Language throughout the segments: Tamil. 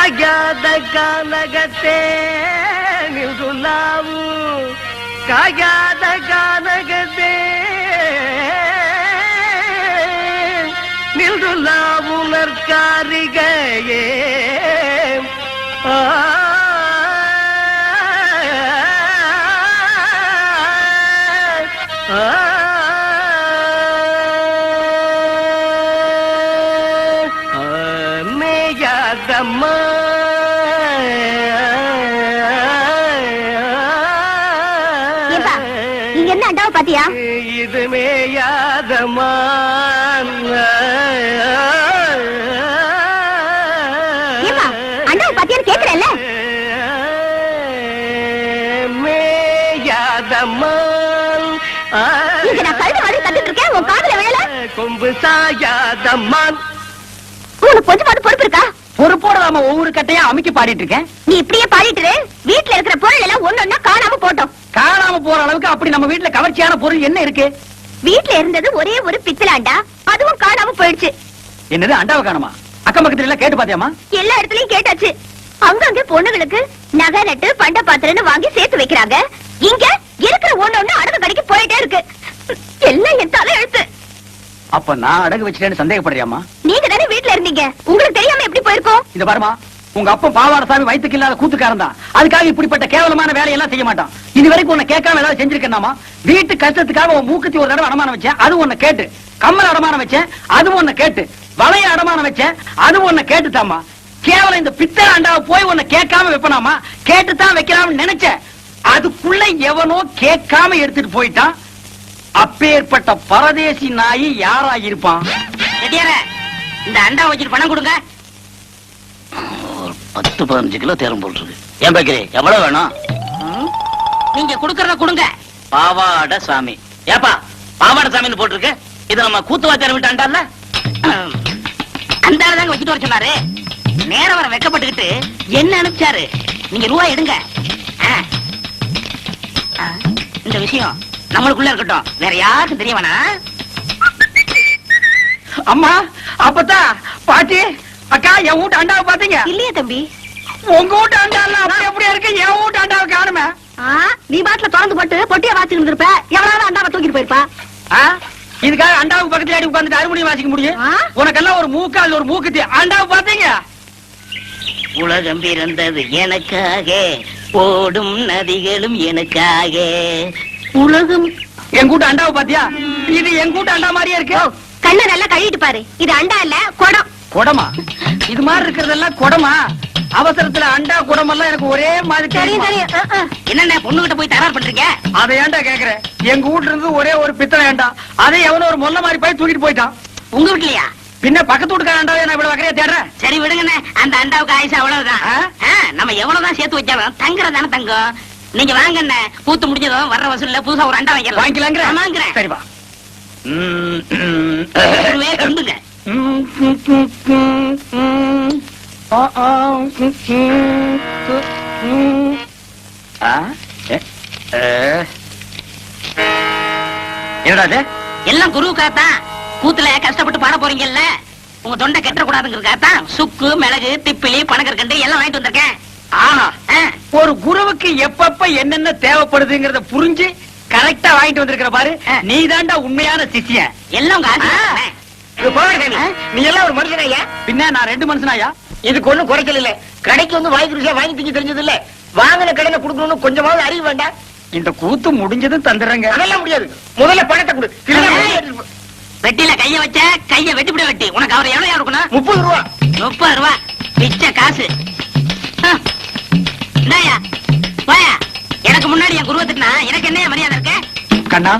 ಕಾಗ್ಯಾದ ಗಾನಗತೆ ನಿಲ್ದುಲ್ಲಾವು ಕಾಗ್ಯಾದ ಗಾನಗತೆ ನಿಲ್ದುಲ್ಲಾವು ನರ್ಕಾರಿಗೆ மேயாதம்மா இங்க என்ன அண்டாவை பாத்தியா? இது மேயாதம்மா அண்டாவை பாத்தியான்னு கேக்குறேன்ல. மேயாதம்மா இங்க நான் கழுத மாதிரி கத்துட்டு இருக்கேன், உன் காதுல விழல. கொம்பு சாயாதம்மான். உனக்கு கொஞ்சமாவது பொறுப்பு இருக்கா? பொறுப்போட நாம ஒவ்வொரு கட்டையா அமுக்கி பாடிட்டு இருக்கேன். நீ இப்படியே பாடிட்டு வீட்டுல இருக்கிற பொருள் எல்லாம் ஒன்னொன்னா காணாம போட்டோம். காணாம போற அளவுக்கு அப்படி நம்ம வீட்டுல கவர்ச்சியான பொருள் என்ன இருக்கு? வீட்டுல இருந்தது ஒரே ஒரு பித்தளாண்டா, அதுவும் காணாம போயிடுச்சு. என்னது அண்டாவை காணுமா? அக்கம் பக்கத்துல எல்லாம் கேட்டு பாத்தியாமா? எல்லா இடத்துலயும் கேட்டாச்சு. அங்கங்க பொண்ணுங்களுக்கு நகை நட்டு பண்ட பாத்திரன்னு வாங்கி சேர்த்து வைக்கிறாங்க. இங்க இருக்கிற ஒண்ணு அடகு கடைக்கு போயிட்டே இருக்கு. எல்லாம் என் தலை எழுத்து. அப்ப நான் அடகு வச்சிட்டேன்னு சந்தேகப்படுறியாமா? நீங்க தானே வீட்டுல இருந்தீங்க, உங்களுக்கு தெரியாம எப்படி போயிருக்கோம்? இந்த பாருமா, உங்க அப்பா பாவாடசாமி வயிற்றுக்கு இல்லாத கூத்துக்காரன் தான். அதுக்காக இப்படிப்பட்ட கேவலமான வேலையெல்லாம் செய்ய மாட்டான். இது வரைக்கும் உன்னை கேட்காம ஏதாவது செஞ்சிருக்கேனாமா? வீட்டு கஷ்டத்துக்காக உன் மூக்குத்தி ஒரு தடவை அடமானம் வச்சேன், அது உன்னை கேட்டு. கம்மல் அடமானம் வச்சேன், அது உன்னை கேட்டு. வளைய அடமானம் வச்சேன், அது உன்னை கேட்டுதாமா. கேவலம் இந்த பித்தளை அண்டாவை போய் உன்னை கேட்காம வைப்பனாமா? கேட்டுத்தான் வைக்கலாம்னு நினைச்சேன். அதுக்குள்ள எவனோ கேட்காம எடுத்துட்டு போயிட்டான். அப்பேற்பட்ட பரதேசி நாயி யாரா இருப்பான்? இந்த அண்டா வச்சுட்டு பணம் கொடுங்க. 10-15 கிலோ தேரம் போட்டுருக்கு. ஏன் பேக்கரி எவ்வளவு வேணும்? நீங்க குடுக்கறத கொடுங்க. பாவாட சாமி. ஏப்பா பாவாட சாமின்னு போட்டிருக்கு. இத நம்ம கூத்துவாத்தியார் விட்டு அண்டால அந்த தாங்க வச்சுட்டு வர சொன்னாரு. நேரம் வர வெக்கப்பட்டுக்கிட்டு என்ன அனுப்பிச்சாரு. நீங்க ரூபாய் எடுங்க. இந்த விஷயம் நம்மளுக்குள்ள இருக்கட்டும், வேற யாருக்கும் தெரிய வேணாம். அம்மா, அப்பத்தா, பாட்டி, அக்கா, என் வீட்டு அண்டாவை பாத்தீங்க? இல்லையே தம்பி. உங்க வீட்டு அண்டால அப்படி அப்படியே இருக்கு, என் வீட்டு அண்டாவை காணுமே. நீ பாட்டுல திறந்து போட்டு பொட்டியா வாசிக்கிட்டு இருப்ப, எவ்வளவு அண்டாவை தூக்கிட்டு போயிருப்பா. இதுக்காக அண்டாவுக்கு பக்கத்துல அடி உட்கார்ந்துட்டு அறுமணி வாசிக்க முடியும்? உனக்கெல்லாம் ஒரு மூக்கால் ஒரு மூக்குத்தி. அண்டாவை பாத்தீங்க? உலகம் பிறந்தது எனக்காக, ஓடும் நதிகளும் எனக்காக. உலகம். என் கூட்ட அண்டாவை பாத்தியா? இது என் கூட்ட அண்டா மாதிரியே இருக்கு. கண்ணை நல்லா கழுவிட்டு பாரு. இது அண்டா இல்ல, குடம். குடமா? இது மாதிரி இருக்கிறதெல்லாம் குடமா? அவசரத்துல அண்டா குடமெல்லாம் எனக்கு ஒரே மாதிரி தெரியும் தெரியும். என்னென்ன பொண்ணுகிட்ட போய் தயார் பண்றீங்க? அதை ஏன்டா கேக்குறேன்? எங்க வீட்டுல இருந்து ஒரே ஒரு பித்தளை ஏண்டா, அதை எவனோ ஒரு மொல்ல மாதிரி போய் தூக்கிட்டு போயிட்டான். உங்க வீட்லயா? பின்ன பக்கத்து வீட்டுக்கார அண்டாவே நான் இவ்வளவு வகையா தேடுறேன். சரி விடுங்கண்ணே, அந்த அண்டாவுக்கு ஆயுசு அவ்வளவுதான். நம்ம எவ்வளவுதான் சேர்த்து வச்சாலும் தங்குறதானே தங்கம். நீங்க வாங்கண்ணே, கூத்து முடிஞ்சதும் வர்ற வசூல்ல புதுசா ஒரு அண்டா வைக்கலாம். வாங்கிக்கலாங்கிறேன். சரிப்பா. கொண்டுங்க. என்னடா எல்லாம் குருவுக்காத்தான். கூத்துல கஷ்டப்பட்டு பாட போறீங்கல்ல, உங்க தொண்டை கெட்ட கூடாதுங்கிறதுக்காகத்தான் சுக்கு, மிளகு, திப்பிலி, பனகற்கண்டு எல்லாம் வாங்கிட்டு வந்திருக்கேன். ஆனா ஒரு குருவுக்கு எப்பப்ப என்னென்ன தேவைப்படுதுங்கிறத புரிஞ்சு கரெக்டா வாங்கிட்டு வந்திருக்கிற பாரு. நீ தாண்டா உண்மையான சிஷ்யன். எல்லாம் நீ எல்லாம் ஒரு மனுஷனாயா? பின்ன நான் 2 மனுஷனாயா? இதுக்கு ஒண்ணும் குறைக்கல இல்ல. கடைக்கு வந்து வாங்கி ருசியா வாங்கி திங்க தெரிஞ்சது இல்ல. வாங்கின கடையில கொடுக்கணும்னு கொஞ்சமாவது அறிவு வேண்டாம். இந்த கூத்து முடிஞ்சதும் தந்துடுறேங்க. அதெல்லாம் முடியாது. முதல்ல பணத்தை கொடு. வெட்டில கைய வச்ச கைய வெட்டிவிட வெட்டி. உனக்கு அவர் எவ்வளவு இருக்கணும்? 30 ரூபா. 30 ரூபா பிச்சை காசு. இந்தாயா வாயா. எனக்கு முன்னாடி என் குருவை திட்டினா எனக்கு என்ன மரியாதை இருக்கு? கண்ணா,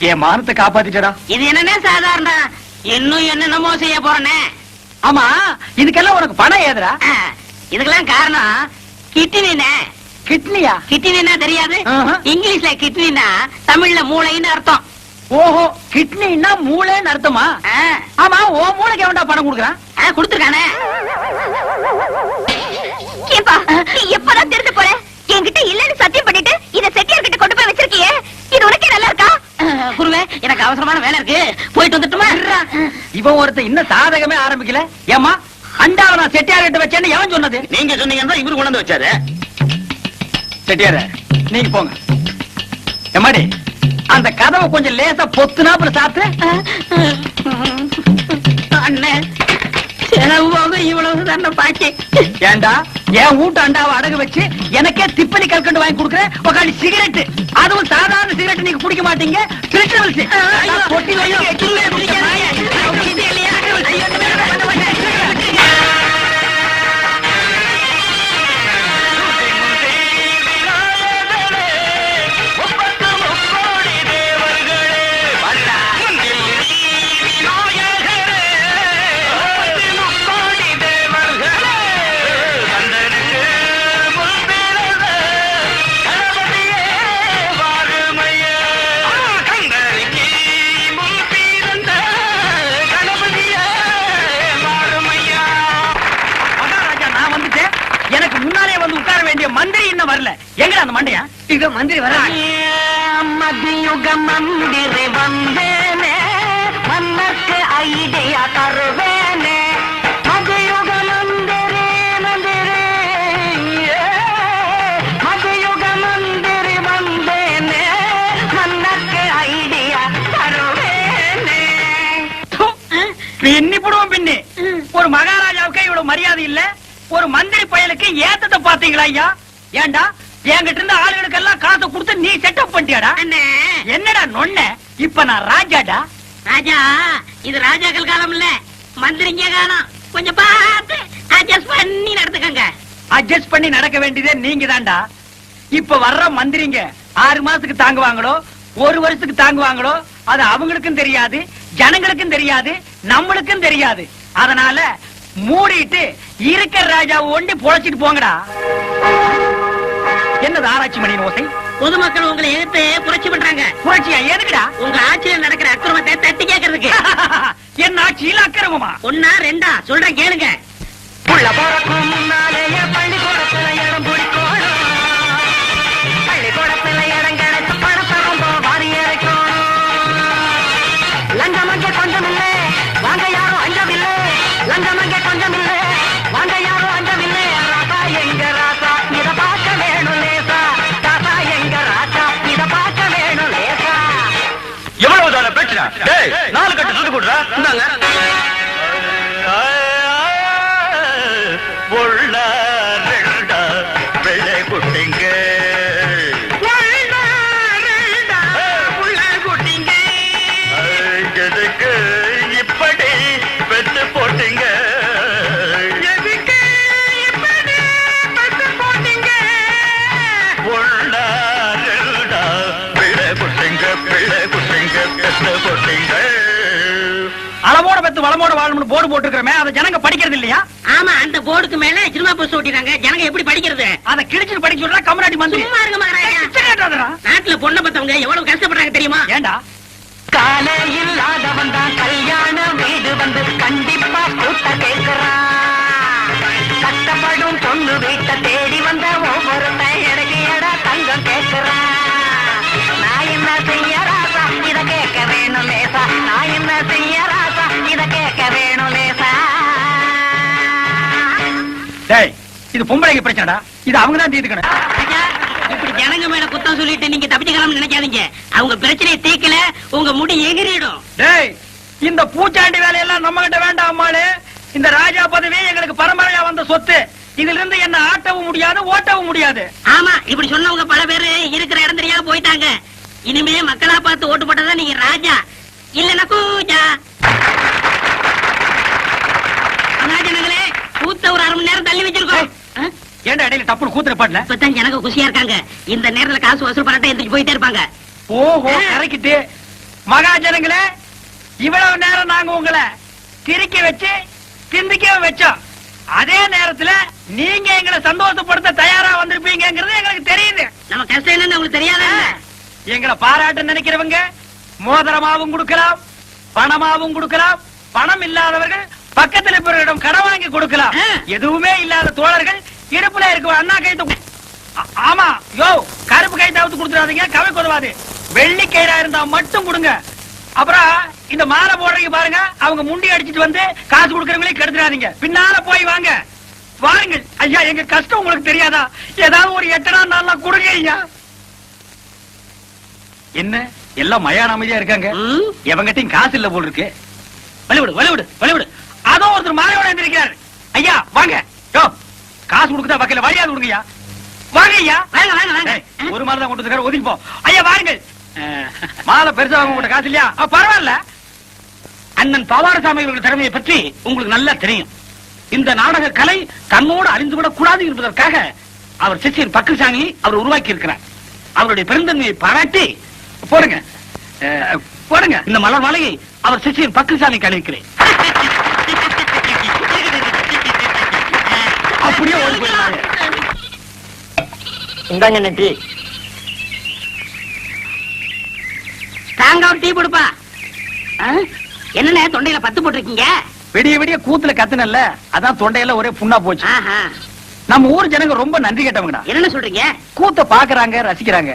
என் மானத்தை காப்பாத்திட்டடா. இது என்னன்னே சாதாரண, இன்னும் என்னென்னமோ செய்ய போறனே. ஆமா, இதுக்கெல்லாம் உனக்கு பணம் ஏதுடா? இதுக்கெல்லாம் காரணம் கிட்னினே. கிட்னியா? கிட்னினா தெரியாது? இங்கிலீஷ்ல கிட்னினா தமிழ்ல மூளைன்னு அர்த்தம். ஓஹோ, கிட்னின்னா மூளைன்னு அர்த்தமா? ஆமா, ஓ மூளைக்கு எவன்டா பணம் கொடுக்குறான்? கொடுத்துருக்கானே. எப்பதான் தெரிந்து போற? என்கிட்ட இல்லன்னு சத்தியம் பண்ணிட்டு இத செட்டியார் கிட்ட கொண்டு போய் வச்சிருக்கியே, இது உனக்கே நல்லா இருக்கா? குருவே, எனக்கு அவசரமான வேலை இருக்கு, போயிட்டு வந்துட்டுமா? இவன் ஒருத்த இன்னும் சாதகமே ஆரம்பிக்கல. ஏமா, அண்டாவை நான் செட்டியார்கிட்ட வச்சேன்னு எவன் சொன்னது? நீங்க சொன்னீங்கன்னா இவரு கொண்டு வந்து வச்சாரு. செட்டியார நீங்க போங்க. எம்மாடி அந்த கதவை கொஞ்சம் லேசா பொத்துனாப்புல சாத்து. அண்ணே செலவு போக இவ்வளவு தானே பாக்கி. ஏண்டா என் வீட்டு அண்டாவை அடகு வச்சு எனக்கே திப்பலி கல்கண்டு வாங்கி கொடுக்குறேன். உக்காடி சிகரெட், அதுவும் சாதாரண சிகரெட் நீங்க குடிக்க மாட்டீங்க. பொட்டி மந்திரி இன்னும் வரல. எங்க அந்த மண்டையா? இங்க மந்திரி வர மதியுக மந்திரி வந்தேனே, மன்னர்க்கு ஐடியா தருவேனே. மதியுக மந்திரி மந்திரி, மதியுக மந்திரி வந்தேனே, மன்னர்க்கு ஐடியா தருவேனே. பின்னி போடுவோம் பின்னி. ஒரு மகாராஜாவுக்கு இவ்வளவு மரியாதை இல்ல, ஒரு மந்திரி பயலுக்கு ஏத்தத்தை பாத்தீங்களா ஐயா? ஏண்டா என்கிட்ட இருந்த ஆளுகளுக்கு எல்லாம் காசை கொடுத்து நீ செட்டப் பண்ணிட்டியாடா? என்னடா நொண்ண? இப்ப நான் ராஜாடா. ராஜா இது ராஜாக்கள் காலம் இல்ல, மந்திரிங்க காலம். கொஞ்சம் பார்த்து அட்ஜஸ்ட் பண்ணி நடந்துக்கங்க. அட்ஜஸ்ட் பண்ணி நடக்க வேண்டியதே நீங்க தான்டா. இப்ப வர்ற மந்திரிங்க 6 மாசத்துக்கு தாங்குவாங்களோ 1 வருஷத்துக்கு தாங்குவாங்களோ அது அவங்களுக்கும் தெரியாது, ஜனங்களுக்கும் தெரியாது, நம்மளுக்கும் தெரியாது. அதனால மூடிட்டு இருக்கிற ராஜாவை ஒண்டி பொழைச்சிட்டு போங்கடா. என்னது ஆராய்ச்சி மணியின் ஓசை? பொதுமக்கள் உங்களை எதிர்த்து புரட்சி பண்றாங்க. புரட்சியா? எதுக்குடா? உங்க ஆட்சியில் நடக்கிற அக்கிரமத்தை தட்டி கேட்கறதுக்கு. என் ஆட்சியில் அக்கிரமமா? ஒன்னா ரெண்டா சொல்றேன் கேளுங்க. புள்ள போறக்கும் முன்னாலேயே பள்ளிக்கூடத்துல இடம் பிடிக்கணும். பள்ளிக்கூடத்துல இடம் கிடைச்ச பணத்தை ரொம்ப வாரி இறைக்கும். லஞ்சமங்க கொஞ்சம் இல்லை, வாங்க யாரும் அஞ்சமில்லை. லஞ்சமங்க கொஞ்சம் இல்லை, வாங்க யாரும் அஞ்சமில்லை. ராசா எங்க ராசா இத பார்க்க வேணும் லேசா. ராசா எங்க ராசா இத பார்க்க வேணும் லேசா. எவ்வளவுதான பிரச்சனை? டேய் 4 கட்டு சுட்டு கொடுறா. இந்தாங்க. இப்படி பெற்று போட்டீங்க, அளவோட பெத்து வளமோட வாழணும்னு போர்டு போட்டுருக்கமே, அதை ஜனங்க படிக்கிறது இல்லையா? ஆமா, அந்த போர்டுக்கு மேல சினிமா போஸ்ட் ஓட்டிறாங்க. ஜனங்க எப்படி படிக்கிறது? அதை கிழிச்சு படிக்க சொல்றா கம்யூனிட்டி மந்திரி. சும்மா இருங்க மகாராஜா. நாட்டுல பொண்ணை பத்தவங்க எவ்வளவு கஷ்டப்படுறாங்க தெரியுமா? ஏண்டா காலே இல்லாதவன் தான் கல்யாண வீடு வந்து கண்டிப்பா கூட்ட கேட்கிறான். கஷ்டப்படும் பொண்ணு வீட்டை தேடி வந்த ஒவ்வொரு எனக்கு எடா தங்கம் கேட்கிறான். நான் என்ன செய்ய ராசா இத கேட்க வேணும் லேசா. நான் என்ன செய்ய ராசா இத கேட்க வேணும் லேசா. டேய் இது பொம்பளைக்கு பிரச்சனைடா, இது அவங்க தான் தீர்த்துக்கணும். ராஜா, இப்படி ஜனங்க மேல குத்தம் சொல்லிட்டு நீங்க தப்பிச்சுக்கலாம்னு நினைக்காதீங்க. அவங்க பிரச்சனையை தீர்க்கல உங்க முடி எகிரிடும். டேய் இந்த பூச்சாண்டி வேலையெல்லாம் நம்ம கிட்ட வேண்டாம் அம்மாளு. இந்த ராஜா பதவி எங்களுக்கு பரம்பரையா வந்த சொத்து. இதுல இருந்து என்ன ஆட்டவும் முடியாது, ஓட்டவும் முடியாது. ஆமா, இப்படி சொன்னவங்க பல பேரு இருக்கிற இடம் தெரியாம போயிட்டாங்க. இனிமே மக்களா பார்த்து ஓட்டு போட்டதா நீங்க ராஜா, இல்லன்னா கூஜா. ஜனங்களே கூத்த ஒரு 1/2 மணி நேரம் தள்ளி வச்சிருக்கோம். ஏண்டா இடையில டப்புனு கூத்துற பாடல? இப்பதான் ஜனங்க குஷியா இருக்காங்க. இந்த நேரத்துல காசு வசூல் பண்ணிட்டு எந்திரிச்சு போயிட்டே இருப்பாங்க. ஓஹோ கரைக்கிட்டு மகாஜனங்களே, இவ்வளவு நேரம் நாங்க உங்களை திருக்கி வச்சு திந்திக்க வச்சோம். அதே நேரத்துல நீங்க எங்களை சந்தோஷப்படுத்த தயாரா வந்திருப்பீங்கிறது எங்களுக்கு தெரியுது. நம்ம கஷ்டம் என்னன்னு உங்களுக்கு தெரியாதா? எங்களை பாராட்ட நினைக்கிறவங்க மோதிரமாவும் கொடுக்கலாம், பணமாவும் கொடுக்கலாம். பணம் இல்லாதவர்கள் பக்கத்தில் இருப்பவர்களிடம் கடன் வாங்கி கொடுக்கலாம். எதுவுமே இல்லாத தோழர்கள் இடுப்புல இருக்க அண்ணா கைத்து. ஆமா யோ, கருப்பு கைத்தாவது கொடுத்துடாதீங்க, கவை கொதுவாது. வெள்ளி கயிறா இருந்தா மட்டும் கொடுங்க. அப்புறம் இந்த மாலை போடுறீங்க பாருங்க, அவங்க முண்டி அடிச்சிட்டு வந்து காசு கொடுக்கறவங்களே கெடுத்துறாதீங்க. பின்னால போய் வாங்க. வாருங்கள் ஐயா, எங்க கஷ்டம் உங்களுக்கு தெரியாதா? ஏதாவது ஒரு 8 நாள் கொடுங்க ஐயா. என்ன எல்லாம் மயான அமைதியா இருக்காங்க? எவங்கிட்டையும் காசு இல்ல போல் இருக்கு. வழிவிடு. அதோ ஒருத்தர் மாலையோட இருந்திருக்கிறார். ஐயா வாங்க. யோ, காசு கொடுக்குதா வக்கீல வழியாது கொடுங்கய்யா. வாங்க ஐயா. வாங்க. ஒரு மாலை தான் கொண்டு வந்துருக்காரு, ஒதுங்கி போ. ஐயா வாருங்கள். மாலை பெருசா வாங்க உங்கள்ட்ட காசு இல்லையா? பரவாயில்ல. அண்ணன் பவாரசாமி அவர்கள் திறமையை பற்றி உங்களுக்கு நல்லா தெரியும். இந்த நாடக கலை தன்னோடு அறிந்து விடக் கூடாது என்பதற்காக அவர் சிஷ்யன் பக்ரிசாமியை அவர் உருவாக்கி இருக்கிறார். அவருடைய பெருந்தன்மையை பாராட்டி போடுங்க. இந்த மலர் மாலையை அவர் சிஷ்யன் பக்ரிசாமிக்கு அளிக்கிறேன். அப்படியே ஓடி போயிடுவாங்க. இந்தாங்க நன்றி. தாங்க ஒரு டீ கொடுப்பா. என்னண்ணே தொண்டையில பத்து போட்டிருக்கீங்க? விடிய கூத்துல கத்துனல்ல, அதான் தொண்டையில ஒரே புண்ணா போச்சு. ஆஹா. நம்ம ஊர் ஜனங்க ரொம்ப நன்றி கேட்டவங்கடா. என்ன சொல்றீங்க? கூத்த பாக்குறாங்க, ரசிக்கிறாங்க.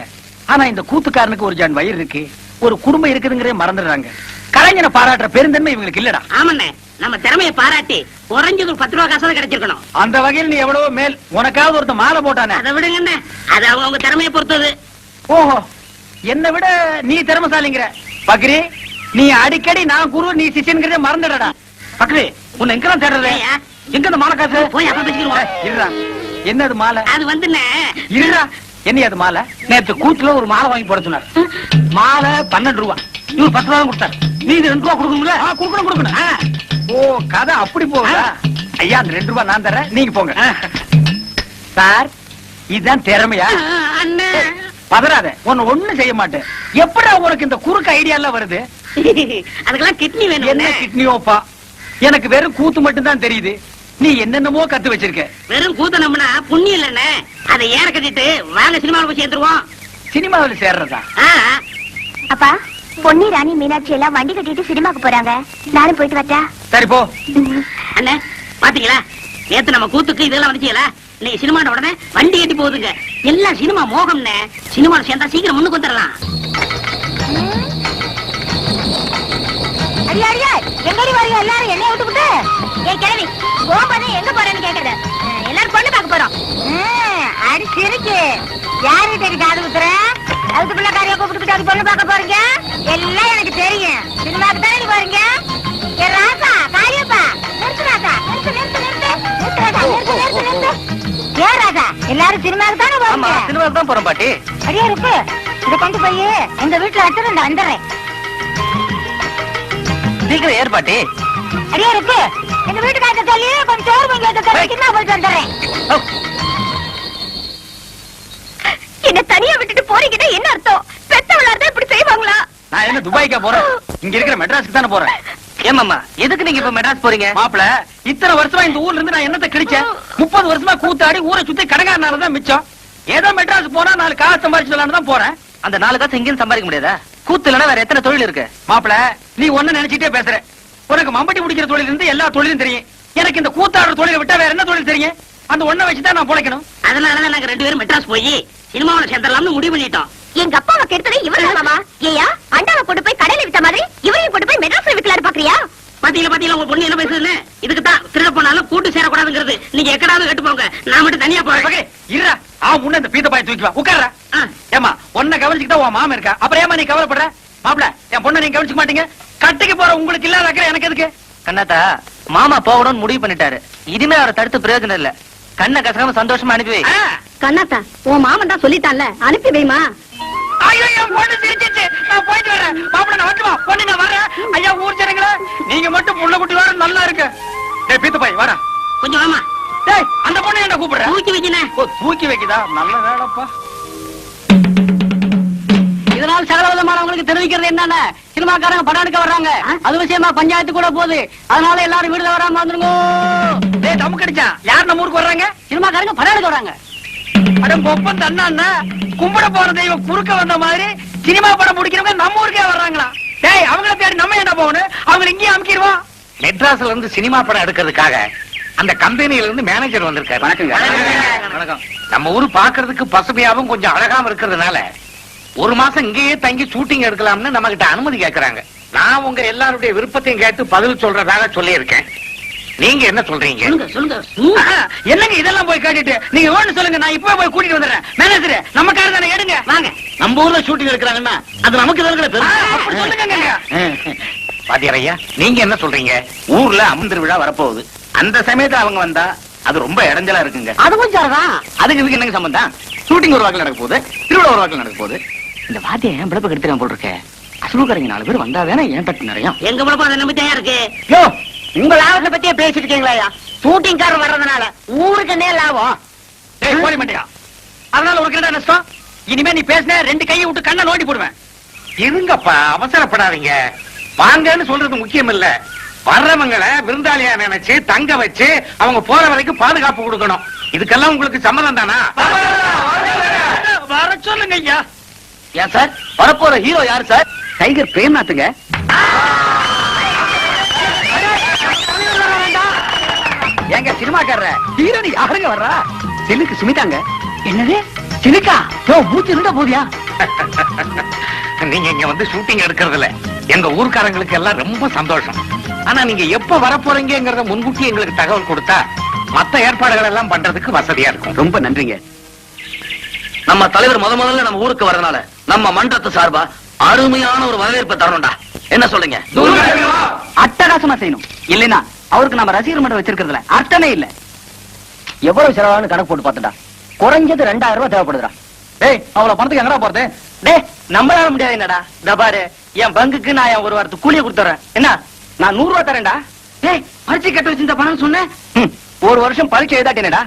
ஆனா இந்த கூத்துக்காரனுக்கு ஒரு ஜான் வயிறு இருக்கு, ஒரு குடும்பம் இருக்குதுங்கிறே மறந்துடுறாங்க. கலைஞனை பாராட்டுற பெருந்தன்மை இவங்களுக்கு இல்லடா. ஆமாண்ணே, நம்ம திறமையை பாராட்டி குறைஞ்சது ஒரு 10 ரூபா காசாவது கிடைச்சிருக்கணும். அந்த வகையில் நீ எவ்வளவோ மேல். உனக்காவது ஒருத்த மாலை போட்டானே, அதை விடுங்கண்ணே, அது அவங்க திறமையை பொறுத்தது. ஓஹோ, என்னை விட நீ திறமசாலிங்கிற. பக்ரி, நீ அடிக்கடி நான் குரு நீ சிஷ்யன்கிறதே மறந்துடடா. பக்ரி, உன்னை எங்கெல்லாம் தேடுறது? ஏய்யா, எங்க இந்த மாலை காசு? போய் அப்ப பேசிக்கிறோம். இருடா, என்னது மாலை? அது வந்துண்ணே, இருடா, என்ன அது மாலை? நேத்து கூத்துல ஒரு மாலை வாங்கி போட சொன்னார். மாலை 12 ரூபா. இவர் 10 ரூபா கொடுத்தாரு. நீ இது 2 ரூபா கொடுக்கணும்ல? கொடுக்கணும். ஓ, கதை அப்படி போகுதா? ஐயா, அந்த 2 ரூபா நான் தரேன், நீங்க போங்க. சார், இதுதான் திறமையா? அண்ணே. பதறாத, உன்னை ஒண்ணும் செய்ய மாட்டேன். எப்படா உனக்கு இந்த குறுக்கு ஐடியா எல்லாம் வருது? அதுக்கெல்லாம் கிட்னி வேணும். என்ன கிட்னியோப்பா? எனக்கு வெறும் கூத்து மட்டும் தான் தெரியுது. நீ என்னென்னமோ கத்து வச்சிருக்க. வெறும் கூத்த நம்பினா புண்ணியம் இல்லண்ணே. அதை ஏற கட்டிட்டு வாங்க சினிமாவில் போய் சேர்ந்துருவோம். சினிமாவில் சேர்றதா? அப்பா, பொன்னி ராணி மீனாட்சி எல்லாம் வண்டி கட்டிட்டு சினிமாக்கு போறாங்க. நானும் போயிட்டு வரட்டா? சரி போ. அண்ணே பாத்தீங்களா, நேத்து நம்ம கூத்துக்கு இதெல்லாம் வந்துச்சீங்களா? இன்னைக்கு சினிமாட உடனே வண்டி கட்டி போகுதுங்க. எல்லாம் சினிமா மோகம்னே. சினிமாவில் சேர்ந்தா சீக்கிரம் முன்னுக்கு வந்துடலாம். அடியா, எங்கடி வரீங்க எல்லாரும்? என்னைய விட்டுவிட்டு ஏன் கிளவி கோபானே எங்க போறேன்னு கேக்குறது. எல்லாரும் பொண்ணு பார்க்க போறோம். அடி சிரிக்கு. யாரு தெரியும் காது குத்துற? அதுக்கு பிள்ளைக்காரியா கூப்பிட்டு அது பொண்ணு பார்க்க போறீங்க? எல்லாம் எனக்கு தெரியும். சினிமாக்கு தானே போறீங்க? ஏ ராசா, காரியப்பா, நிறுத்து ராசா, நிறுத்து ராசா, நிறுத்து. ஏன் ராசா, எல்லாரும் சினிமாக்கு தானே போறீங்க? சினிமாவுக்கு தான் போறோம் பாட்டி. அடியா இருக்கு, இதை கொண்டு போய் எங்க வீட்டுல வச்சுட்டு வந்துடுறேன். சீக்கிரம் ஏற்பாட்டி. அடியா இருக்கு, எங்க வீட்டுக்காரத்தை சொல்லி கொஞ்சம் சோறு வாங்கி சொல்லி சின்ன போயிட்டு வந்துடுறேன். என்ன தனியா விட்டுட்டு போறீங்கன்னா என்ன அர்த்தம்? பெத்தவளார்தான் இப்படி செய்வாங்களா? நான் என்ன துபாய்க்கா போறேன்? இங்க இருக்கிற மெட்ராஸ்க்கு தானே போறேன். ஏமாமா, எதுக்கு நீங்க இப்ப மெட்ராஸ் போறீங்க? மாப்பிள, இத்தனை வருஷமா இந்த ஊர்ல இருந்து நான் என்னத்தை கிடைச்சேன்? 30 வருஷமா கூத்தாடி ஊரை சுத்தி கடைக்காரனாலதான் மிச்சம். ஏதோ மெட்ராஸ் போனா 4 காசு சம்பாதிச்சு தான் போறேன். அந்த 4 காசு எங்கேயும் சம்பாதிக்க முடியாதா? கூத்து இல்லைன்னா வேற எத்தனை தொழில் இருக்கு? மாப்பிள, நீ ஒண்ணு நினைச்சிட்டே பேசுற. உனக்கு மம்பட்டி முடிக்கிற தொழில் இருந்து எல்லா தொழிலும் தெரியும். எனக்கு இந்த கூத்தாடுற தொழிலை விட்டா வேற என்ன தொழில் தெரியும்? அந்த ஒண்ணை வச்சுதான் நான் பொழைக்கணும். அதனாலதான் நாங்க 2 பேரும் மெட்ராஸ் போய் சினிமாவில் சேர்ந்துடலாம்னு முடிவு பண்ணிட்டோம். எங்க அப்பாவை கெடுத்தது இவரு மாமா. ஏயா, அண்டாவை கொண்டு போய் கடையில வித்த மாதிரி இவரையும் கொண்டு போய் மெட்ராஸ்ல விக்கலாரு பாக்குறியா? பாத்தீங்களா உங்க பொண்ணு என்ன பேசுதுன்னு? இதுக்கு தான் திருட போனாலும் கூட்டு சேரக்கூடாதுங்கிறது. நீங்க எக்கடாவது கட்டு போங்க, நான் மட்டும் தனியா போறேன். இருடா, முன்ன இந்த பீத்த பாய் தூக்கி வா, உட்கார்றா. ஏமா, உன்னை கவனிச்சுக்கிட்டா உன் மாமன் இருக்கா, அப்புறம் ஏமா நீ கவலைப்படுற? மாப்பிள, என் பொண்ணை நீங்க கவனிச்சுக்க மாட்டீங்க. கட்டிக்கு போற உங்களுக்கு இல்லாத அக்கறை எனக்கு எதுக்கு? கண்ணாத்தா, மாமா போகணும்னு முடிவு பண்ணிட்டாரு. இனிமே அவரை தடுத்து பிரயோஜனம் இல்ல. கண்ணை கசகாம சந்தோஷமா அனுப்பி வை. கண்ணாத்தா, உன் மாமன் தான் சொல்லிட்டான்ல, அனுப்பி வைமா. ஐயோ, என் பொண்ணு சிரிச்சிச்சு. நான் போயிட்டு வரேன். மாப்பிள, நான் வந்துவா. பொண்ணு, நான் வரேன். ஐயா, ஊர் ஜனங்களே, நீங்க மட்டும் புள்ள குட்டி வர நல்லா இருக்கு. டேய் பீத்த பாய், வாடா. கொஞ்சம் வாமா. டேய், அந்த பொண்ணு என்ன கூப்பிடுற? தூக்கி வைக்கினே. ஓ, தூக்கி வைக்குதா? நல்ல வேலைப்பா. இதனால் சகலவிதமானவங்களுக்கு தெரிவிக்கிறது என்னன்னா, சினிமாக்காரங்க படம் எடுக்க வர்றாங்க. அது விஷயமா பஞ்சாயத்து கூட போகுது. அதனால எல்லாரும் வீடுல வராம வந்துருங்க. டேய், தமக்கு அடிச்சா யார் நம்ம ஊருக்கு வர்றாங்க? சினிமாக்காரங்க படம் எடுக்க வர்றாங்க. அட பொப்பன் தண்ணா, கும்பிட போற தெய்வம் குறுக்க வந்த மாதிரி சினிமா படம் முடிக்கிறவங்க நம்ம ஊருக்கே வர்றாங்களா? டேய், அவங்கள தேடி நம்ம என்ன போகணும்? அவங்க இங்கேயே அமுக்கிடுவோம். மெட்ராஸ்ல இருந்து சினிமா படம் எடுக்கிறதுக்காக அந்த கம்பெனியில இருந்து மேனேஜர் வந்திருக்காரு. வணக்கம். நம்ம ஊரு பாக்குறதுக்கு பசுமையாவும் கொஞ்சம் அழகாவும் இருக்கிறதுனால 1 மாசம் இங்கேயே தங்கி ஷூட்டிங் எடுக்கலாம்னு நம்ம கிட்ட அனுமதி கேக்குறாங்க. நான் உங்க எல்லாருடைய விருப்பத்தையும் கேட்டு பதில் சொல்றதாக சொல்லியிருக்கேன். நீங்க என்ன சொல்றீங்க? சொல்லுங்க சொல்லுங்க. என்னங்க இதெல்லாம் போய் கேட்டுட்டு நீங்க ஒண்ணு சொல்லுங்க, நான் இப்ப போய் கூட்டிட்டு வந்துடுறேன். மேனேஜர் நம்ம கார் தானே, எடுங்க வாங்க. நம்ம ஊர்ல ஷூட்டிங் எடுக்கிறாங்கன்னா அது நமக்கு அப்படி சொல்லுங்க. பாத்தியார் ஐயா, நீங்க என்ன சொல்றீங்க? ஊர்ல அம்மன் திருவிழா வரப்போகுது. அந்த சமயத்துல அவங்க வந்தா அது ரொம்ப இடைஞ்சலா இருக்குங்க. அதுவும் சரிதான். அதுக்கு இதுக்கு என்னங்க சம்பந்தம்? ஷூட்டிங் ஒரு வாக்கில் நடக்க போகுது, திருவிழா ஒரு வாக்கில் நடக்க போகுது. இந்த வாத்தியம் ஏன் பிழப்பு கெடுத்துக்காம போட்டிருக்கேன். அசலுக்காரங்க 4 பேர் வந்தா தானே ஏன் தட்டு நிறைய. எங்க பழப்பம் அதை நம்பி தயார் இருக்கு. யோ, உங்க லாபத்தை பத்தியே பேசிட்டு இருக்கீங்களா? ஷூட்டிங் கார் வர்றதுனால ஊருக்கு என்ன லாபம்? போட மாட்டியா? அதனால உனக்கு என்ன நஷ்டம்? இனிமே நீ பேசின 2 கையை விட்டு கண்ணை நோண்டி போடுவேன். இருங்கப்பா, அவசரப்படாதீங்க. வாங்கன்னு சொல்றது முக்கியம் இல்ல. வர்றவங்களை விருந்தாளியா நினைச்சு தங்க வச்சு அவங்க போற வரைக்கும் பாதுகாப்பு கொடுக்கணும். இதுக்கெல்லாம் உங்களுக்கு சம்மதம் தானா? வர சொல்லுங்க ஐயா. ஏன் சார், வரப்போற ஹீரோ யாரு சார்? டைகர் பிரேம்நாத்துங்க. எங்க சினிமாக்காரர ஹீரோனி யாருங்க வர்றா? சிலுக்கு சுமிதாங்க. என்னது சிலுக்கா? யோ, மூச்சு இருந்தா போதியா? நீங்க இங்க வந்து ஷூட்டிங் எடுக்கிறதுல எங்க ஊர்க்காரங்களுக்கு எல்லாம் ரொம்ப சந்தோஷம். ஆனா நீங்க எப்ப வரப்போறீங்கிறத முன்கூட்டி எங்களுக்கு தகவல் கொடுத்தா மத்த ஏற்பாடுகள் எல்லாம் பண்றதுக்கு வசதியா இருக்கும். ரொம்ப நன்றிங்க. நம்ம தலைவர் முதல்ல நம்ம ஊருக்கு வரதுனால நம்ம மன்றத்து சார்பா அருமையான ஒரு வரவேற்பை தரணும்டா. என்ன சொல்றீங்க? அட்டகாசமா செய்யணும். இல்லைன்னா அவருக்கு நம்ம ரசிகர் மன்றம் வச்சிருக்கிறதுல அர்த்தமே இல்ல. எவ்வளவு செலவானு கணக்கு போட்டு பார்த்துடா. குறைஞ்சது 2000 ரூபாய் தேவைப்படுதுடா. டேய், அவ்வளவு பணத்துக்கு எங்கடா போறது? டேய், நம்மளால முடியாது. என்னடா இந்த பாரு, என் பங்குக்கு நான் என் ஒரு வாரத்துக்கு கூலியை கொடுத்துறேன். என்ன, நான் 100 ரூபாய் தரேன்டா. டேய், பரீட்சை கட்ட வச்சிருந்த பணம் சொன்னேன். ஒரு வருஷம் பரீட்சை எழுதாட்டேனடா.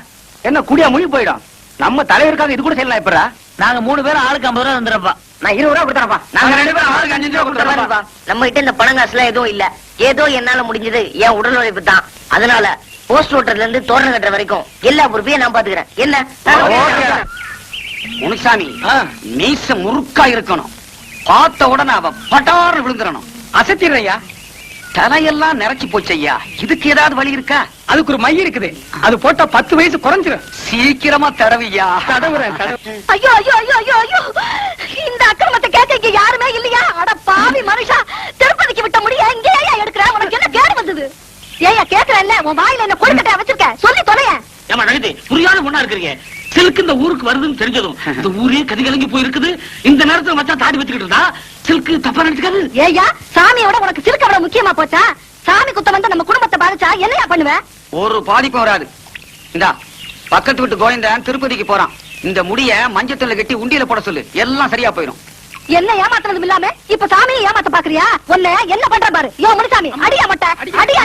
என்ன குடியா முழி போயிடும். நம்ம தலைவருக்காக இது கூட செய்யலாம். இப்படா நாங்க 3 பேரும் ஆளுக்கு 50 ரூபாய் தந்துடுறப்பா. நான் 20 ரூபாய் கொடுத்துறப்பா. நாங்க 2 பேரும் ஆளுக்கு 5 ரூபாய் கொடுத்துறப்பா. நம்ம கிட்ட இந்த பணம் காசுலாம் எதுவும் இல்ல. ஏதோ என்னால முடிஞ்சது என் உடல் உழைப்பு தான். அதனால போஸ்ட் ஓட்டர்ல இருந்து தோரணம் கட்டுற வரைக்கும் எல்லா பொறுப்பையும் நான் பாத்துக்கிறேன். என்ன முனுசாமி, மீச முறுக்கா இருக்கணும். பார்த்த உடனே அவ பட்டாறு விழுந்துடணும். அசத்திடுறையா, தலையெல்லாம் நிறைச்சு போச்சு ஐயா. இதுக்கு ஏதாவது வழி இருக்கா? அதுக்கு ஒரு மை இருக்குது. அது போட்டா 10 வயசு குறைஞ்சிரும். சீக்கிரமா தடவியா? தடவுறேன். ஐயோ ஐயோ ஐயோ ஐயோ ஐயோ, இந்த அக்கிரமத்தை கேட்க இங்க யாருமே இல்லையா? அட பாவி மனுஷா, திருப்பதிக்கு விட்ட முடிய இங்கேயா எடுக்கிற? உனக்கு என்ன கேடு வந்தது? ஏயா கேக்குறல்ல, உன் வாயில என்ன கொழுக்கட்டையா வச்சிருக்க? சொல்லி தொலைய. ஏமா நகதி புரியாத ஒண்ணா இருக்கிறீங்க. சில்க் இந்த ஊருக்கு வருதுன்னு தெரிஞ்சதும் இந்த ஊரே கதிகலங்கி போயிருக்குது. இந்த நேரத்துல மச்சான் தாடி வச்சுக்கிட்டு இருந்தா சில்க் தப்பா நினைச்சுக்காது. ஏயா, சாமியோட உனக்கு சிறுக்க அவ்வளவு முக்கியமா போச்சா? சாமி குத்தம் வந்து நம்ம குடும்பத்தை பாதிச்சா என்னையா பண்ணுவ? ஒரு பாதிப்பும் வராது. இந்தா, பக்கத்து வீட்டு கோவிந்தன் திருப்பதிக்கு போறான். இந்த முடிய மஞ்சத்துல கட்டி உண்டியில போட சொல்லு, எல்லாம் சரியா போயிடும். என்ன ஏமாத்துறதும் இல்லாம இப்ப சாமியை ஏமாத்த பாக்குறியா? உன்னை என்ன பண்ற பாரு. யோ முனுசாமி, அடியா மட்ட அடியா.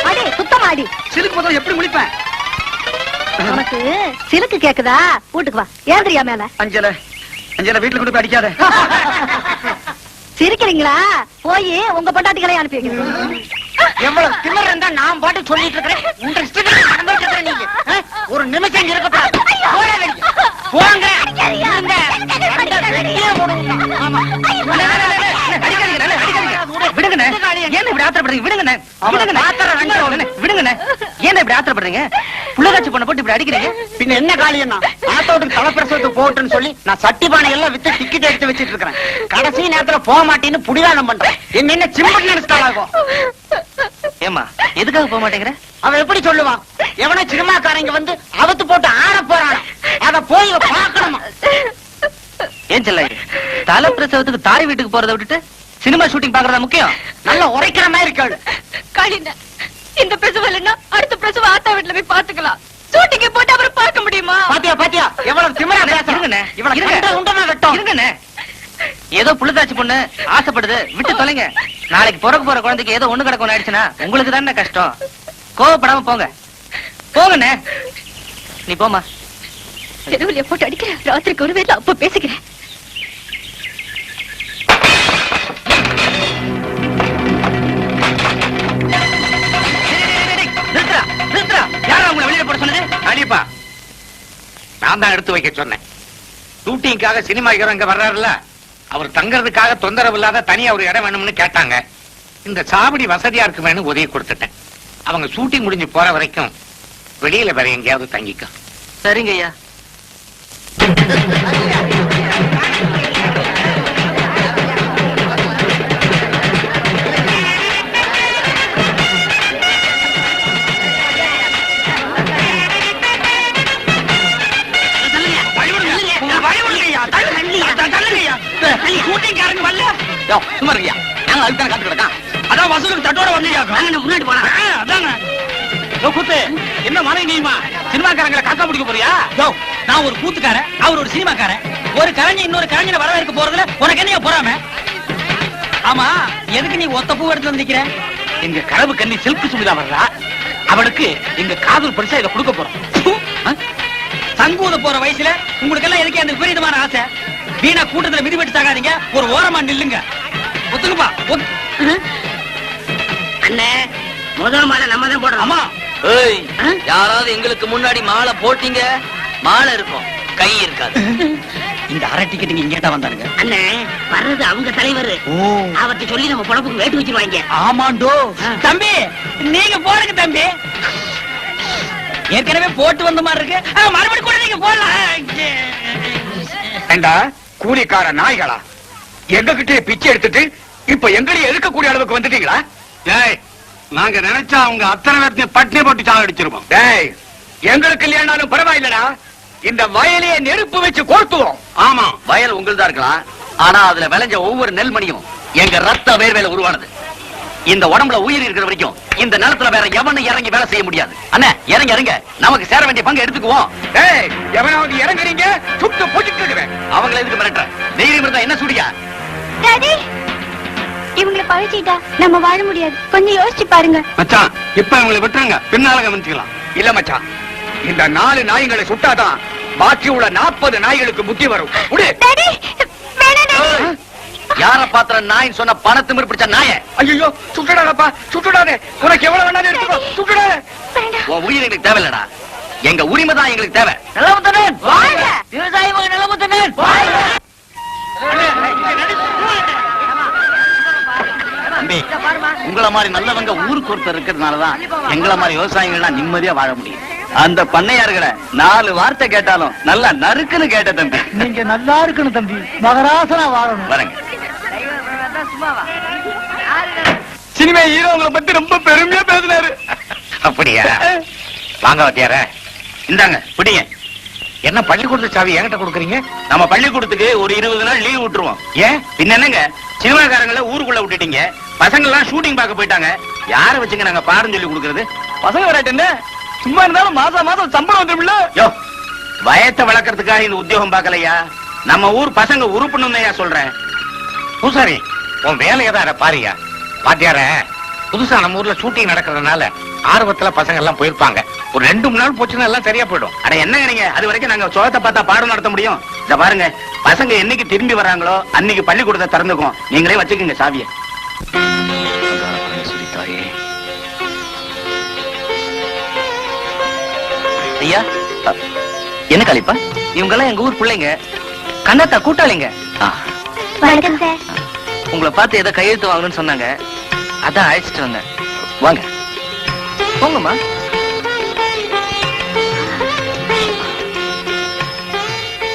அடி சுத்தமா அடி. சிலுக்கு முதல்ல எப்படி முடிப்பேன்? உனக்கு சிலுக்கு கேக்குதா? வீட்டுக்கு வா, ஏந்திரியா மேல. அஞ்சல அஞ்சல, வீட்டுல கொண்டு போய் அடிக்காத. சிரிக்கிறீங்களா? போய் உங்க பொண்டாட்டிகளை அனுப்பி வைக்கிறேன். எவ்வளவு திமிர் இருந்தா நான் பாட்டு சொல்லிட்டு இருக்கிறேன். உங்க இஷ்டத்துக்கு நடந்துட்டு இருக்கிற நீங்க ஒரு நிமிஷம் இங்க இருக்கப்படாது. போங்க விடுங்கண்ணே, ஏன் இப்படி ஆத்திரப்படுறீங்க? விடுங்கண்ணே, விடுங்கண்ணே, ஏன் இப்படி ஆத்திரப்படுறீங்க? புள்ளகாட்சி பண்ண போட்டு இப்படி அடிக்கிறீங்க. பின்ன என்ன காளியண்ணா, ஆத்தோட்டுக்கு தலைப்பிரசவத்துக்கு போட்டுன்னு சொல்லி நான் சட்டி பானை எல்லாம் வித்து டிக்கெட் எடுத்து வச்சிட்டு இருக்கிறேன். கடைசி நேரத்துல போக மாட்டேன்னு புடிவாதம் பண்றேன். என்ன சிம்பட் நினைச்சாலாகும். ஏமா, எதுக்காக போக மாட்டேங்கிற? அவன் எப்படி சொல்லுவான்? எவனா சினிமாக்காரங்க வந்து அவத்து போட்டு ஆட போறான். அத போய் பாக்கணுமா? ஏன் செல்ல, தலை பிரசவத்துக்கு தாய் வீட்டுக்கு போறதை விட்டுட்டு சினிமா ஷூட்டிங் பாக்குறதா முக்கியம்? நல்லா உரைக்கிற மாதிரி இருக்காது. காளின, இந்த பிரசவம் இல்லைன்னா அடுத்த பிரசவம் ஆத்தா வீட்டுல போய் பாத்துக்கலாம். ஷூட்டிங்க போட்டு அவரை பார்க்க முடியுமா? பாத்தியா பாத்தியா எவ்வளவு திமிரா பேசுறேன். இவ்வளவு உண்டமா வெட்டும். இருங்கண்ணே, ஏதோ புள்ளதாச்சி பொண்ணு ஆசைப்படுது, விட்டு தொலைங்க. நாளைக்கு பிறக்க போற குழந்தைக்கு ஏதோ ஒண்ணு கிடக்கும் ஆயிடுச்சுன்னா உங்களுக்கு தானே கஷ்டம். கோவப்படாம போங்க. போங்கண்ணே, நீ போமா. தெருவில் போட்டு அடிக்கிற ராத்திரிக்கு ஒரு வேலை அப்ப பேசிக்கிறேன். நான் தான் எடுத்து வைக்க சொன்னேன். ஷூட்டிங்காக சினிமா ஹீரோ இங்க வர்றாருல்ல, அவர் தங்கறதுக்காக தொந்தரவு இல்லாத தனியா ஒரு இடம் வேணும்னு கேட்டாங்க. இந்த சாவடி வசதியா இருக்குமேனு உதவி கொடுத்துட்டேன். அவங்க ஷூட்டிங் முடிஞ்சு போற வரைக்கும் வெளியில வேற எங்கேயாவது தங்கிக்கும். சரிங்க ஐயா. சும்மா இருக்கியா? நாங்க அதுக்கு தான் காத்து கிடக்கோம். அதான் வசூலுக்கு தட்டோட வரலையாக்கும். வாங்க, முன்னாடி போலாம். அதாங்க கூத்து என்ன மனை நீமா சினிமாக்காரங்களை காக்கா பிடிக்க போறியா? யோ, நான் ஒரு கூத்துக்காரன், அவர் ஒரு சினிமாக்காரன். ஒரு கலைஞர் இன்னொரு கலைஞரை வரவேற்க போறதுல உனக்கு என்ன பொறாம? ஆமா, எதுக்கு நீ ஒத்த பூ எடுத்து வந்து நிக்கிற? எங்க கனவு கண்ணி சில்க் சுமிதா வர்றா, அவளுக்கு எங்க காதல் பரிசா இதை கொடுக்க போறோம். சங்கூத போற வயசுல உங்களுக்கு எல்லாம் எதுக்கு அந்த விபரீதமான ஆசை? வீணா கூட்டத்துல மிதிபட்டு சாகாதீங்க, ஒரு ஓரமா நில்லுங்க. ஒத்துக்குப்பா. அண்ணே, முதல் மாலை நம்ம தான் போடுறோம். ஆமா, ஏய், யாராவது எங்களுக்கு முன்னாடி மாலை போட்டீங்க, மாலை இருக்கும், கை இருக்காது. இந்த அரை டிக்கெட்டுங்க இங்கேட்டா வந்தானுங்க. அண்ணே, வர்றது அவங்க தலைவர். அவர்கிட்ட சொல்லி நம்ம பொழப்புக்கு வேட்டு வச்சிருவாங்க. ஆமாண்டோ. தம்பி, நீங்க போடுங்க தம்பி. ஏற்கனவே போட்டு வந்த மாதிரி இருக்கு, மறுபடியும் கூட நீங்க போடலாம். ஏண்டா கூலிக்கார நாய்களா, எங்க கிட்டே பிச்சை எடுத்துட்டு இப்ப எங்களையும் எதிர்க்கக்கூடிய அளவுக்கு வந்துட்டீங்களா? டேய், நாங்க நினைச்சா அவங்க அத்தனை பேர்த்தையும் பட்டினி போட்டு சாக அடிச்சிருப்போம். டேய், எங்களுக்கு இல்லையானாலும் பரவாயில்லடா, இந்த வயலையே நெருப்பு வச்சு கோர்த்துவோம். ஆமா, வயல் உங்களுதா இருக்கலாம், ஆனா அதுல விளைஞ்ச ஒவ்வொரு நெல்மணியும் எங்க ரத்த வேர்வேல உருவானது. இந்த உடம்புல உயிர் இருக்கிற வரைக்கும் இந்த நிலத்துல வேற எவனும் இறங்கி வேலை செய்ய முடியாது. அண்ணே, இறங்க இறங்க, நமக்கு சேர வேண்டிய பங்கு எடுத்துக்குவோம். டேய், எவனாவது இறங்குறீங்க சுட்டு புடிச்சிடுவேன். அவங்களை எதுக்கு மிரட்டுற? தைரியம் இருந்தா என்ன சுடியா? டாடி, இவங்களை பழிச்சிட்டா நம்ம வாழ முடியாது. கொஞ்சம் யோசிச்சு பாருங்க. மச்சான், இப்ப இவங்களை விட்டுருங்க, பின்னால கவனிச்சுக்கலாம். இல்ல மச்சான், இந்த 4 நாய்களை சுட்டாதான் பாக்கி உள்ள 40 நாய்களுக்கு புத்தி வரும். உடு. டாடி, வேணாம் டாடி. யார பாத்திர நாயின்னு சொன்ன பணத்து பிடிச்ச நாய. ஐயோ, சுட்டுடாதப்பா, சுட்டுடாதே. உனக்கு எவ்வளவு வேணாலும் எடுத்துக்கோ, சுட்டுடாதே. வேண்டாம். உன் உயிர் எங்களுக்கு தேவையில்லடா, எங்க உரிமை தான் எங்களுக்கு தேவை. நிலமுத்தனன் வாழ்க! விவசாயி மகன் நிலமுத்தனன் வாழ்க! தம்பி, உங்கள மாதிரி நல்லவங்க ஊருக்கு ஒருத்தர் இருக்கிறதுனாலதான் எங்களை மாதிரி விவசாயிகள்லாம் நிம்மதியா வாழ முடியும். அந்த பண்ணையார்களை 4 வார்த்தை கேட்டாலும் நல்லா நறுக்குன்னு கேட்ட தம்பி. நீங்க நல்லா இருக்கணும் தம்பி, மகராசனா வாழணும். வரங்க. சினிமா ஹீரோ உங்களை பத்தி ரொம்ப பெருமையா பேசினாரு. அப்படியா? வாங்க வாத்தியார, இந்தாங்க பிடிங்க. என்ன பள்ளிக்கூடத்து சாவி என்கிட்ட கொடுக்குறீங்க? நம்ம பள்ளிக்கூடத்துக்கு ஒரு 20 நாள் லீவ் விட்டுருவோம். ஏன் பின்ன என்னங்க, சினிமாக்காரங்களை ஊருக்குள்ள விட்டுட்டீங்க, பசங்க எல்லாம் ஷூட்டிங் பார்க்க போயிட்டாங்க, யாரை வச்சுங்க நாங்க பாடம் சொல்லி கொடுக்கறது? பசங்க வராட்டேன்னு சும்மா இருந்தாலும் மாசம் சம்பளம் வந்துருமில்ல. யோ, வயத்தை வளர்க்கறதுக்காக இந்த உத்தியோகம் பார்க்கலையா, நம்ம ஊர் பசங்க உருப்பணும் சொல்றேன். பூசாரி, உன் வேலையை தான் பாரியா. பாத்தியார, புதுசா நம்ம ஊர்ல ஷூட்டிங் நடக்கிறதுனால ஆர்வத்துல பசங்க எல்லாம் போயிருப்பாங்க. ஒரு 2-3 நாள் போச்சுன்னா எல்லாம் சரியா போயிடும். அட என்னங்க நீங்க, அது வரைக்கும் நாங்க சோகத்தை பார்த்தா பாடம் நடத்த முடியும். இத பாருங்க, பசங்க என்னைக்கு திரும்பி வராங்களோ அன்னைக்கு பள்ளிக்கூடத்தை திறந்துக்கும். நீங்களே வச்சுக்கோங்க சாவியை. ஐயா, என்ன கலிப்பா? இவங்க எல்லாம் எங்க ஊர் பிள்ளைங்க, கண்ணத்தா கூட்டாளிங்க. வணக்கம் சார். உங்களை பார்த்து ஏதோ கையெழுத்து வாங்கணும்னு சொன்னாங்க, அதான் அழைச்சிட்டு வந்தேன். வாங்க போங்கம்மா.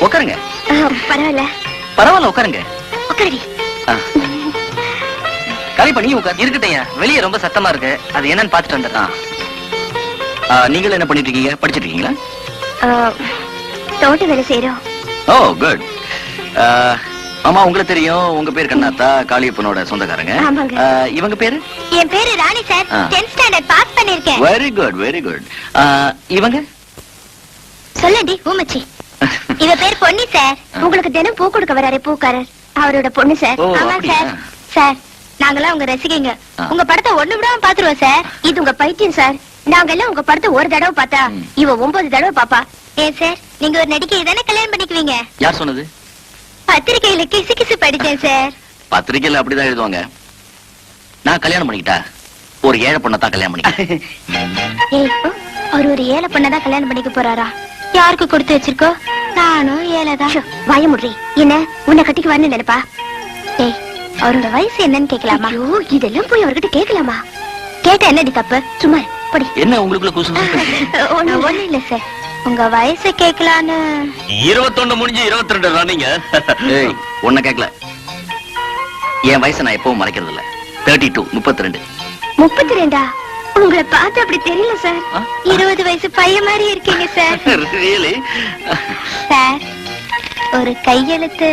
உட்காருங்க. பரவாயில்ல. பரவாயில்ல, உட்காருங்க. உட்காருடி. கலிப்பா, நீ உட்கார். இருக்கட்டையா, வெளியே ரொம்ப சத்தமா இருக்கு, அது என்னன்னு பாத்துட்டு வந்துடலாம். நீங்களும் என்ன பண்ணிட்டு இருக்கீங்க? படிச்சிட்டு இருக்கீங்களா? தோட்ட வேலை செய்யறோம். ஓ குட். ஆமா, உங்களுக்கு தெரியும், உங்க பேர் கண்ணாத்தா, காளியப்பனோட சொந்தக்காரங்க. ஆமாங்க. இவங்க பேரு? என் பேரு ராணி சார். 10th ஸ்டாண்டர்ட் பாஸ் பண்ணிருக்கேன். Very good, very good. இவங்க? சொல்லடி ஊமச்சி. இவ பேர் பொன்னி சார். உங்களுக்கு தினம் பூ கொடுக்க வராரு பூக்காரர், அவரோட பொண்ணு சார். ஓ, ஆமா அப்படியா? சார். சார், நாங்கெல்லாம் உங்க ரசிகைங்க. உங்க படத்தை ஒண்ணு விடாம பாத்துருவோம் சார். இது உங்க பைத்தியம் சார். நாங்க எல்லாம் உங்க படத்தை ஒரு தடவை பார்த்தா இவ 9 தடவை பாப்பா. ஏன் சார், நீங்க ஒரு நடிகை தானே கல்யாணம் பண்ணிக்குவீங்க? யார் சொன்னது? பத்திரிகையில கிசு கிசு படிச்சேன் சார். பத்திரிக்கையில அப்படிதான் எழுதுவாங்க. நான் கல்யாணம் பண்ணிக்கிட்டா ஒரு ஏழை பொண்ணத்தான் கல்யாணம் பண்ணிக்கிட்டேன். ஏய், அவர் ஒரு ஏழை பொண்ணதான் கல்யாணம் பண்ணிக்க போறாரா? யாருக்கு கொடுத்து வச்சிருக்கோ? நானும் ஏழைதான். வாய முடி. என்ன உன்னை கட்டிக்கு வரணும் நினைப்பா? ஏய், அவரோட வயசு என்னன்னு கேட்கலாமா? இதெல்லாம் போய் அவர்கிட்ட கேட்கலாமா? கேட்டா என்னடி தப்பு? சும்மா படி. என்ன உங்களுக்குள்ள குசு? ஒண்ணும் இல்ல சார், உங்க வயசு கேட்கலான்னு. 21 முடிஞ்சு 22 ராணிங்க. ஏய், உன்னை கேட்கல. என் வயசை நான் எப்பவும் மறைக்கிறது இல்ல. 32, 32. 32? உங்களை பார்த்து அப்படி தெரியல சார். 20 வயசு பையன் மாதிரி இருக்கீங்க சார். Really? சார், ஒரு கையெழுத்து.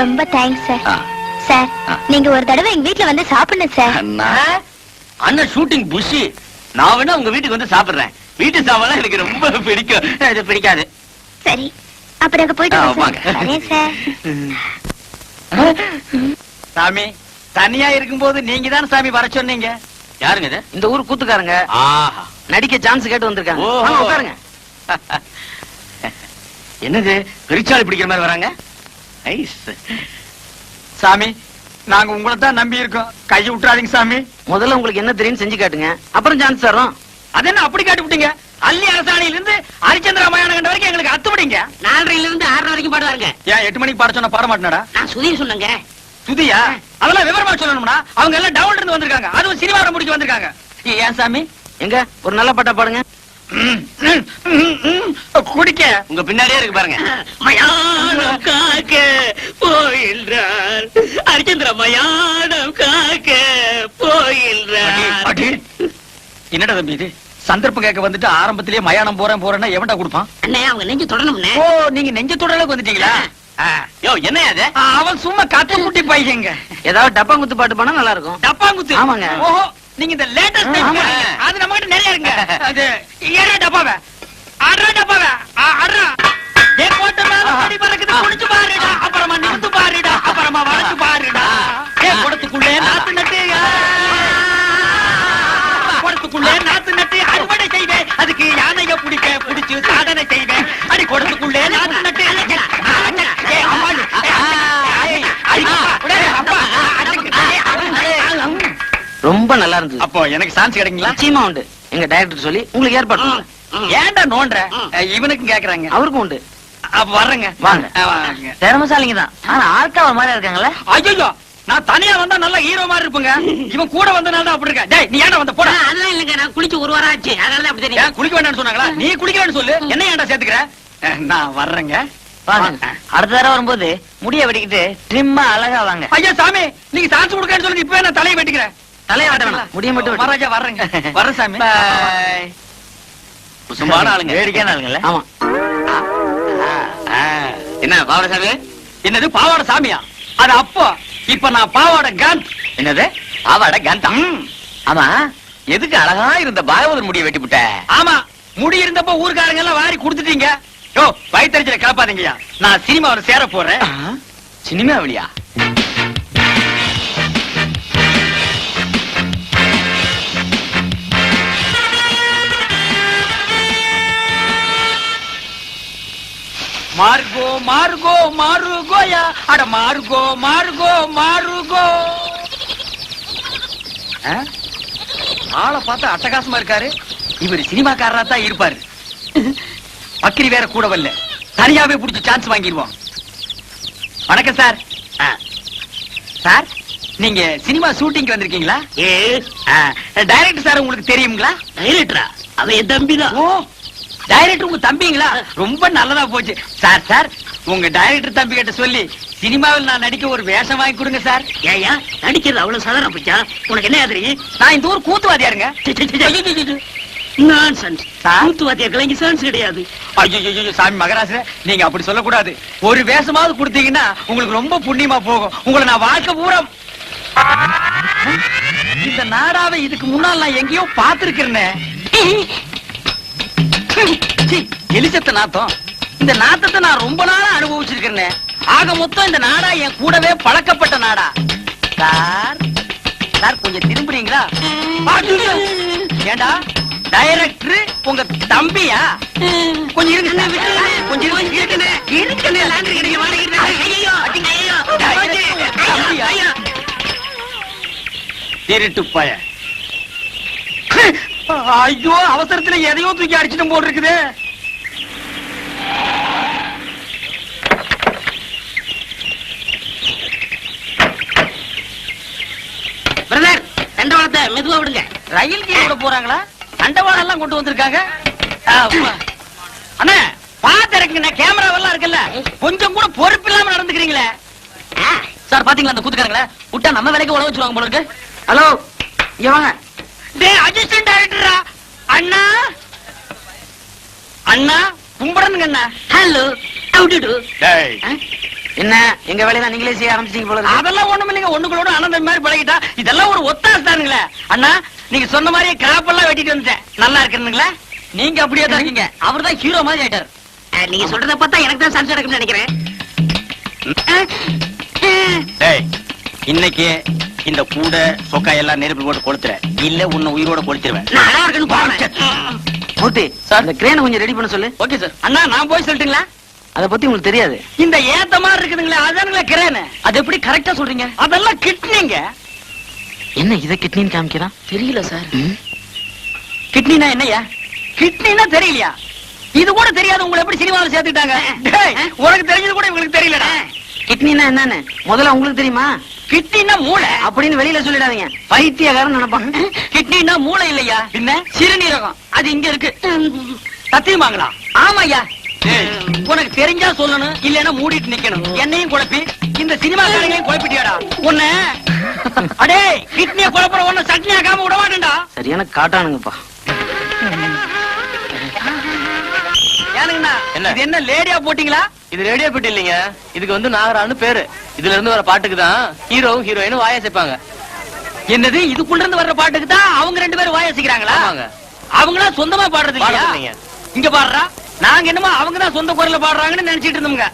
ரொம்ப தேங்க்ஸ் சார். ஆ. சார் ஆ. நீங்க ஒரு தடவை எங்க வீட்ல வந்து சாப்பிடணும் சார். அண்ணா அண்ணன் ஷூட்டிங் புஷி. நான் வேணா உங்க வீட்டுக்கு வந்து சாப்பிடுறேன். வீட்டு சாப்பாடு எனக்கு ரொம்ப பிடிக்கும். இது பிடிக்காது. சரி அப்ப நாங்க போயிட்டு ஆ, வரோம் வாங்க. சார். வரேன் சார். சாமி தனியா இருக்கும்போது நீங்க தான் சாமி வர சொன்னீங்க. யாருங்க இது? இந்த ஊர் கூத்துக்காரங்க ஆஹா. நடிக்க சான்ஸ் கேட்டு வந்திருக்காங்க. ஓஹோ. வாங்க, உட்காருங்க. என்னது பெருச்சாளி பிடிக்கிற மாதிரி வராங்க? ஐஸ். சாமி நாங்க உங்களை தான் நம்பி இருக்கோம். கையை விட்டுறாதீங்க சாமி. முதல்ல உங்களுக்கு என்ன தெரியும் செஞ்சு காட்டுங்க, அப்புறம் சான்ஸ் தரோம். அது என்ன அப்படி காட்டி விட்டீங்க? அள்ளி அரசாணையில இருந்து ஹரிச்சந்திர மயான கண்ட வரைக்கும் எங்களுக்கு அத்துப்படிங்க. 4:30 இருந்து 6:30 வரைக்கும் பாடுவாருங்க. ஏன் 8 மணிக்கு பாட சொன்னா பாட மாட்டேனடா? நான் சுதீர் சொன்னேங்க. சுதியா? அதெல்லாம் விவரமா சொல்லணும்னா அவங்க எல்லாம் டவுன்ல இருந்து வந்திருக்காங்க. அதுவும் சினிமாவை முடிக்க வந்திருக்காங்க. ஏன் சாமி? எங்க ஒரு நல்ல பாட்டா பாடுங்க. குடிக்க உங்க பின்னாடியே இருக்கு பாருங்க. மயானம் காக்க போயின்றார் ஹரிச்சந்திர மயானம் காக்க போயின்றார். அடி. என்னடா தம்பி இது? சந்தர்ப்பம் கேட்க வந்துட்டு ஆரம்பத்திலேயே மயானம் போறேன்னா எவன்டா கொடுப்பான்? அண்ணே அவங்க நெஞ்சு தொடணும்னே. ஓ நீங்க நெஞ்சத்தோட அளவுக்கு வந்துட்டீங்களா? யோ என்ன அது? அவன் சும்மா கத்த முட்டி பையங்க. ஏதாவது டப்பாங்குத்து பாட்டு பாடினா நல்லா இருக்கும். டப்பாங்குத்து. ஆமாங்க. ஓஹோ நீங்க இந்த லேட்டஸ்ட் ஆமா. அது நம்ம கிட்ட நிறைய இருக்கு. அது ஏறா டப்பாவே ஆடுறா டப்பாவே ஆடுறா. ஏ கோட்டை மேல படி பறக்குது குடிச்சு பாருடா, அப்புறமா நிமிந்து பாருடா, அப்புறமா வளைச்சு பாருடா. ஏ குடத்துக்குள்ளே நாத்து நட்டு குடத்துக்குள்ளே நாத்து நட்டு அறுவடை செய்வேன். அதுக்கு யானைய புடிச்சு சாதனை செய்வேன். அடி குடத்துக்குள்ளே நாத்து நட்டு ஏ அம்மா ரொம்ப நல்லா இருந்தது. அப்போ எனக்கு சான்ஸ் கிடைக்குங்களா? நிச்சயமா உண்டு. எங்க டைரக்டர் சொல்லி உங்களுக்கு ஏற்பாடு பண்ணுங்க. ஏன்டா நோன்ற? இவனுக்கும் கேக்குறாங்க. அவருக்கும் உண்டு. அப்ப வர்றேங்க. வாங்க. வாங்க. திறமசாலிங்க தான், ஆனா ஆள்கா ஒரு மாதிரி இருக்காங்களே. ஐயோ நான் தனியா வந்தா நல்லா ஹீரோ மாதிரி இருப்பேங்க. இவன் கூட வந்தனால தான் அப்படி இருக்க. டேய் நீ ஏன்டா வந்த? போடா. அதெல்லாம் இல்லங்க, நான் குளிச்சு 1 வாரம் ஆச்சு, அதனால அப்படி தெரியும். ஏன் குளிக்க வேண்டாம்னு சொன்னாங்களா? நீ குளிக்கலன்னு சொல்லு. என்ன ஏன்டா சேர்த்துக்கிற? நான் வர்றேங்க. வாங்க. அடுத்த தடவை வரும்போது முடிய வெட்டிக்கிட்டு ட்ரிம்மா அழகா வாங்க. ஐயா சாமி நீங்க சான்ஸ் கொடுக்கன்னு சொல்லுங்க. இப்பவே நான் தலையை வெட்டிக்கிறேன். தலையை வெட்ட வேணாம், முடிய மட்டும் வெட்டு. மகாராஜா வர்றேங்க. வர்றேன் சாமி. Bye. குசும்பான ஆளுங்க. வேடிக்கையான ஆளுங்கல்ல? ஆமா. என்ன பாவரசாமி? என்னது பாவாடை சாமியா? அது அப்போ. இப்ப நான் பாவாடை காந்த். என்னது பாவாடை கந்தம்? ஆமா எதுக்கு அழகா இருந்த பாகவதர் முடிய வெட்டி விட்ட? ஆமா முடி இருந்தப்போ ஊர்க்காரங்க எல்லாம் வாரி கொடுத்துட்டீங்க. யோ வயிற்றுல கிளப்பாதீங்கயா. நான் சினிமாவில் சேர போறேன். சினிமா வழியா? மார்கோ மார்கோ மாருகோயா. அட மார்கோ மார்கோ மாருகோ. ஆளை பார்த்தா அட்டகாசமா இருக்காரு. இவர் சினிமாக்காரரா தான் இருப்பாரு. பக்கிரி வேற கூட வரல. தனியாவே புடிச்சு சான்ஸ் வாங்கிடுவோம். வணக்கம் சார். சார் நீங்க சினிமா ஷூட்டிங் வந்திருக்கீங்களா? டைரக்டர் சார் உங்களுக்கு தெரியுங்களா? டைரக்டரா? அவன் என் தம்பி தான். ஓ டைரக்டர் உங்க தம்பிங்களா? ரொம்ப நல்லதா போச்சு. சார் உங்க டைரக்டர் தம்பி கிட்ட சொல்லி சினிமாவில் நான் நடிக்க ஒரு வேஷம் வாங்கி கொடுங்க சார். ஏயா நடிக்கிறது அவ்வளவு சாதாரண போச்சா? உனக்கு என்ன ஆதரி? நான் இந்த ஊர் கூத்துவாதியாருங்க. நான்சென்ஸ். கூத்துவாத்தியர்கள் இங்க சான்ஸ் கிடையாது. ஐயோ சாமி மகராச நீங்க அப்படி சொல்லக்கூடாது. ஒரு வேஷமாவது கொடுத்தீங்கன்னா உங்களுக்கு ரொம்ப புண்ணியமா போகும். உங்களை நான் வாழ்க்கை பூரா இந்த நாடாவை இதுக்கு முன்னால் நான் எங்கேயோ பார்த்திருக்கிறேன். எலிசத்த நாத்தம். இந்த நாத்தத்தை நான் ரொம்ப நாளா அனுபவிச்சிருக்கிறேன். ஆக மொத்தம் இந்த நாடா என் கூடவே பழக்கப்பட்ட நாடா. சார் கொஞ்சம் திரும்புறீங்களா? ஏண்டா டைரக்டர் உங்க தம்பியா? கொஞ்சம் இருங்க சார். கொஞ்சம் திருட்டு பய. ஐயோ அவசரத்துல எதையோ தூக்கி அடிச்சுட்டு போட்டு இருக்குது. பிரதர் தண்டவாளத்தை மெதுவா விடுங்க. ரயில் கீழ விட போறாங்களா? தண்டவாளம் எல்லாம் கொண்டு வந்திருக்காங்க. அண்ணா பாத்து இருக்குங்க. கேமராவெல்லாம் இருக்குல்ல. கொஞ்சம் கூட பொறுப்பு இல்லாம நடந்துக்கிறீங்களே. சார் பாத்தீங்களா அந்த கூத்துக்காரங்கள விட்டா நம்ம வேலைக்கு உழவு வச்சிருவாங்க போல இருக்கு. ஹலோ இங்க வாங்க. டேய் அசிஸ்டன்ட் டைரக்டரா? அண்ணா அண்ணா கும்பிடணுங்க அண்ணா. Hello how do do? டேய் என்ன எங்க வேலையெல்லாம் நீங்களே செய்ய ஆரம்பிச்சீங்க போல அதெல்லாம் ஒண்ணும் இல்லைங்க, ஒண்ணுங்களோட அனந்தம் மாதிரி பழகிட்டா இதெல்லாம் ஒரு ஒத்தாசு தானுங்களே. அண்ணா நீங்க சொன்ன மாதிரியே கிராப்பெல்லாம் வெட்டிட்டு வந்துட்டேன். நல்லா இருக்குங்களா? நீங்க அப்படியே தான் இருக்கீங்க. அவர் தான் ஹீரோ மாதிரி ஆயிட்டார். நீங்க சொல்றத பார்த்தா எனக்கு தான் சம்சம் இருக்குன்னு நினைக்கிறேன். இன்னைக்கு இந்த கூட சொக்கா எல்லாம் நெருப்பு போட்டு கொளுத்துற, இல்ல உன்னை உயிரோட கொளுத்திடுவேன். நல்லா இருக்குன்னு போறேன். மூர்த்தி சார், இந்த கிரேனை கொஞ்சம் ரெடி பண்ண சொல்லு. Okay sir. அண்ணா நான் போய் சொல்லட்டுங்களா? அத பத்தி உங்களுக்கு தெரியாது. இந்த ஏத்த மாதிரி இருக்குதுங்களா, அதானுங்களா கிரேன். அது எப்படி கரெக்டா சொல்றீங்க? அதெல்லாம் கிட்னிங்க. என்ன இத கிட்னின்னு காமிக்கிறான்? தெரியல சார். கிட்னினா என்னையா? கிட்னினா தெரியலையா? இது கூட தெரியாது உங்களை எப்படி சினிமாவில் சேர்த்துட்டாங்க? உனக்கு தெரிஞ்சது கூட இவங்களுக்கு தெரியலடா. கிட்னினா என்னன்னு முதல்ல உங்களுக்கு தெரியுமா? கிட்னினா மூளை அப்படின்னு வெளியில சொல்லிடாதீங்க, பைத்தியக்காரன் நினைப்பாங்க. கிட்னினா மூளை இல்லையா, பின்ன சிறுநீரகம். அது இங்க இருக்கு. சத்தியமாங்களா? ஆமாய்யா. உனக்கு தெரிஞ்சா சொல்லணும், இல்லன்னா மூடிட்டு நிக்கணும். என்னையும் குழப்பி இந்த சினிமா காரங்களையும் குழப்பிட்டியாடா உன்ன. அடே கிட்னிய குழப்புற ஒண்ணு சட்னி ஆக்காம விட மாட்டேன்டா. சரியான காட்டானுங்கப்பா. ஏனுங்கண்ணா இது என்ன லேடியா போட்டீங்களா? இது ரேடியோ பெட்டி இல்லைங்க, இதுக்கு வந்து நாகரான்னு பேரு. இதுல இருந்து வர பாட்டுக்கு தான் ஹீரோவும் ஹீரோயினும் வாய சேர்ப்பாங்க. என்னது, இதுக்குள்ள இருந்து வர்ற பாட்டுக்கு தான் அவங்க ரெண்டு பேரும் வாசிக்கிறாங்களா? ஆமாங்க. அவங்களா சொந்தமா பாடுறது இல்லையா? இங்க பாடுறா, நாங்க என்னமோ அவங்க தான் சொந்த குரல்ல பாடுறாங்கன்னு நினைச்சிட்டு இருந்தோம்ங்க.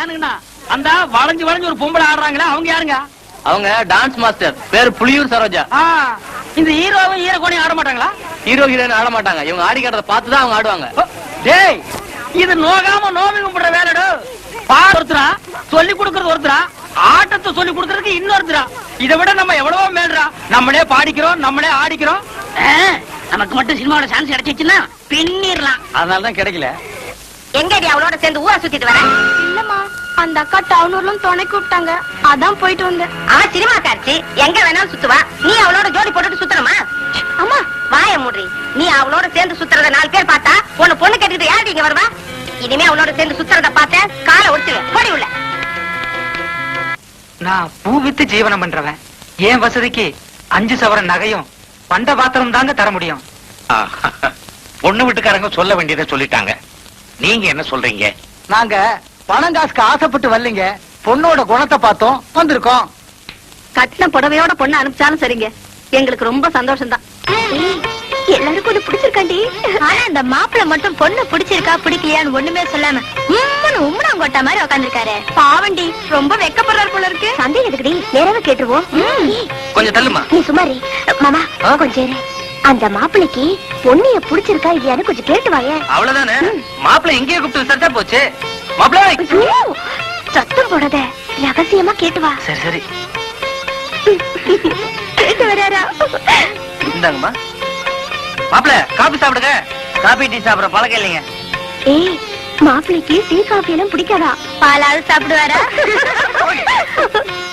ஏனுங்கண்ணா அந்த வளைஞ்சு வளைஞ்சு ஒரு பொம்பளை ஆடுறாங்களா, அவங்க யாருங்க? அவங்க டான்ஸ் மாஸ்டர், பேரு புலியூர் சரோஜா. இந்த ஹீரோவும் ஹீரோகோனையும் ஆட மாட்டாங்களா? ஹீரோ ஹீரோயின் ஆட மாட்டாங்க, இவங்க ஆடி காட்டுறத பார்த்து தான் அவங்க ஆடுவாங்க. டேய் இது நோகாம நோவி கும்பிடுற வேலைடு. பாடு ஒருத்தரா, சொல்லி கொடுக்கறது ஒருத்தரா, ஆட்டத்தை சொல்லி கொடுக்கறதுக்கு இன்னொருத்தரா. இதை விட நம்ம எவ்வளவோ மேல்றா. நம்மளே பாடிக்கிறோம், நம்மளே ஆடிக்கிறோம். நமக்கு மட்டும் சினிமாவோட சான்ஸ் கிடைச்சிச்சுன்னா பின்னிடலாம். அதனாலதான் கிடைக்கல. எங்கடி அவளோட சேர்ந்து ஊரா சுத்திட்டு வர? இல்லம்மா, அந்த அக்கா டவுனூர்ல துணை கூப்பிட்டாங்க, அதான் போயிட்டு வந்தேன். அவ சினிமா காட்சி எங்க வேணாலும் சுத்துவா, நீ அவளோட ஜோடி போட்டுட்டு சுத்தணுமா? அம்மா வாய மூடி. நீ அவளோட சேர்ந்து சுத்துறத 4 பேர் பார்த்தா உன்னை பொண்ணு கேட்டுட்டு யாரு இங்க வருவா? இனிமே அவளோட சேர்ந்து சுத்துறத பார்த்த காலை ஒடிச்சுவேன். போடி உள்ள. நான் பூ வித்து ஜீவனம் பண்றவன். என் வசதிக்கு 5 சவரன் நகையும் பண்ட பாத்திரம் தாங்க தர முடியும். பொண்ணு வீட்டுக்காரங்க சொல்ல வேண்டியதை சொல்லிட்டாங்க. நீங்க என்ன சொல்றீங்க? நாங்க பணம் காசுக்கு ஆசைப்பட்டு வரலீங்க, பொண்ணோட குணத்தை பார்த்தோம் வந்திருக்கோம். கட்டின புடவையோட பொண்ணு அனுப்பிச்சாலும் சரிங்க, எங்களுக்கு ரொம்ப சந்தோஷம் தான். எல்லாருக்கும் ஒண்ணு பிடிச்சிருக்காண்டி. ஆனா அந்த மாப்பிள்ள மட்டும் பொண்ணு பிடிச்சிருக்கா பிடிக்கலையான்னு ஒண்ணுமே சொல்லாம உம்மனாங்கோட்டா மாதிரி உட்காந்துருக்காரு. பாவண்டி ரொம்ப வெக்கப்படுறாரு போல இருக்கு. சந்தேகம் எதுக்குடி, நேரவே கேட்டுருவோம். கொஞ்சம் தள்ளுமா. நீ சுமாரி மாமா கொஞ்சம் இரு. அந்த மாப்பிளைக்கு பொண்ணைய பிடிச்சிருக்கா இல்லையான்னு கொஞ்சம் கேட்டு வாயே. அவ்வளவுதானே, மாப்பிள்ளை எங்கேயே கூப்பிட்டு விசாரிச்சா போச்சு. மாப்பிள்ளை சத்தம் போடாத, ரகசியமா கேட்டு வா. சரி சரி கேட்டு வராரா? இந்தாங்கம்மா. மாப்பிள்ளை காபி சாப்பிடுங்க. காபி டீ சாப்பிடுற பழக்கம் இல்லைங்க. ஏய், மாப்பிளைக்கு டீ காபி எல்லாம் பிடிக்காதா? பாலாவது சாப்பிடுவாரா?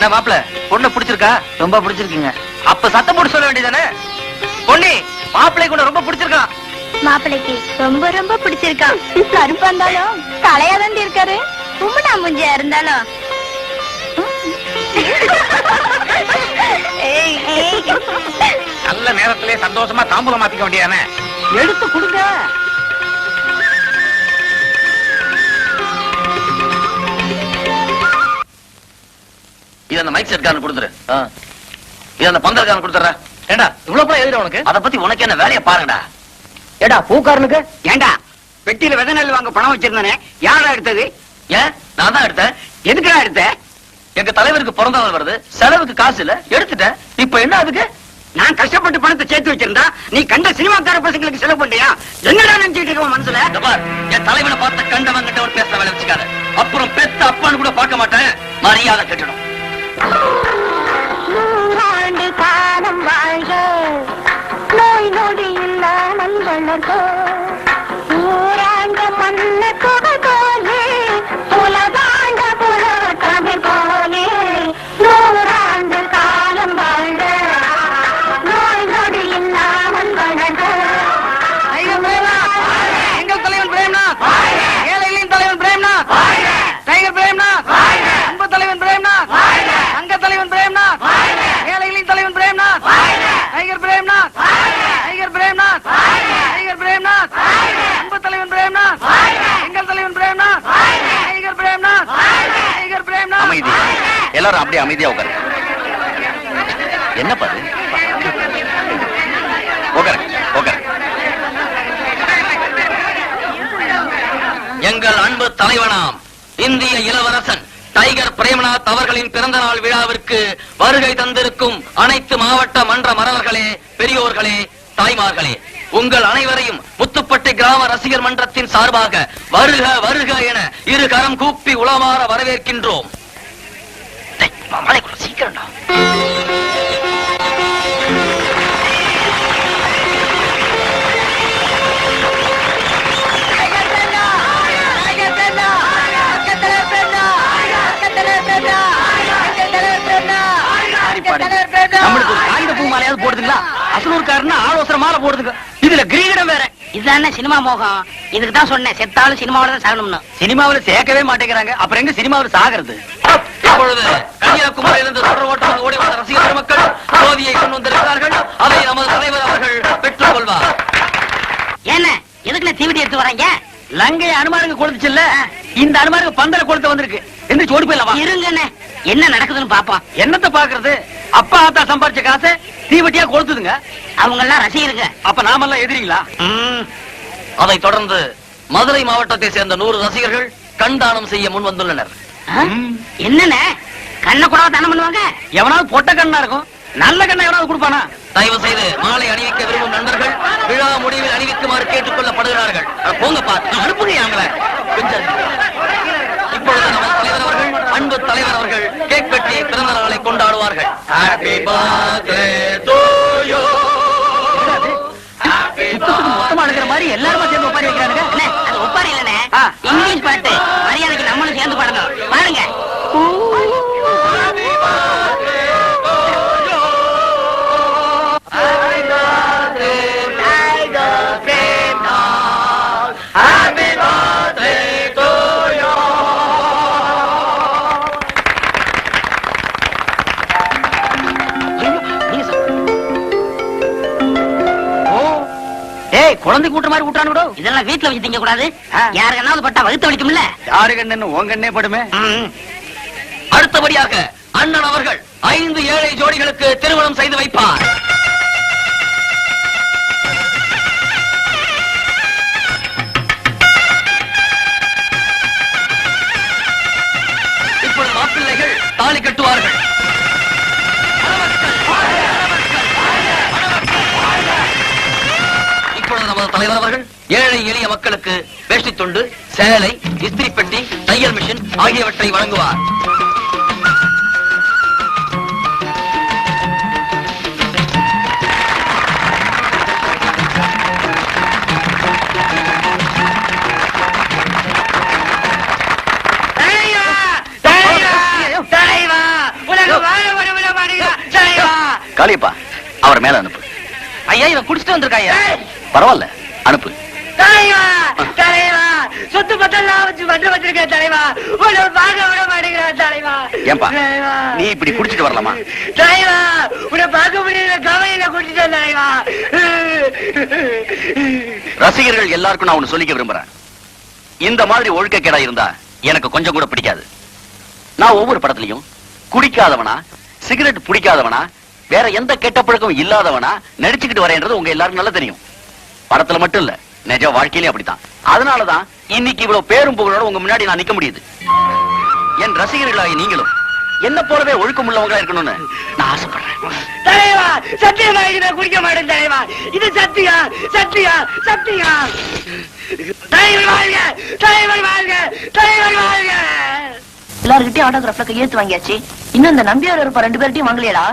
நான் மாப்பிள்ளை பொண்ணு பிடிச்சிருக்கா? ரொம்ப பிடிச்சிருக்குங்க. அப்ப சத்தம் போட்டு சொல்ல வேண்டியதானே. பொண்ணு மாப்பிள்ளை கூட ரொம்ப பிடிச்சிருக்கான். மாப்பிளைக்கு ரொம்ப ரொம்ப பிடிச்சிருக்கா. கருப்பா இருந்தாலும் தலையாதான் இருக்காரு, உம்மனா முஞ்சியா இருந்தாலும். நல்ல நேரத்திலே சந்தோஷமா தாம்பூலம் மாத்திக்க வேண்டியதானே. எடுத்து கொடுங்க. இது அந்த மைக் செட்காரன் கொடுத்துரு. இது அந்த பந்தல்காரன் கொடுத்துற. ஏண்டா இவ்வளவு பணம் எழுதுற உனக்கு? அத பத்தி உனக்கு என்ன வேலையை பாருங்கடா. ஏடா பூக்காரனுக்கு ஏண்டா பெட்டியில விதை நெல் வாங்க பணம் வச்சிருந்தானே, யாரா எடுத்தது? ஏன் நான் தான் எடுத்தேன். எதுக்குடா எடுத்த? எங்க தலைவருக்கு பிறந்த நாள் வருது, செலவுக்கு காசு இல்ல, எடுத்துட்டேன். இப்ப என்ன அதுக்கு? நான் கஷ்டப்பட்டு பணத்தை சேர்த்து வச்சிருந்தா நீ கண்ட சினிமாக்கார பசங்களுக்கு செலவு பண்றியா? என்னடா நினைச்சிட்டு இருக்க மனசுல? இந்த பார், என் தலைவனை பார்த்த கண்டவங்கிட்ட ஒரு பேச வேலை வச்சுக்காத. அப்புறம் பெத்த அப்பான்னு கூட பார்க்க மாட்டேன். மரியாதை கட்டணும். நூறாண்டு காலம் வாழ்க, நோய் நொடி இல்லாமல் வளர்க, ஊராண்ட மன்ன தொகை போலே, உலகாண்ட புலவத்தமிழ் போலே, நூறாண்டு காலம் வாழ்க, நோய் நொடி இல்லாமல் வளர்க. எங்கள் தலைவன் பிரேம்நாத், ஏழைகளின் தலைவன் பிரேம்நாத், டைகர் பிரேம்நாத், எல்லாரும் அப்படியே அமைதியா உட்காருங்க. என்ன பாரு உட்காருங்க. எங்கள் அன்பு தலைவனாம் இந்திய இளவரசன் டைகர் பிரேமநாத் அவர்களின் பிறந்த நாள் விழாவிற்கு வருகை தந்திருக்கும் அனைத்து மாவட்ட மன்ற மறவர்களே, பெரியோர்களே, தாய்மார்களே, உங்கள் அனைவரையும் முத்துப்பட்டி கிராம ரசிகர் மன்றத்தின் சார்பாக வருக வருக என இரு கரம் கூப்பி உளமாற வரவேற்கின்றோம். சீக்கிரம் நம்மளுக்கு ஒரு காகித பூ மாலையாவது போடுதுங்களா? அசலூர்காரன்னா ஆலோசனை மாலை போடுதுங்க. இதுல கிரீடம் வேற. இதுதானே சினிமா மோகம். இதுக்கு தான் சொன்னேன், செத்தாலும் சினிமாவோட தான் சாகணும்னு. சினிமாவில சேர்க்கவே மாட்டேங்கிறாங்க, அப்புறம் எங்க சினிமாவில சாகிறது? இப்பொழுது கன்னியாகுமரியிலிருந்து தொடர் ஓட்டமாக ஓடி வந்த ரசிகர் பெருமக்கள் ஜோதியை கொண்டு வந்திருக்கிறார்கள். அதை நமது தலைவர் அவர்கள் பெற்றுக் கொள்வார். என்ன எதுக்குள்ள தீவட்டி எடுத்து வராங்க? லங்கை அனுமானுங்க கொடுத்துச்சுல்ல, இந்த அனுமானுக்கு பந்தல கொடுத்து வந்திருக்கு. எந்திரிச்சு ஓடி போயிடலாமா? இருங்கண்ணே, என்ன நடக்குதுன்னு பாப்போம். என்னத்த பாக்குறது? அப்பா ஆத்தா சம்பாரிச்ச காசை தீவட்டியா கொடுத்துதுங்க. அவங்க எல்லாம் ரசிகருங்க. அப்ப நாமெல்லாம் எதிரிங்களா? அதைத் தொடர்ந்து மதுரை மாவட்டத்தை சேர்ந்த 100 ரசிகர்கள் கண்தானம் செய்ய முன் வந்துள்ளனர். என்னண்ணே, கண்ணை கூட தானம் பண்ணுவாங்க? எவனாவது பொட்ட கண்ணா இருக்கும், நல்ல கண்ணை எவனாவது கொடுப்பானா? தயவு செய்து மாலை அணிவிக்க விரும்பும் நண்பர்கள் விழா முடிவில் அணிவிக்குமாறு கேட்டுக் கொள்ளப்படுகிறார்கள். போங்க பார்த்து அனுப்புங்க அவங்களை. இப்பொழுது நமது தலைவர் அவர்கள், அன்பு தலைவர் அவர்கள் கேக் வெட்டி பிறந்த நாளை கொண்டாடுவார்கள். Happy birthday to you. மொத்தமா எடுக்கிற மாதிரி எல்லாரும் சேர்ந்து ஒப்பாரி வைக்கிறானுங்க. அண்ணே, அது ஒப்பாரி இல்லண்ணே, இங்கிலீஷ் பாட்டு. மரியாதைக்கு நம்மளும் சேர்ந்து பாடணும். பாருங்க. குழந்தை கூட்டுற மாதிரி கூட்டானு. இதெல்லாம் வீட்டுல வச்சு திங்க கூடாது. யாருக்கென்னாவது பட்டா வகுத்து வலிக்கும்ல. யாரு கண்ணு உங்க கண்ணே படுமே. அடுத்தபடியாக அண்ணன் அவர்கள் 5 ஏழை ஜோடிகளுக்கு திருமணம் செய்து வைப்பார். இப்பொழுது மாப்பிள்ளைகள் தாலி கட்டுவார்கள். இப்பொழுது நமது தலைவர் அவர்கள் ஏழை எளிய மக்களுக்கு வேஷ்டி துண்டு, சேலை, இஸ்திரி பெட்டி, தையல் மிஷின் ஆகியவற்றை வழங்குவார். காளியப்பா, அவர் மேல அனுப்பு. ஐயா, இவன் குடிச்சிட்டு வந்திருக்காயா? பரவாயில்ல, அனுப்பு. சொத்து பத்தெல்லாம் வச்சு பட்டு வச்சிருக்கேன் தலைவா. உன்னை பார்க்க விட மாட்டேங்கிறான் தலைவா. ஏன்பா நீ இப்படி குடிச்சிட்டு வரலாமா? தலைவா, உன்னை பார்க்க முடியல, கவையில குடிச்சிட்டேன் தலைவா. ரசிகர்கள் எல்லாருக்கும் நான் ஒண்ணு சொல்லிக்க விரும்புறேன். இந்த மாதிரி ஒழுக்கக்கேடா இருந்தா எனக்கு கொஞ்சம் கூட பிடிக்காது. நான் ஒவ்வொரு படத்திலையும் குடிக்காதவனா, சிகரெட் பிடிக்காதவனா, வேற எந்த கெட்ட பழக்கம் இல்லாதவனா நடிச்சுக்கிட்டு வரேன்றது உங்க எல்லாருக்கும் நல்லா தெரியும். படத்துல மட்டும் இல்ல, நிஜ வாழ்க்கையிலே அப்படித்தான். அதனாலதான் இன்னைக்கு இவ்வளவு பேரும் புகழோட உங்க முன்னாடி நான் நிக்க முடியுது. என் ரசிகர்களாகி நீங்களும் என்ன போலவே ஒழுக்கம் உள்ளவங்களா இருக்கணும்னு நான் ஆசைப்படுறேன். தலைவா, சத்தியமா நான் குடிக்க மாட்டேன் தலைவா. இது சத்தியா, சத்தியா, சத்தியா. தலைவர் வாழ்க, தலைவர் வாழ்க, தலைவர் வாழ்க. எல்லார்கிட்டயும் ஆட்டோகிராஃப்ல கையெழுத்து வாங்கியாச்சு. இன்னும் இந்த நம்பியார் இருப்ப 2 பேர்கிட்டயும் வாங்கலையடா?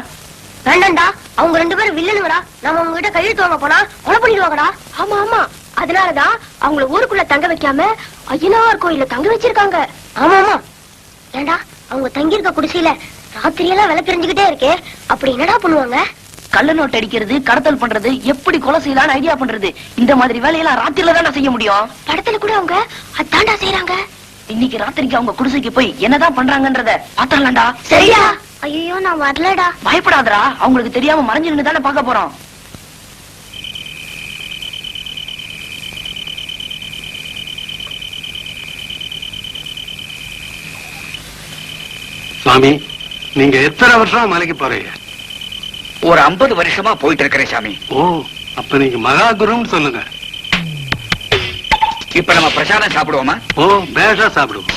வேண்டாம்டா, அவங்க 2 பேரும் வில்லனுங்கடா. நம்ம அவங்க கிட்ட கையெழுத்து வாங்க போனா கொலை பண்ணிடுவாங்கடா. ஆமா ஆமா, அதனாலதான் அவங்கள ஊருக்குள்ள தங்க வைக்காம ஐயனார் கோயில தங்க வச்சிருக்காங்க. ஆமா ஆமா. ஏண்டா, அவங்க தங்கி இருக்க குடிசையில ராத்திரியெல்லாம் விலை தெரிஞ்சுக்கிட்டே இருக்கே, அப்படி என்னடா பண்ணுவாங்க? கள்ள நோட்டு அடிக்கிறது, கடத்தல் பண்றது, எப்படி கொலை செய்யலாம்னு ஐடியா பண்றது, இந்த மாதிரி வேலையெல்லாம் ராத்திரில தானே செய்ய முடியும். படத்துல கூட அவங்க அதான்டா செய்யறாங்க. இன்னைக்கு ராத்திரிக்கு அவங்க குடிசைக்கு போய் என்னதான் பண்றாங்கன்றத பாத்திரலாம்டா. சரியா? ஐயோ, நான் வரலடா. பயப்படாதடா, அவங்களுக்கு தெரியாம மறைஞ்சு நின்னு தானே பார்க்க போறோம். சுவாமி, நீங்க எத்தனை வருஷம் மலைக்கு போறீங்க? ஒரு 50 வருஷமா போயிட்டு இருக்கிறேன் சாமி. ஓ, அப்ப நீங்க மகா குருன்னு சொல்லுங்க. இப்ப நம்ம பிரசாதம் சாப்பிடுவோமா? ஓ, பேஷா சாப்பிடுவோம்.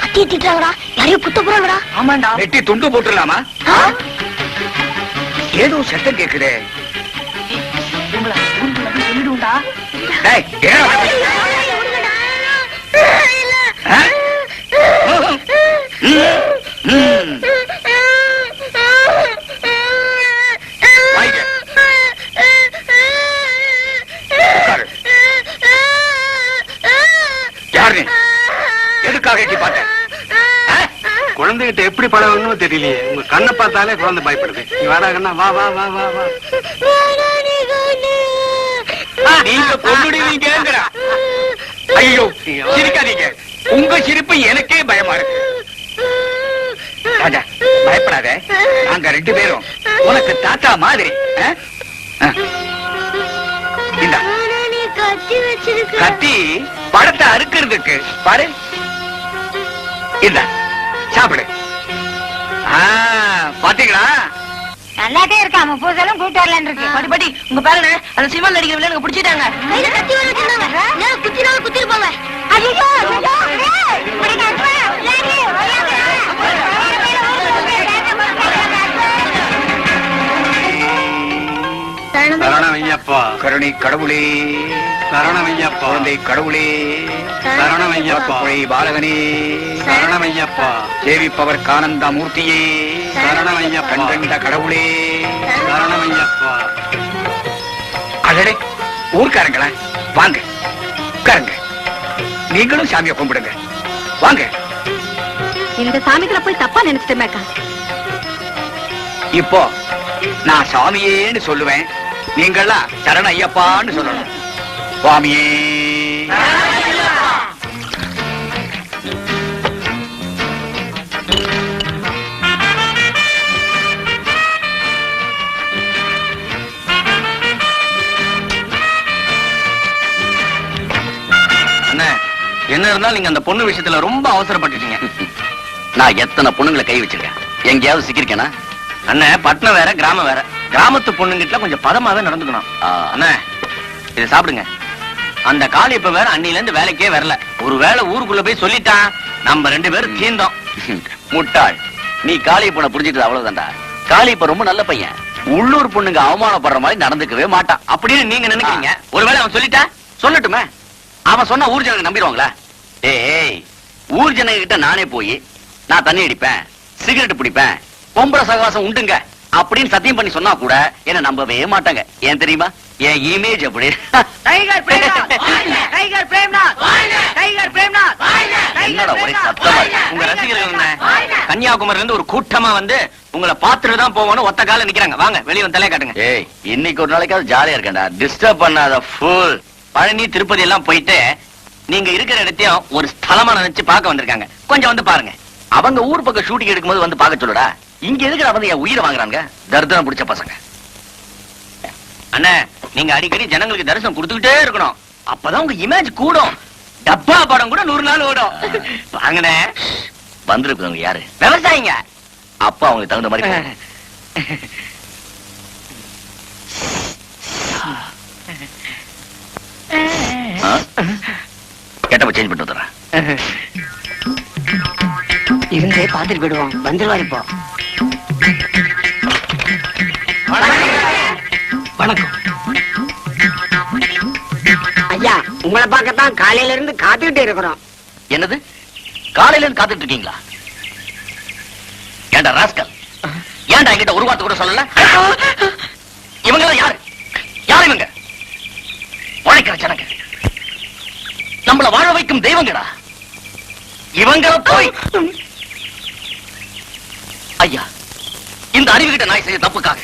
கத்தி திட்டாங்கடா, யாரையும் குத்த போறாங்கடா. ஆமாண்டா. வெட்டி துண்டு போட்டுடலாமா? ஏதோ சத்தம் கேக்குதே. சொல்லிடுண்டா. டேய், ஏன் வர- ஆ? வாங்க. உட்காரு. யார் நீ? எதுக்காக எட்டி பார்த்த? குழந்தைகிட்ட எப்படி பழகணும்னு தெரியலையே. உங்க கண்ணை பார்த்தாலே குழந்தை பயப்படுது. நீ வாடா கண்ணா, வா வா வா வா வா. நீங்க கொண்டுடுவீங்கங்கிற. ஐயோ, சிரிக்காதீங்க. உங்க சிரிப்பு எனக்கே பயமா இருக்கு. ராஜா, பயப்படாத. நாங்க 2 பேரும் உனக்கு தாத்தா மாதிரி. இந்தா கத்தி பழத்தை அறுக்கிறதுக்கு பாரு. இந்த சாப்பிடு. பாத்தீங்களா? நல்லாட்டே இருக்கா, அவன் பூசலும் கூட்டு வரலான்னு இருக்கு. படி படி உங்க பாருங்க அந்த சிவன் நடிக்கிற வில்லனுக்கு பிடிச்சிட்டாங்க. கையில கத்தி வர வச்சிருந்தாங்க. குத்தினாலும் குத்திட்டு போங்க. ஐயோ, ஐயோ, ஏய், இப்படி கத்துவா, விளையாடு, விளையாடு. சரணமையப்பா, கருணை கடவுளே, சரணமையப்பா, குழந்தை கடவுளே, சரணமையப்பா, குழை பாலகனே, சரணமையப்பா, சேவிப்பவர் கானந்த மூர்த்தியே, சரணமையப்பா, கண்கண்ட கடவுளே, சரணமையப்பா. அடடே, ஊர்க்காரங்களா, வாங்க உட்காருங்க. நீங்களும் சாமியை கும்பிடுங்க. வாங்க. இந்த சாமிகளை போய் தப்பா நினைச்சிட்டேமேக்கா. இப்போ நான் சாமியேன்னு சொல்லுவேன், நீங்களாம் சரண ஐயப்பான்னு சொல்லணும். சுவாமியே. அண்ணே, என்ன இருந்தாலும் நீங்க அந்த பொண்ணு விஷயத்துல ரொம்ப அவசரப்பட்டுட்டீங்க. நான் எத்தனை பொண்ணுங்களை கை வச்சிருக்கேன், எங்கேயாவது சிக்கிருக்கேனா? அண்ணே, பட்டணம் வேற கிராமம் வேற. கிராமத்து பொண்ணுங்கிட்ட கொஞ்சம் பதமாவே நடந்துக்கணும். அண்ணே, இதை சாப்பிடுங்க. அந்த காளி இப்ப வேற அன்னில இருந்து வேலைக்கே வரல. ஒரு வேளை ஊருக்குள்ள போய் சொல்லிட்டான், நம்ம 2 பேரும் தீர்ந்தோம். முட்டாள், நீ காளி பொண்ணை புடிச்சிட்டு அவ்வளவுதான்டா. காளி இப்ப ரொம்ப நல்ல பையன். உள்ளூர் பொண்ணுங்க அவமானப்படுற மாதிரி நடந்துக்கவே மாட்டான் அப்படின்னு நீங்க நினைக்கிறீங்க. ஒருவேளை அவன் சொல்லிட்டா சொல்லட்டுமே. அவன் சொன்னா ஊர் ஜனங்க நம்பிடுவாங்களா? ஏய், ஊர் ஜனங்க கிட்ட நானே போய் நான் தண்ணி அடிப்பேன், சிகரெட் பிடிப்பேன், பொம்பளை சகவாசம் உண்டுங்க அப்படின்னு சத்தியம் பண்ணி சொன்னா கூட என்ன நம்பவே மாட்டாங்க. ஏன் தெரியுமா? என் இமேஜ் அப்படி. Tiger Premnath, tiger Premnath, tiger Premnath. என்னடா ஒரே சத்தமா இருக்கு? உங்க ரசிகர்கள் என்ன கன்னியாகுமரியில இருந்து ஒரு கூட்டமா வந்து உங்களை பாத்துட்டு தான் போவோம்னு ஒத்த கால நிக்கிறாங்க. வாங்க வெளிய வந்து தலைய காட்டுங்க. ஏய், இன்னைக்கு ஒரு நாளைக்காவது ஜாலியா இருக்கேன்டா. டிஸ்டர்ப் பண்ணாத ஃபுல். பழனி திருப்பதி எல்லாம் போயிட்டு நீங்க இருக்கிற இடத்தையும் ஒரு ஸ்தலமா நினைச்சு பார்க்க வந்திருக்காங்க. கொஞ்சம் வந்து பாருங்க. அவங்க ஊர் பக்கம் ஷூட்டிங் எடுக்கும்போது வந்து பார்க்க சொல்லுடா. இங்க எதுக்கு வந்து என் உயிரை வாங்குறாங்க தர்தனம் பிடிச்ச பசங்க. அண்ணா, நீங்க அடிக்கடி ஜனங்களுக்கு தரிசனம் கொடுத்துக்கிட்டே இருக்கணும். அப்பதான் உங்க இமேஜ் கூடும். டப்பா படம் கூட 100 நாள் ஓடும். வாங்கண்ணே. வந்திருக்குறவங்க யாரு? விவசாயிங்க. அப்பா அவங்களுக்கு தகுந்த மாதிரி போங்க. கெட்டப்ப சேஞ்ச் பண்ணிட்டு வந்துடுறேன். இருந்தே பாத்துட்டு போயிடுவோம். வந்துருவாரு இப்போ. வணக்கம் ஐயா, உங்களை பார்க்கத்தான் காலையில இருந்து காத்துக்கிட்டு இருக்கிறோம். என்னது? காலையில இருந்து காத்துட்டு இருக்கீங்களா? ஏண்டா ராஸ்கல், ஏண்டா என்கிட்ட ஒரு வார்த்தை கூட சொல்லல? இவங்க யாரு? யார் இவங்க? உழைக்கிற ஜனங்க, நம்மள வாழ வைக்கும் தெய்வங்கடா. இவங்கள போய் ஐயா, இந்த அறிவுகிட்ட நாய் செய்ய தப்புக்காக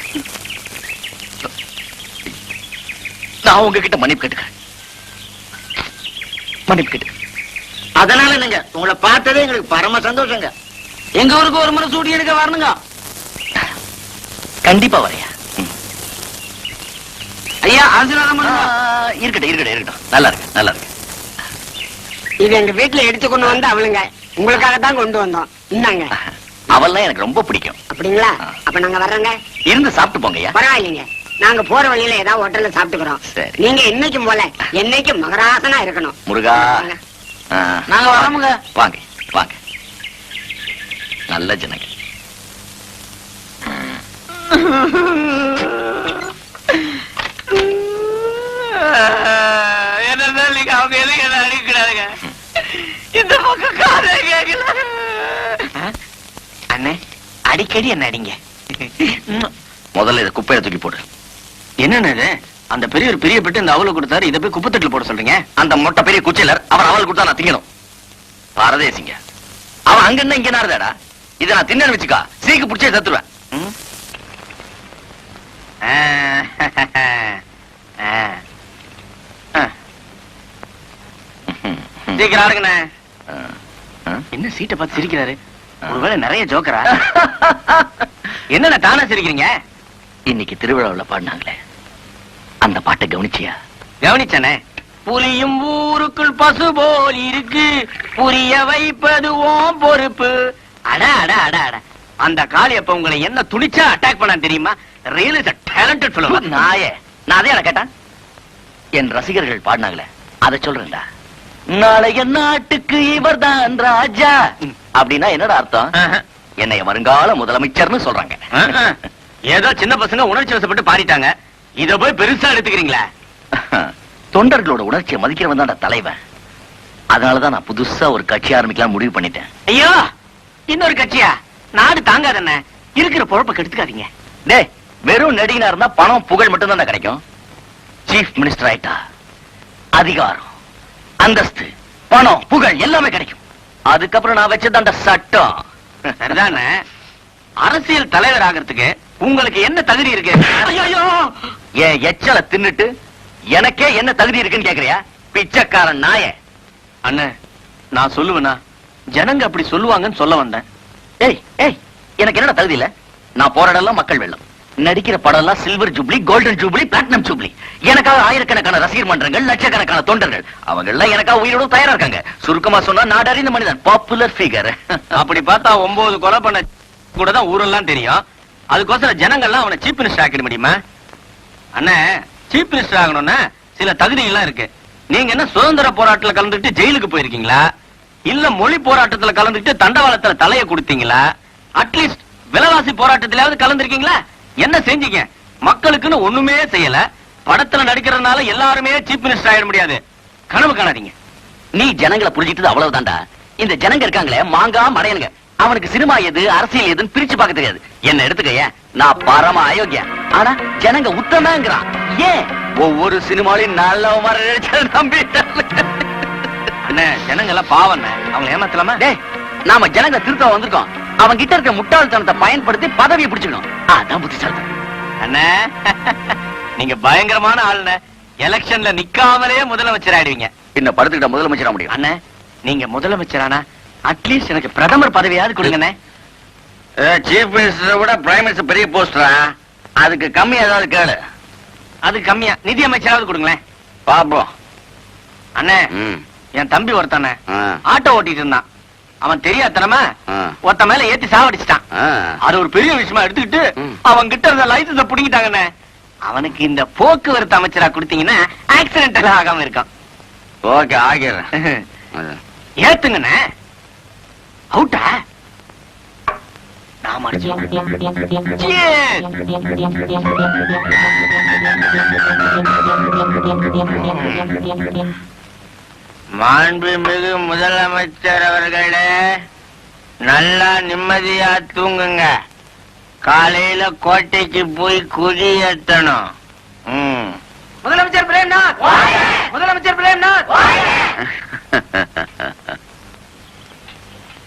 நான் உங்ககிட்ட மன்னிப்பு கேட்டுக்கிறேன். மன்னிப்பு கேட்டு. அதனால நீங்க உங்களை பார்த்ததே எங்களுக்கு பரம சந்தோஷங்க. எங்க ஊருக்கு ஒரு முறை சூடி எடுக்க வரணுங்க. கண்டிப்பா வரையா. ஐயா ஆசீர்வாதம் பண்ணுங்க. இருக்கட்டும் இருக்கட்டும் இருக்கட்டும். நல்லா இருக்கு நல்லா இருக்கு. இது எங்க வீட்டுல எடுத்து கொண்டு வந்து அவளுங்க உங்களுக்காக தான் கொண்டு வந்தோம். இந்தாங்க. அவெல்லாம் எனக்கு ரொம்ப பிடிக்கும். அப்படிங்களா? அப்ப நாங்க வர்றோங்க. இருந்து சாப்பிட்டு போங்கய்யா. பரவாயில்லைங்க, நாங்க போற வழியில ஏதாவது ஹோட்டல்ல சாப்பிட்டுக்கிறோம். சரி. நீங்க என்னைக்கும் போல என்னைக்கும் மகராசனா இருக்கணும். முருகா வாங்க. நாங்க வரோமுங்க. வாங்க வாங்க. நல்ல ஜனங்க. என்ன நீங்க அவங்க எதுக்கு என்ன அடிக்கிறாங்க? இந்த பக்கம் காதை கேட்கல. அண்ணே அடிக்கடி என்ன அடிங்க. முதல்ல இதை குப்பையில தூக்கி போடு. என்னன்னு அந்த பெரியவர் பெரிய பெட்டு இந்த அவளை கொடுத்தாரு, இதை போய் குப்பத்தட்டுல போட சொல்றீங்க? அந்த மொட்டை பெரிய குச்சிலர் அவர் அவள் கொடுத்தா நான் திங்கணும். பரதேசிங்க. அவன் அங்க என்ன இங்க நாருதாடா. இதை நான் தின்னு வச்சுக்கா சீக்கு பிடிச்சே தத்துருவேன். சீக்கிரம் ஆடுங்கண்ணே. என்ன சீட்டை பார்த்து சிரிக்கிறாரு? ஒருவேளை நிறைய ஜோக்கரா? என்ன தானே சிரிக்கிறீங்க? இன்னைக்கு திருவிழாவில் பாடினாங்களே அந்த பாட்டை கவனிச்சியா? கவனிச்சானே. புலியும் ஊருக்குள் பசு போல் இருக்கு, புரிய வைப்பது ஓம் பொறுப்பு. அட அட அட அட. அந்த காளியப்ப உங்களை என்ன துணிச்சா அட்டாக் பண்ண தெரியுமா? Real is a talented fellow. நாயே, நான் அதே கேட்டேன். என் ரசிகர்கள் பாடினாங்களே அதை சொல்றேன்டா. நாளைய நாட்டுக்கு இவர்தான் ராஜா அப்படின்னா என்னடா அர்த்தம்? என்னைய வருங்கால முதலமைச்சர்னு சொல்றாங்க. ஏதோ சின்ன பசங்க உணர்ச்சி வசப்பட்டு பாடிட்டாங்க, இத போய் பெருசா எடுத்துக்கிறீங்களா? தொண்டர்களோட உணர்ச்சியை மதிக்கிறவன் தான் தலைவன். அதனாலதான் நான் புதுசா ஒரு கட்சி ஆரம்பிக்கலாம் முடிவு பண்ணிட்டேன். ஐயோ, இன்னொரு கட்சியா? நாடு தாங்காதண்ண. இருக்கிற பொழப்ப கெடுத்துக்காதீங்க. டேய், வெறும் நடிகனா இருந்தா பணம் புகழ் மட்டும் தான் கிடைக்கும். சீஃப் மினிஸ்டர் ஆயிட்டா அதிகாரம், அந்தஸ்து, பணம், புகழ் எல்லாமே கிடைக்கும். அதுக்கப்புறம் நான் வச்சதாண்ட சட்டம். சரிதானே? அரசியல் தலைவர் ஆகிறதுக்கு உங்களுக்கு என்ன தகுதி இருக்கு? என் எச்சல தின்னுட்டு எனக்கே என்ன தகுதி இருக்குன்னு கேக்குறியா? பிச்சைக்காரன் நாய. அண்ணே, நான் சொல்லுவேனா? ஜனங்க அப்படி சொல்லுவாங்கன்னு சொல்ல வந்தேன். ஏய் ஏய், எனக்கு என்னடா தகுதி இல்ல? நான் போற இடம்லாம் மக்கள் வெள்ளம், நடிக்கிற படம் எல்லாம் silver jubilee, golden jubilee, platinum jubilee. எனக்காக ஆயிரக்கணக்கான ரசிகர் மன்றங்கள், லட்சக்கணக்கான தொண்டர்கள், அவங்க எல்லாம் எனக்காக உயிரோட தயாரா இருக்காங்க. சுருக்கமா சொன்னா நாடு அறிந்த மனிதன், பாப்புலர் ஃபிகர். அப்படி பார்த்தா 9 கொலை பண்ண கூட தான் ஊரெல்லாம் தெரியும். அதுக்கோசரம் ஜனங்கள்லாம் அவனை சீஃப் மினிஸ்டர் ஆக்கிட முடியுமா? அண்ணே, சீஃப் மினிஸ்டர் ஆகணும்னா சில தகுதிகள்லாம் இருக்கு. நீங்க என்ன சுதந்திர போராட்டத்துல கலந்துட்டு ஜெயிலுக்கு போயிருக்கீங்களா? இல்ல மொழி போராட்டத்துல கலந்துட்டு தண்டவாளத்துல தலைய கொடுத்தீங்களா? அட்லீஸ்ட் விலைவாசி போராட்டத்திலாவது கலந்துருக்கீங்களா? என்ன செஞ்சீங்க? மக்களுக்குன்னு ஒண்ணுமே செய்யல. படத்துல நடிக்கிறதுனால எல்லாருமே சீஃப் மினிஸ்டர் ஆயிட முடியாது. கனவு காணாதீங்க. நீ ஜனங்களை புரிஞ்சிட்டது அவ்வளவுதான்டா. இந்த ஜனங்க இருக்காங்களே மாங்கா மடையனுங்க, அவனுக்கு சினிமா எது அரசியல் எதுன்னு பிரிச்சு பார்க்க தெரியாது. என்ன எடுத்துக்கைய, நான் பரம அயோக்கியன். ஆனா ஜனங்க உத்தமங்கிறான். ஏன்? ஒவ்வொரு சினிமாலையும் நல்ல நம்பி. அண்ணே, ஜனங்க எல்லாம் பாவம், அவங்க ஏமாத்தலாமா? டேய், நாம ஜனங்க திருத்த வந்திருக்கோம். அவங்க கிட்ட இருக்க முட்டாள்தனத்தை பயன்படுத்தி பதவியை பிடிச்சுக்கணும். அதான் புத்திசாலித்தனம். அண்ணே, நீங்க பயங்கரமான ஆளுண்ணே. எலெக்ஷன்ல நிக்காமலே முதலமைச்சர் ஆயிடுவீங்க. பின்ன படுத்துக்கிட்ட முதலமைச்சரா முடியும். அண்ணே, நீங்க முதலமைச்சரானா அட்லீஸ்ட் எனக்கு பிரதமர் பதவியாவது கொடுங்கண்ணே. சீஃப் மினிஸ்டரை விட பிரைம் மினிஸ்டர் பெரிய போஸ்டரா? அதுக்கு கம்மி ஏதாவது கேளு. அது கம்மியா நிதி அமைச்சராவது கொடுங்களேன் பாப்போம். அண்ணே, என் தம்பி ஒருத்தானே ஆட்டோ ஓட்டிட்டு இருந்தான். அவன் தெரியாதனமா ஒருத்த மேல ஏத்தி சாவடிச்சிட்டான். அது ஒரு பெரிய விஷயமா எடுத்துக்கிட்டு அவன் கிட்ட இருந்த லைசன்ஸ புடிங்கிட்டாங்கண்ணே. அவனுக்கு இந்த போக்குவரத்து அமைச்சரா கொடுத்தீங்கன்னா ஆக்சிடென்ட் எல்லாம் ஆகாம இருக்கான். ஓகே, ஆகிறேன். ஏத்துங்கண்ணே. அவுட்டா? நாம மாண்புமிகு முதலமைச்சர் அவர்களே, நல்லா நிம்மதியா தூங்குங்க. காலையில கோட்டைக்கு போய் குழி ஏத்தணும். முதலமைச்சர் பிரேம்நாத், முதலமைச்சர் பிரேம்நாத்.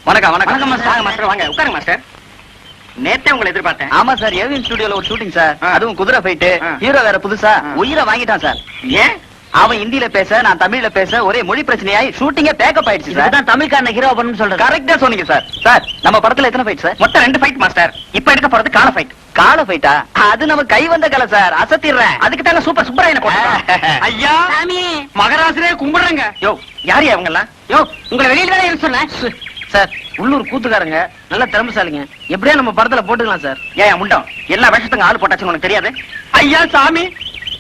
வணக்கம் வணக்கம் மாஸ்டர். வாங்க உட்காருங்க மாஸ்டர். நேத்தே உங்களை எதிர்பார்த்தேன். ஆமா சார், ஏவிஎம் ஸ்டுடியோல ஒரு ஷூட்டிங் சார். அதுவும் குதிரை ஃபைட். ஹீரோ வேற புதுசா உயிரை வாங்கிட்டான் சார். ஏன் அவன் ஹிந்தில பேச நான் தமிழ்ல பேச ஒரே மொழி பிரச்சனையாய் ஷூட்டிங்கே பேக்கப் ஆயிடுச்சு சார். இதுதான் தமிழ்காரன ஹீரோ பண்ணு சொல்றது. கரெக்டா சொன்னீங்க சார். சார் நம்ம படத்துல எத்தனை ஃபைட் சார்? மொத்தம் 2 ஃபைட் மாஸ்டர். இப்ப எடுக்க போறது கால ஃபைட். கால ஃபைட்டா? அது நம்ம கை வந்த கலை சார், அசத்திடுறேன். அதுக்கு தாங்க சூப்பர் சூப்பராயன போட்டோம். ஐயா சாமி மகராசரே கும்பிடுறேங்க. யோ யாரையா அவங்க எல்லாம்? யோ உங்களை வெளியில தானே இருக்க சொன்னேன். சார் உள்ளூர் கூத்துக்காரங்க நல்ல திறமைசாலிங்க, எப்படியா நம்ம படத்துல போட்டுக்கலாம் சார். ஏன் முண்டம் எல்லா விஷயத்துக்கு ஆள் போட்டாச்சுன்னு உனக்கு தெரியாது? ஐயா சாமி,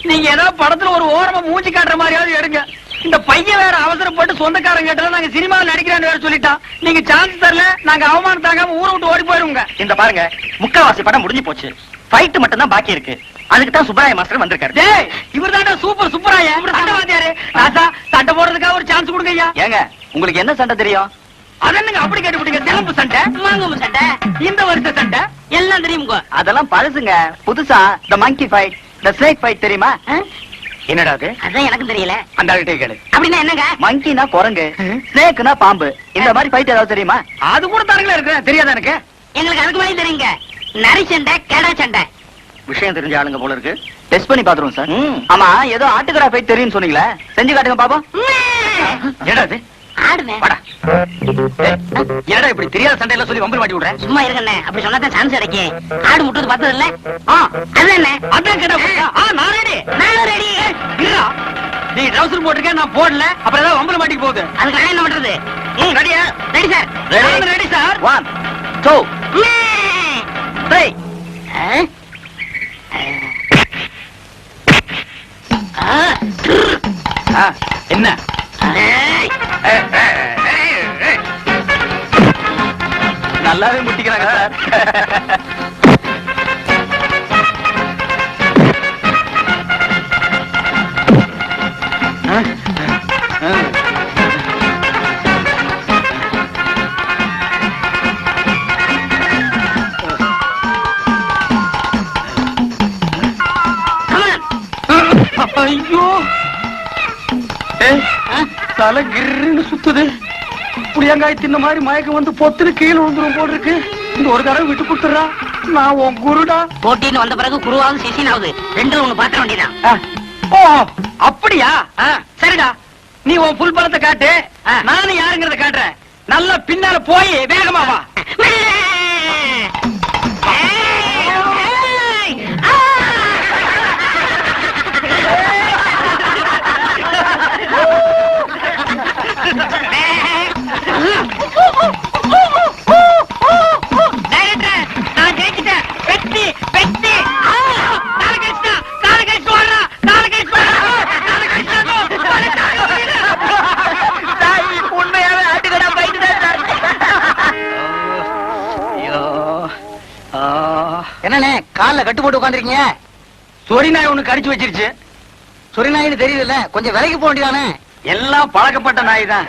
நீங்க ஏதாவது படத்துல ஒரு ஓரமா மூஞ்சி காட்டுற மாதிரியாவது எடுங்க. இந்த பையன் வேற அவசரப்பட்டு சொந்தக்காரங்க கேட்டா நாங்க சினிமாவில் நடிக்கிறேன்னு வேற சொல்லிட்டான். நீங்க சான்ஸ் தரல, நாங்க அவமானம் தாங்காம ஊரை விட்டு ஓடி போயிருவோங்க. இந்த பாருங்க, முக்காவாசி படம் முடிஞ்சு போச்சு. ஃபைட் மட்டும் தான் பாக்கி இருக்கு. அதுக்கு தான் சுப்பராய மாஸ்டர் வந்திருக்காரு. டேய், இவர் தாண்டா சூப்பர் சூப்பராயா சண்டவாதியாரு. ராசா, சண்டை போடுறதுக்காக ஒரு சான்ஸ் கொடுங்க ஐயா. ஏங்க உங்களுக்கு என்ன சண்டை தெரியும்? அதென்னங்க அப்படி கேட்டுவிட்டீங்க? தினம்பு சண்டை, மாங்கம்பு சண்டை, இந்த வருஷ சண்டை எல்லாம் தெரியுங்க. அதெல்லாம் பழசுங்க. புதுசா த மங்கி ஃபைட், த ஸ்னேக் ஃபைட் தெரியுமா? என்னடா அது? அதான் எனக்கும் தெரியல. அந்த ஆள்கிட்ட கேளு. அப்படின்னா என்னங்க? மங்கினா குரங்கு, ஸ்னேக்னா பாம்பு. இந்த மாதிரி ஃபைட் ஏதாவது தெரியுமா? அது கூட தானுங்களா இருக்கு, தெரியாதா எனக்கு? எங்களுக்கு அதுக்கு மேலே தெரியுங்க. நரி சண்டை, கெடா சண்டை. விஷயம் தெரிஞ்ச ஆளுங்க போல இருக்கு. டெஸ்ட் பண்ணி பாத்துருவோம் சார். ஆமா, ஏதோ ஆட்டுக்கடா ஃபைட் தெரியும்னு சொன்னீங்களே, செஞ்சு காட்டுங்க பாப்போம். என்னடா அது? ஆடுனேன். வாடா. என்னடா இப்படி தெரியாத சண்டையெல்லாம் சொல்லி வம்பல் மாட்டி விடுறேன்? சும்மா இருக்கண்ணே, அப்படி சொன்னாதான் சான்ஸ் கிடைக்கும். ஆடு முட்டுறது பார்த்தது இல்ல? அதுதானே. அதான் கேட்டா நான் ரெடி. நானும் ரெடி. இல்ல, நீ ட்ரவுசர் போட்டிருக்க, நான் போடல, அப்புறம் ஏதாவது வம்பல் மாட்டிக்கு போகுது. அதுக்கு நான் என்ன பண்றது? ரெடியா? Ready sir. Ready sir. 1 2 3. என்ன? நல்லாவே முட்டிக்கிறாங்க சார். ஐயோ, தலை கிருன்னு சுத்துது. புளியங்காய் தின்ன மாதிரி மயக்கம் வந்து பொத்துன்னு கீழே விழுந்துரும் போல் இருக்கு. இந்த ஒரு தடவை விட்டு கொடுத்துறா, நான் உன் குருடா. போட்டின்னு வந்த பிறகு குருவாவது சிசினாவது ரெண்டுல ஒண்ணு பாத்திர வேண்டியதான். ஓ அப்படியா? சரிடா, நீ உன் புல் பலத்தை காட்டு, நானும் யாருங்கிறத காட்டுறேன். நல்லா பின்னால போய் வேகமா வா. நான் ஜெயிச்சிட்டேன். வெற்றி வெற்றி. உண்மையாவே ஆட்டுக்கடா போயிட்டு என்னண்ணே கால்ல கட்டு போட்டு உட்காந்துருக்கீங்க? சொறி நாய் ஒண்ணு கடிச்சு வச்சிருச்சு. சொரி நாயின்னு தெரியுதுல்ல, கொஞ்சம் விலைக்கு போக வேண்டியதானே? எல்லாம் பழக்கப்பட்ட நாய் தான்.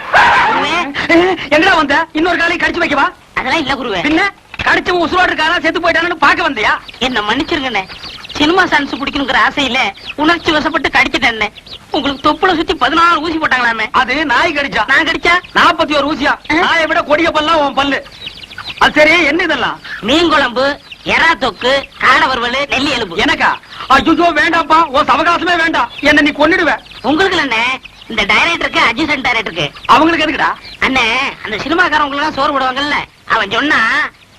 எங்கடா வந்த? இன்னொரு காலையும் கடிச்சு வைக்கவா? அதெல்லாம் இல்ல குருவே. பின்ன கடிச்சு உசுரோடு இருக்காரா செத்து போயிட்டானு பாக்க வந்தியா? என்ன மன்னிச்சிருங்கண்ணே, சினிமா சான்ஸ் பிடிக்கணுங்கிற ஆசையில உணர்ச்சி வசப்பட்டு கடிச்சிட்டேன். உங்களுக்கு தொப்புல சுத்தி 14 ஊசி போட்டாங்களாமே. அது நாய் கடிச்சா. நான் கடிச்சா 41 ஊசியா? நாயை விட கொடிய பல்லாம் உன் பல்லு. அது சரி, என்ன இதெல்லாம்? மீன் குழம்பு, எறா தொக்கு, காடை வறுவல், நெல்லி எலும்பு. எனக்கா? ஐயோ வேண்டாம்ப்பா, உன் சவகாசமே வேண்டாம், என்ன நீ கொன்னுடுவ. உங்களுக்கு என்ன, இந்த டைரக்டருக்கு அட்ஜஸ்டன்ட் டைரக்டருக்கு அவங்களுக்கு எதுக்குடா? அண்ணே, அந்த சினிமாக்காரங்களுக்கு எல்லாம் சோறு போடுவாங்கல்ல, அவன் சொன்னா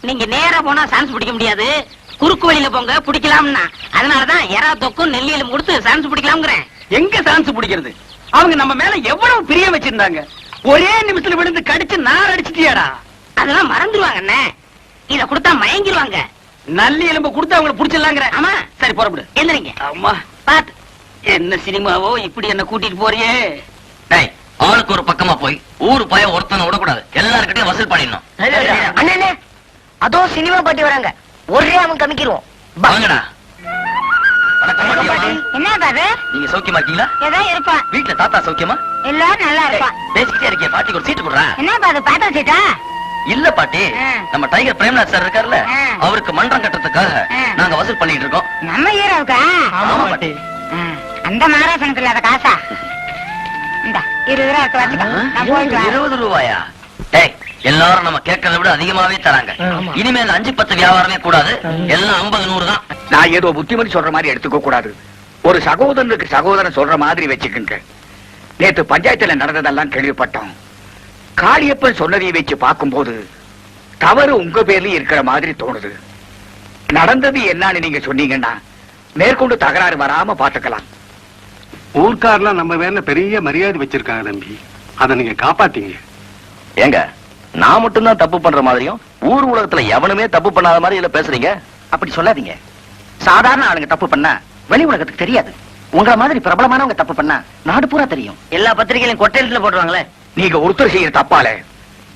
நீங்க நேரா போனா சான்ஸ் பிடிக்க முடியாது, குறுக்கு வழியில போங்க பிடிக்கலாம்னா. அதனாலதான் எறா தொக்கும் நெல்லி எலும்பு கொடுத்து சான்ஸ் பிடிக்கலாம்ங்கிறேன். எங்க சான்ஸ் பிடிக்கிறது? அவங்க நம்ம மேல எவ்வளவு பிரியம் வச்சிருந்தாங்க, ஒரே நிமிஷத்துல விழுந்து கடிச்சு நார் அடிச்சிட்டியாடா. அதெல்லாம் மறந்துடுவாங்க அண்ணே, இத கொடுத்தா மயங்கிடுவாங்க. நல்லி எலும்பு கொடுத்து அவங்களை புடிச்சிடலாங்கிற. ஆமா. சரி புறப்படு. எந்திரிங்க. அம்மா பாத்து. என்ன சினிமாவோ இப்படி என்ன கூட்டிட்டு போறியே. டேய், ஆளுக்கு ஒரு பக்கமா போய் ஊரு பய ஒருத்தனை விடக்கூடாது, எல்லார்கிட்டயும் வசூல் பண்ணிடணும். அண்ணே, அதோ சினிமா பாட்டி வராங்க, ஒரே அவன் கமிக்கிருவோம். வாங்கடா. வணக்கம் பாட்டியம்மா. என்ன பாரு, நீங்க சௌக்கியமா இருக்கீங்களா? ஏதோ இருப்பான். வீட்டுல தாத்தா சௌக்கியமா? எல்லாரும் நல்லா இருப்பான். பேசிக்கிட்டே இருக்கே, பாட்டிக்கு ஒரு சீட்டு கொடுறா. என்ன பாரு, பாத்தா சீட்டா? இல்ல பாட்டி, நம்ம டைகர் பிரேம்நாத் சார் இருக்காருல்ல, அவருக்கு மன்றம் கட்டுறதுக்காக நாங்க வசூல் பண்ணிட்டு இருக்கோம். நம்ம ஹீரோவுக்கா? ஆமா பாட்டி. அந்த மகாராசனுக்கு இல்லாத காசா? இந்த 20 ரூபா இருக்கு, வச்சுக்க. நான் போயிட்டு வரேன். 20 ரூபாயா? டேய், எல்லாரும் நம்ம கேட்கறத விட அதிகமாவே தராங்க. இனிமேல் 5-10 வியாபாரமே கூடாது, எல்லாம் 50-100 தான். நான் ஏதோ புத்திமதி சொல்ற மாதிரி எடுத்துக்க கூடாது. ஒரு சகோதரனுக்கு சகோதரன் சொல்ற மாதிரி வச்சுக்கங்க. நேத்து பஞ்சாயத்துல நடந்ததெல்லாம் கேள்விப்பட்டோம். காளியப்பன் சொன்னதை வச்சு பார்க்கும்போது தவறு உங்க பேர்லயும் இருக்கிற மாதிரி தோணுது. நடந்தது என்னன்னு நீங்க சொன்னீங்கன்னா மேற்கொண்டு தகராறு வராம பாத்துக்கலாம். ஊர்க்காரெல்லாம் நம்ம பேர்ல பெரிய மரியாதை வச்சிருக்காங்க தம்பி. அதை நீங்க காப்பாத்தீங்க. ஏங்க நான் மட்டும்தான் தப்பு பண்ற மாதிரியும் ஊர் உலகத்துல எவனுமே தப்பு பண்ணாத மாதிரி இல்ல பேசுறீங்க. அப்படி சொல்லாதீங்க. சாதாரண ஆளுங்க தப்பு பண்ணா வெளி உலகத்துக்கு தெரியாது. உங்கள மாதிரி பிரபலமானவங்க தப்பு பண்ணா நாடு பூரா தெரியும். எல்லா பத்திரிகையிலும் கொட்டையில போடுவாங்களே. நீங்க ஒருத்தர் செய்யற தப்பால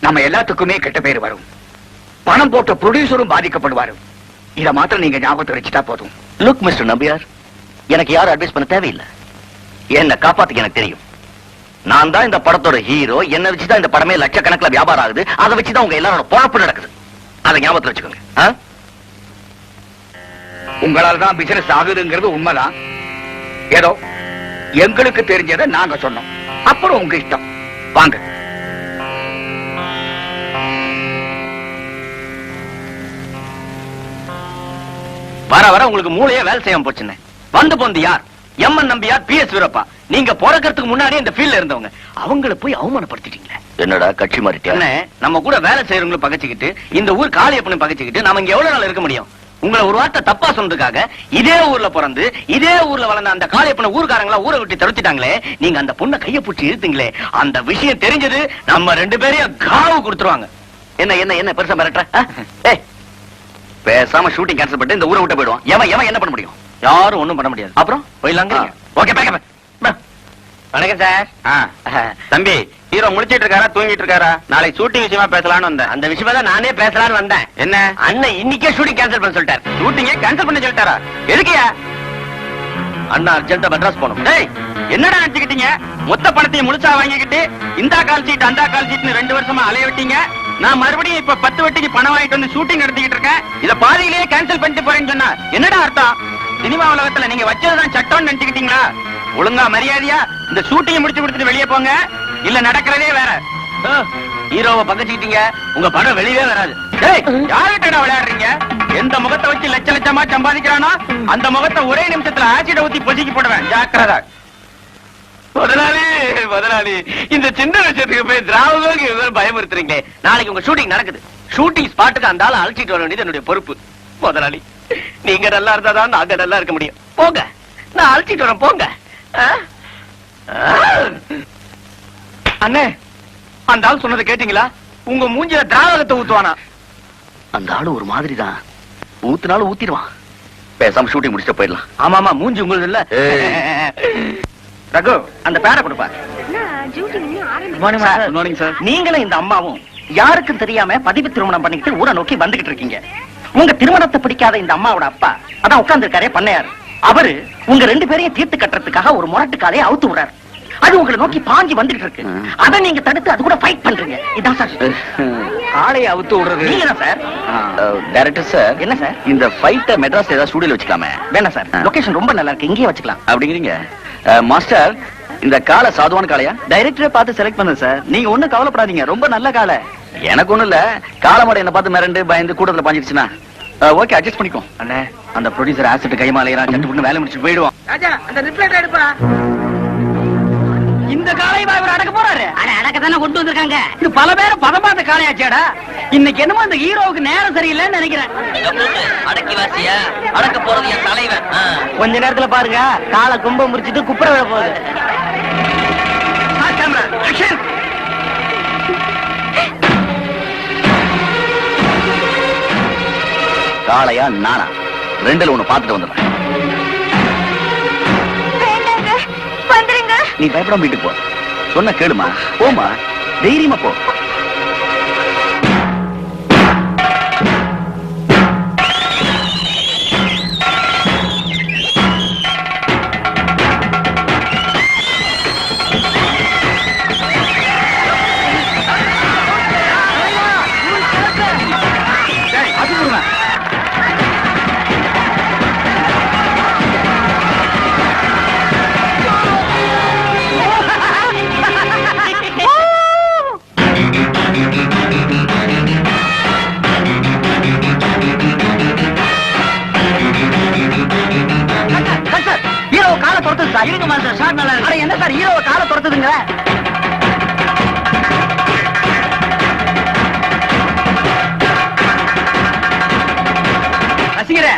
நம்ம எல்லாத்துக்குமே கெட்ட பேர் வரும். பணம் போட்ட ப்ரொடியூசரும் பாதிக்கப்படுவாரு. இத மாத்திரம் நீங்க ஞாபகத்தை வச்சுட்டா போதும். லுக் மிஸ்டர் நம்பியார், எனக்கு யாரும் அட்வைஸ் பண்ண தேவையில்லை. என்ன காப்பாத்துக்க எனக்கு தெரியும். நான் தான் இந்த படத்தோட ஹீரோ. என்ன வச்சுதான் இந்த படமே லட்சக்கணக்கில் வியாபாரம் ஆகுது. அதை வச்சுதான் உங்க எல்லாரோட பொழப்பு நடக்குது. அதை ஞாபகத்தில் வச்சுக்கோங்க. உங்களால தான் பிசினஸ் ஆகுதுங்கிறது உண்மைதான். ஏதோ எங்களுக்கு தெரிஞ்சதை நாங்க சொன்னோம். அப்புறம் உங்க இஷ்டம். வாங்க. வர வர உங்களுக்கு மூளையே வேலை செய்யாம போச்சுன்னு வந்து போந்து யார்? M N Nambiar, PS Veerappa. நீங்க பிறக்கிறதுக்கு முன்னாடி இந்த ஃபீல்ட்ல இருந்தவங்க. அவங்கள போய் அவமானப்படுத்திட்டீங்களே. என்னடா கட்சி மாறிட்டே? நம்ம கூட வேலை செய்யறவங்களும் பகச்சிக்கிட்டு இந்த ஊர் காளியப்பனும் பகச்சிக்கிட்டு நாம இங்க எவ்வளவு நாள் இருக்க முடியும்? உங்களை ஒரு வார்த்தை தப்பா சொன்னதுக்காக இதே ஊர்ல பிறந்து இதே ஊர்ல வளர்ந்த அந்த காளியப்பனை ஊர்காரங்களா ஊரை விட்டு துரத்திட்டாங்களே. நீங்க அந்த பொண்ணை கைய பிடிச்சி இழுத்தீங்களே, அந்த விஷயம் தெரிஞ்சது நம்ம 2 பேரையும் காவு கொடுத்துருவாங்க. என்ன என்ன என்ன பெருசா மிரட்டுற? பேசாம ஷூட்டிங் கேன்சல் பண்ணிட்டு இந்த ஊரை விட்டு போயிடுவான். எவன் என்ன பண்ண முடியும்? யாரும் ஒண்ணும் பண்ண முடியாது. அப்புறம் போயிடலாங்க. Okay pack. வணக்கம் சார். தம்பி ஹீரோ முடிச்சிட்டு இருக்காரா தூங்கிட்டு இருக்காரா? நாளைக்கு ஷூட்டிங் விஷயமா பேசலாம்னு வந்தேன். அந்த விஷயமா தான் நானே பேசலாம்னு வந்தேன். என்ன அண்ணன் இன்னைக்கே ஷூட்டிங் கேன்சல் பண்ண சொல்லிட்டார். ஷூட்டிங்கே கேன்சல் பண்ண சொல்லிட்டாரா? எதுக்குயா? அண்ணா அர்ஜென்ட்டா மெட்ராஸ் போகணும். டேய் என்னடா நினைச்சுக்கிட்டீங்க? மொத்த பணத்தையும் முழுசா வாங்கிக்கிட்டு இந்த கால் சீட் அந்த கால் சீட்னு 2 வருஷமா அலைய விட்டீங்க. நான் மறுபடியும் இப்ப 10 வட்டிக்கு பணம் வாங்கிட்டு வந்து ஷூட்டிங் நடத்திக்கிட்டு இருக்கேன். இத பாதியிலேயே கேன்சல் பண்ணிட்டு போறேன்னு சொன்னா என்னடா அர்த்தம்? சினிமா உலகத்துல நீங்க வச்சதுதான் சட்டம்னு நினைச்சுக்கிட்டீங்களா? ஒழுங்கா மரியாதையா இந்த ஷூட்டிங் முடிச்சு கொடுத்துட்டு வெளியே போங்க. இல்ல நடக்கிறதே வேற. ஹீரோவை பகச்சிக்கிட்டீங்க, உங்க படம் வெளியே வராது. யார்கிட்ட விளையாடுறீங்க? எந்த முகத்தை வச்சு லட்ச லட்சமா சம்பாதிக்கிறானோ அந்த முகத்தை ஒரே நிமிஷத்துல ஆசிட ஊத்தி பொசிக்கி போடுவேன். ஜாக்கிரதா. முதலாளி இந்த சின்ன விஷயத்துக்கு போய் திராவகம் பயமுறுத்துறீங்களே. நாளைக்கு உங்க ஷூட்டிங் நடக்குது. ஷூட்டிங் ஸ்பாட்டுக்கு அந்த ஆளை அழைச்சிட்டு வர வேண்டியது என்னுடைய பொறுப்பு. முதலாளி நீங்க நல்லா இருந்தாதான் நாங்க நல்லா இருக்க முடியும். போங்க, நான் அழைச்சிட்டு வரேன். போங்க. அண்ணே அந்த ஆள் சொன்னதை கேட்டீங்களா? உங்க மூஞ்சில திராவகத்தை ஊத்துவானா? அந்த ஆளு ஒரு மாதிரி தான். ஊத்துனாலும் ஊத்திடுவான். பேசாம ஷூட்டிங் முடிச்சுட்டு போயிடலாம். ஆமாமா மூஞ்சி உங்களுக்கு இல்ல. ரகு அந்த பேரை கொடுப்பா. நீங்களும் இந்த அம்மாவும் யாருக்கும் தெரியாம பதிவு திருமணம் பண்ணிக்கிட்டு ஊரை நோக்கி வந்துகிட்டு இருக்கீங்க. உங்க திருமணத்தை பிடிக்காத இந்த அம்மாவோட அப்பா அதான் உட்கார்ந்து இருக்காரே பண்ணையாரு. அவரு உங்க 2 பேரையும் தீர்த்து கட்டுறதுக்காக ஒரு முரட்டு காலையை அவுத்து விடுறாரு. அது உங்களை நோக்கி பாஞ்சி வந்துட்டு இருக்கு. அதை நீங்க தடுத்து அது கூட ஃபைட் பண்றீங்க. இதான் சார் காலையை அவுத்து விடுறது. நீங்க தான் சார். Director sir. என்ன சார்? இந்த ஃபைட்ட மெட்ராஸ் ஏதாவது ஸ்டுடியோல வச்சுக்கலாமே? வேணாம் சார், லொகேஷன் ரொம்ப நல்லா இருக்கு, இங்கேயே வச்சுக்கலாம். அப்படிங்கிறீங்க? மாஸ்டர் இந்த காலை சாதுவான காளையா? டைரக்டரே பார்த்து செலக்ட் பண்ணது சார். நீங்க ஒண்ணும் கவலைப்படாதீங்க, ரொம்ப நல்ல காலை. எனக்கு ஒண்ணும் இல்ல, காலமாட என்ன பார்த்து மிரண்டு பயந்து கூட்டத்துல பாஞ்சிடுச்சுன்னா ஓகே அட்ஜஸ்ட் பண்ணிக்கோ. அண்ணே அந்த ப்ரொடியூசர் ஆசிட் கைமாலையறான், சட்டு புண்ணு வேலை முடிச்சுட்டு போயிடுவான். ராஜா அந்த ரிப்ளைட் எடுப்பா. இந்த காளையவா இவர் அடக்க போறாரு? அடக்க தானே கொண்டு வந்திருக்காங்க. இது பல பேரை பதமாத்த காளையாச்சேடா. இன்னைக்கு என்னமோ அந்த ஹீரோவுக்கு நேரம் சரியில்லைன்னு நினைக்கிறேன். அடக்கி வாசியா அடக்க போறது என் தலைவன். கொஞ்ச நேரத்துல பாருங்க காலை கும்ப முடிச்சிட்டு குப்புற விட போகுது. காளையா நானா? 2ல ஒண்ணு பார்த்துட்டு வந்துடுறேன். நீ பயப்படாம வீட்டுக்கு போ. சொன்ன கேளுமா, போமா, தைரியமா போ. இருங்க மாஸ்டர் ஷாட் நல்லா இருக்கு. என்ன சார் ஹீரோவை காலை துரத்துதுங்க? ரசிகரே,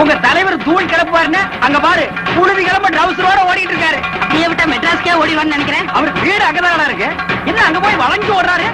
உங்க தலைவர் தூள் கிளப்புவாருன்னு அங்க பாரு புழுதி கிளம்ப ட்ரவுசரோட ஓடிட்டு இருக்காரு. நீ விட்டா மெட்ராஸ்க்கே ஓடிவான்னு நினைக்கிறேன். அவர் வீடு அங்கதான் இருக்கு. என்ன அங்க போய் வளைஞ்சு ஓடுறாரு?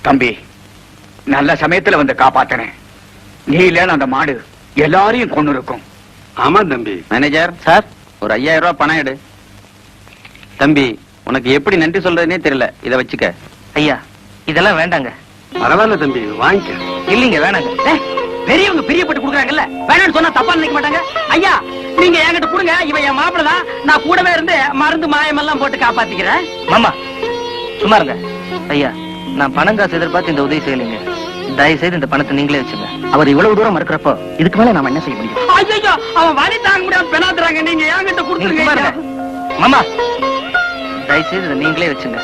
தம்பி, நல்ல சமயத்துல வந்து காப்பாத்தினேன். நீ இல்லன்னு அந்த மாடு எல்லாரையும் கொண்டு இருக்கும். ஆமா தம்பி. மேனேஜர் சார், ஒரு 5000 ரூபாய் பணம் எடு. தம்பி, உனக்கு எப்படி நன்றி சொல்றதுனே தெரியல. இத வச்சுக்க. ஐயா, இதெல்லாம் வேண்டாங்க. பரவாயில்ல தம்பி, வாங்கிக்க. இல்லீங்க, வேணாங்க. பெரியவங்க பிரியப்பட்டு கொடுக்குறாங்கல்ல, வேணாம்னு சொன்னா தப்பா நினைக்க மாட்டாங்க. ஐயா, நீங்க என்கிட்ட கொடுங்க. இவன் என் மாப்பிள்ள தான். நான் கூடவே இருந்து மருந்து மாயமெல்லாம் போட்டு காப்பாத்திக்கிறேன். மாமா சும்மா இருங்க. ஐயா, நான் பணம் காசு எதிர்பார்த்து இந்த உதவி செய்யலைங்க. தயவு செய்து இந்த பணத்தை நீங்களே வச்சுங்க. அவர் இவ்வளவு தூரம் மறுக்கிறப்போ இதுக்கு மேல நாம என்ன செய்ய முடியும்? ஐயோ, அவன் வலி தாங்க முடியாம பெணாத்துறாங்க. நீங்க என்கிட்ட கொடுத்துருங்க. மாமா, தயவு செய்து இதை நீங்களே வச்சுங்க.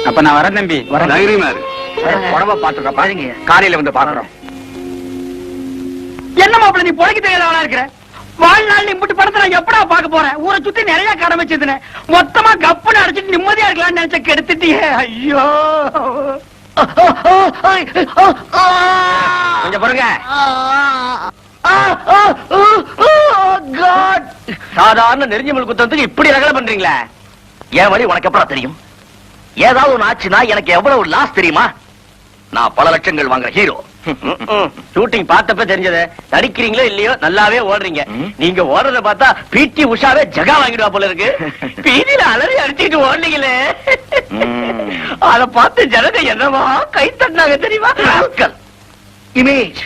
அப்ப நான் வரேன் தம்பி. தைரியமா இரு. உடம்ப பாத்துக்க பாருங்க. காலையில வந்து பாக்குறோம். என்ன மாப்பிள்ள, நீ பொழைக்க தெரியாதவனா இருக்கிற? வாழ்நாள் இம்புட்டு படத்தை நான் எப்படா பார்க்க போறேன்? ஊரை சுத்தி நிறைய கடை வச்சதுன்னு மொத்தமா கப்புன்னு அடிச்சிட்டு நிம்மதியா இருக்கலாம்னு நினைச்ச கெடுத்துட்டியே. ஐயோ, கொஞ்சம் பாருங்க. சாதாரண நெருஞ்சிமல் குத்தத்துக்கு இப்படி ரகலை பண்றீங்களா? என் வழி உனக்கு எப்படா தெரியும்? ஏதாவது ஒண்ணு ஆச்சுன்னா எனக்கு எவ்வளவு லாஸ் தெரியுமா? நான் பல லட்சங்கள் வாங்குற ஹீரோ. ஷூட்டிங் பார்த்தப்ப தெரிஞ்சது. நடிக்கிறீங்களோ இல்லையோ நல்லாவே ஓடுறீங்க. நீங்க ஓடுறத பார்த்தா பிடி உஷாவே ஜகா வாங்கிடுவா போல இருக்கு. பீதியில அலறி அடிச்சுட்டு ஓடுனீங்களே, அத பார்த்து ஜனங்க என்னவா கை தட்டினாங்க தெரியுமா? இமேஜ்,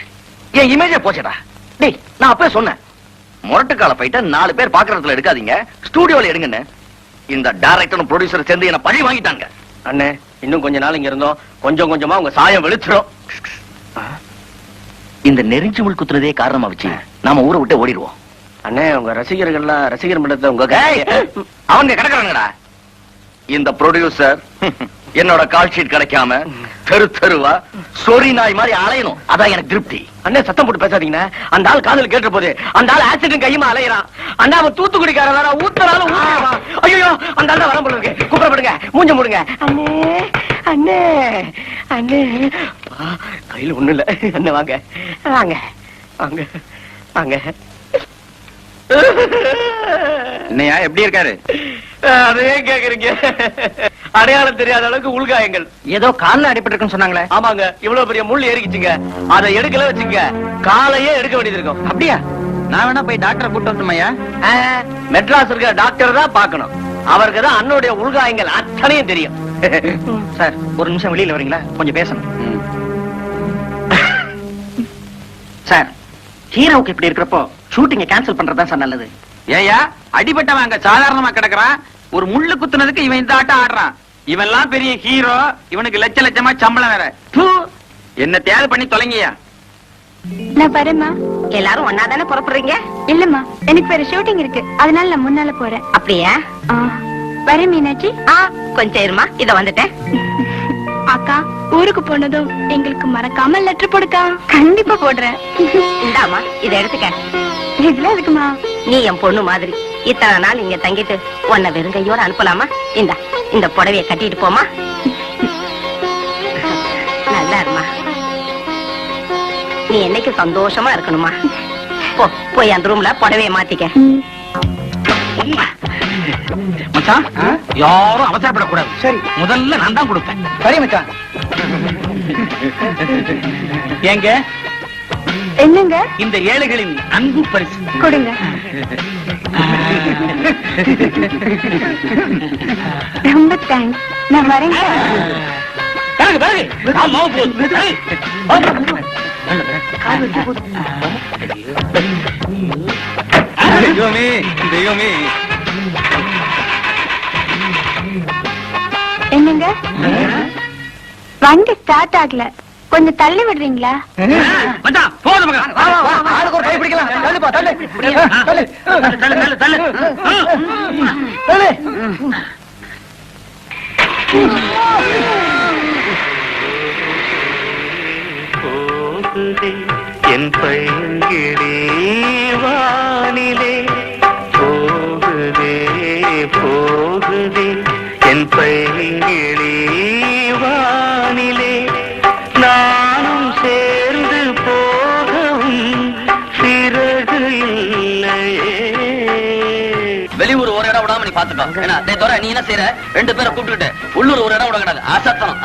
என் இமேஜ போச்சடா. டேய், நான் அப்பவே சொன்னேன், முரட்டுக்கால போயிட்டு 4 பேர் பாக்குறதுல எடுக்காதீங்க, ஸ்டூடியோல எடுங்கன்னு. இந்த டைரக்டரும் ப்ரொடியூசர் சேர்ந்து என்ன பழி வாங்கிட்டாங்க. அண்ணே, இன்னும் கொஞ்ச நாள் இங்க இருந்தோம் கொஞ்சம் கொஞ்சமா உங்க சாயம் வெளிச்சிரும். இந்த நெருஞ்சி முள் குத்துறதே காரணமா வச்சு நாம ஊரை விட்டு ஓடிடுவோம். அண்ணே, உங்க ரசிகர்கள்லாம் ரசிகர் மன்றத்துல உங்க அவங்க கிடக்குறாங்கடா. இந்த ப்ரொடியூசர் என்னோட கால் ஷீட் கிடைக்காம தெரு தெருவா சொரி நாய் மாதிரி அலையணும். அதான் எனக்கு திருப்தி. அண்ணே, சத்தம் போட்டு பேசாதீங்க. அந்த ஆள் காதல் கேட்ட போது அந்த ஆள் ஆக்சிடென்ட் கையுமா அலையறான். அண்ணா, அவன் தூத்துக்குடிக்காரன் வேற, ஊத்தறாலும் ஊத்துறான். ஐயோ, அந்த ஆள் தான் வர போல இருக்கு. கூப்பிடப்படுங்க, மூஞ்ச மூடுங்க. அண்ணே அண்ணே அண்ணே, கையில ஒண்ணு இல்ல. அண்ணே, வாங்க வாங்க வாங்க வாங்க. என்னையா எப்படி இருக்காரு? அதே கேக்குறீங்க. அடையாளம் தெரியாத அளவுக்கு உள்காயங்கள். ஏதோ கால்ல அடிபட்டிருக்குன்னு சொன்னாங்களே. ஆமாங்க, இவ்வளவு பெரிய முள் ஏறிக்குச்சுங்க. அதை எடுக்கல வச்சுங்க, காலையே எடுக்க வேண்டியது இருக்கும். அப்படியா? நான் வேணா போய் டாக்டரை கூட்டு வரட்டுமையா? மெட்ராஸ் இருக்கிற டாக்டர் தான் பார்க்கணும். அவருக்கு தான் அண்ணனுடைய உள்காயங்கள் அத்தனையும் தெரியும். சார், ஒரு நிமிஷம் வெளியில வரீங்களா? கொஞ்சம் பேசணும். சார், ஹீரோவுக்கு இப்படி இருக்கிறப்போ ஷூட்டிங்க கேன்சல் பண்றதுதான் சார் நல்லது. ஏயா அடிபட்டவன் அங்க சாதாரணமா கிடக்குறான், ஒரு முள்ளு குத்துனதுக்கு இவன் இந்த ஆட்டம் ஆடுறான். இவன்லாம் பெரிய ஹீரோ, இவனுக்கு லட்ச லட்சமா சம்பளம் வேற. என்ன தேவை பண்ணி தொலைங்கயா. நான் வரேம்மா. எல்லாரும் ஒன்னாதானே புறப்படுறீங்க? இல்லம்மா, எனக்கு வேற ஷூட்டிங் இருக்கு, அதனால நான் முன்னால போறேன். அப்படியா? வரேன் மீனாட்சி. கொஞ்சம் இருமா, இத வந்துட்டேன். அக்கா, ஊருக்கு போனதும் எங்களுக்கு மறக்காம லெட்டர் போடுக்கா. கண்டிப்பா போடுறேன். இந்தாமா, இத எடுத்துக்க. இதெல்லாம் இருக்குமா? நீ என் பொண்ணு மாதிரி இத்தனை நாள் இங்க தங்கிட்டு உன்னை வெறுங்கையோட அனுப்பலாமா? இந்த புடவைய கட்டிட்டு போமா. நல்லா இருமா, நீ என்னைக்கு சந்தோஷமா இருக்கணுமா. போய் அந்த ரூம்ல புடவைய மாத்திக்க. மச்சான், யாரும் அவசரப்படக்கூடாது. சரி, முதல்ல நான் தான் கொடுப்பேன். சரி மச்சான். ஏங்க, என்னங்க? இந்த ஏழைகளின் அன்பு பரிசு கொடுங்க. ரொம்ப தேங்க்ஸ். நான் வரேன். தெய்வமே தெய்வமே. என்னங்க, வண்டி ஸ்டார்ட் ஆகல, கொஞ்சம் தள்ளி விடுறீங்களா? மச்சான், போதும் மகன். ஆளுக்கு ஒரு கை பிடிக்கலாம். தள்ளுப்பா, தள்ளு. தள்ளு. தள்ளு, தள்ளு, தள்ளு. தள்ளு. போகுதே என் பைங்கிழி வானிலே, போகுதே போகுதே என் பைங்கிழி வானிலே, நானும் சேர்ந்து போகவும் சிறகு இல்லையே. வெளியூர் ஒரு இடம் விடாம நீ பாத்துக்கோ. நீ என்ன செய்யற? 2 பேரை கூப்பிட்டுட்டு உள்ளூர் ஒரு இடம் விட கூடாது. ஆசத்தனம்.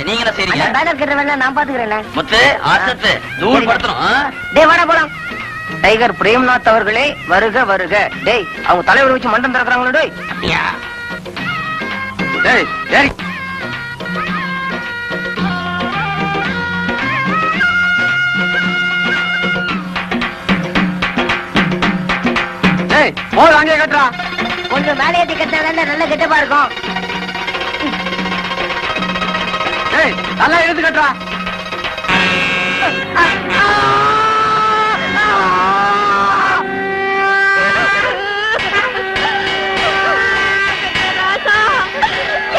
நீங்க என்ன செய்றீங்க? பேனர் கட்டுற நான் பாத்துக்கிறேன். முத்து, ஆசத்து தூள் படுத்தணும். டேய் வாடா போலாம். டைகர் பிரேம்நாத் அவர்களே வருக வருக. டேய், அவங்க தலைவர் வச்சு மண்டம் திறக்கிறாங்களோ. டேய் அப்படியா? டேய் டேய், போது அங்கே கட்டுறா. கொஞ்சம் மேலே ஏத்தி கட்டினா நல்ல கெட்டப்பா இருக்கும். நல்லா எடுத்து கட்டுறா.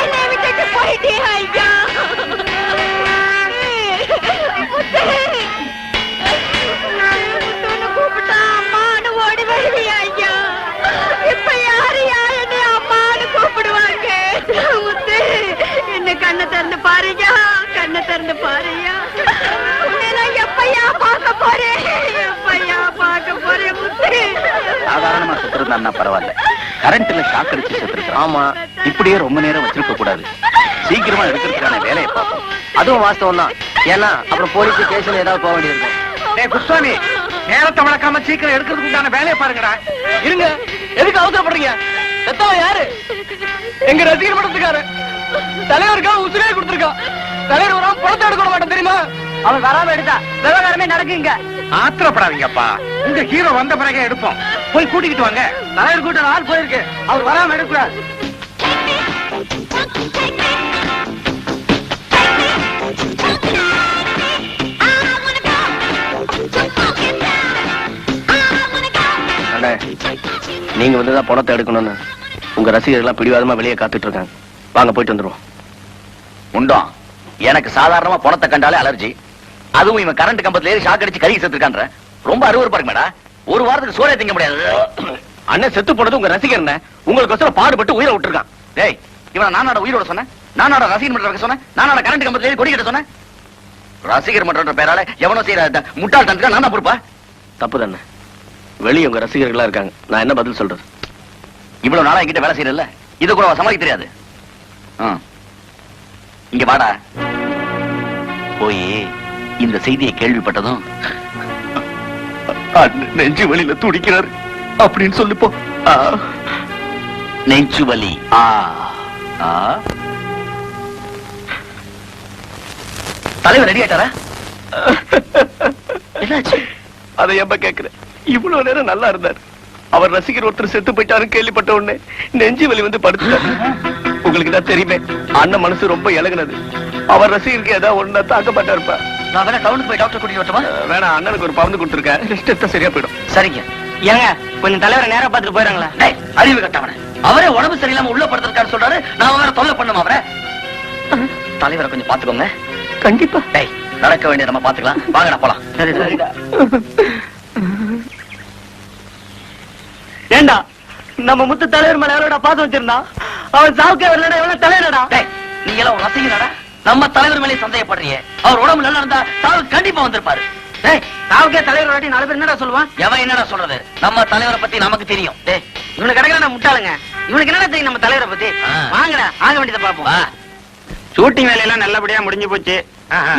என்னை விட்டுட்டு போயிட்டே ஐயா. கூப்பிட்டா அம்மானு ஓடி வருவியா ஐயா? இப்ப யாரு என்னை அம்மானு கூப்பிடுவாங்க? முத்து, என்ன கண்ணை திறந்து பாருங்க, கண்ணை திறந்து பாருங்க. எப்பையா பார்க்க போறேன், எப்பையா பார்க்க போறேன் முத்து? சாதாரணமா செத்துருந்தா பரவாயில்ல, கரண்ட்ல ஷாக் அடிச்சு செத்துருக்கான். ஆமா, இப்படியே ரொம்ப நேரம் வச்சிருக்க கூடாது. சீக்கிரமா எடுக்கிறதுக்கான வேலையை பார்ப்போம். அதுவும் வாஸ்தவம் தான். ஏன்னா அப்புறம் போலீஸ் ஸ்டேஷன் ஏதாவது போக வேண்டியிருக்கும். குஸ்வாமி, நேரத்தை வளர்க்காம சீக்கிரம் எடுக்கிறதுக்கு உண்டான வேலையை பாருங்கடா. இருங்க, எதுக்கு அவசரப்படுறீங்க? செத்தவன் யாரு? எங்க ரசிகர் மன்றத்துக்காரு. தலைவருக்காக உசுரே கொடுத்திருக்கான். தலைவர் வராம பணத்தை எடுக்க மாட்டேன் தெரியுமா? அவன் வராம எடுத்தா விவகாரமே நடக்குங்க. ஆத்திரப்படாதீங்கப்பா, உங்க ஹீரோ வந்த பிறகு எடுப்போம். போய் கூட்டிக்கிட்டு வாங்க. தலைவர் கூட்டம் ஆள் போயிருக்கு, அவர் வராம எடுக்கூடாது. நீங்க வந்துதான் பணத்தை எடுக்கணும்னு உங்க ரசிகர்கள் பிடிவாதமா வெளியே காத்துட்டு இருக்காங்க. வாங்க போயிட்டு வந்துருவோம். உண்டோ, எனக்கு சாதாரணமா பணத்தை கண்டாலே அலர்ஜி. அதுவும் இவன் கரண்ட் கம்பத்துல ஏறி ஷாக் அடிச்சு கறி செத்துருக்கான்ற. ரொம்ப அருவருப்பா இருக்கு மேடா. ஒரு வாரத்துக்கு சோறே திங்க முடியாது. அண்ணன் செத்து போனது உங்க ரசிகர் உங்களுக்கு பாடுபட்டு உயிரை விட்டுருக்கான். டேய், இவனை நானோட உயிரோட சொன்னேன், நானோட ரசிகர் மன்றம் சொன்னேன், நானோட கரண்ட் கம்பத்துல ஏறி கொடிக்கிட்ட சொன்னேன். ரசிகர் மன்ற பேரால எவனோ செய்யற முட்டாள் தந்துக்கா நான் தான் பொறுப்பா? தப்பு தானே. வெளியே உங்க ரசிகர்களா இருக்காங்க, நான் என்ன பதில் சொல்றது? இவ்வளவு நாளா என்கிட்ட வேலை செய்யறல, இது கூட சமாளிக்க தெரியாது. இங்க வாடா. போய் இந்த செய்தியை கேள்விப்பட்டதும் நெஞ்சு வலியில துடிக்கிறாரு அப்படின்னு சொல்லிப்போ. நெஞ்சு வலி. தலைவர் ரெடி ஆயிட்டாரா? என்னாச்சு? அதை எப்ப கேக்குற? இவ்வளவு நேரம் நல்லா இருந்தார், அவர் ரசிகர் ஒருத்தர் செத்து போயிட்டாருன்னு கேள்விப்பட்ட உடனே நெஞ்சு வலி வந்து படுத்துட்டாரு. உங்களுக்கு தான் தெரியுமே, அண்ணன் மனசு ரொம்ப இலகுனது. அவர் ரசிகருக்கு ஏதாவது ஒண்ணு தாக்கப்பட்டா இருப்பா. நான் வேணா டவுனுக்கு போய் டாக்டர் கூட்டிட்டு வரட்டுமா? வேணா, அண்ணனுக்கு ஒரு மருந்து கொடுத்துருக்கேன், ரெஸ்ட் எடுத்தா சரியா போயிடும். சரிங்க. ஏங்க கொஞ்சம் தலைவரை நேரா பார்த்துட்டு போயிடுறாங்களா? டேய், அறிவு கட்டவன. அவரே உடம்பு சரியில்லாம உள்ள படுத்திருக்காரு சொல்றாரு, நான் வேற தொல்லை பண்ணுமா அவரை? தலைவரை கொஞ்சம் பாத்துக்கோங்க. கண்டிப்பா. டேய், நடக்க வேண்டிய நம்ம பாத்துக்கலாம். வாங்கடா போலாம். சரி சரிடா. ஏண்டா நம்ம முத்து தலைவர் மேல எவ்வளோட பாத்து வச்சிருந்தான்? அவன் சாவுக்கே வரலடா, எவ்வளவு தலைவரடா? டேய், நீங்க எல்லாம் ரசிகனடா. நம்ம தலைவர் மேலே சந்தேகப்படுறீங்க. அவர் உடம்பு நல்லா இருந்தா சாவு கண்டிப்பா வந்திருப்பாரு. டேய், சாவுக்கே தலைவர் வாட்டி 4 பேர் என்னடா சொல்லுவான்? எவன் என்னடா சொல்றது? நம்ம தலைவரை பத்தி நமக்கு தெரியும். டேய், இவனுக்கு கிடைக்கல முட்டாளுங்க. இவனுக்கு என்னடா தெரியும் நம்ம தலைவரை பத்தி? ஆ. வாங்கடா, ஆக வேண்டியதை பாப்போம். வா. ஷூட்டிங் வேலையெல்லாம் நல்லபடியா முடிஞ்சு போச்சு.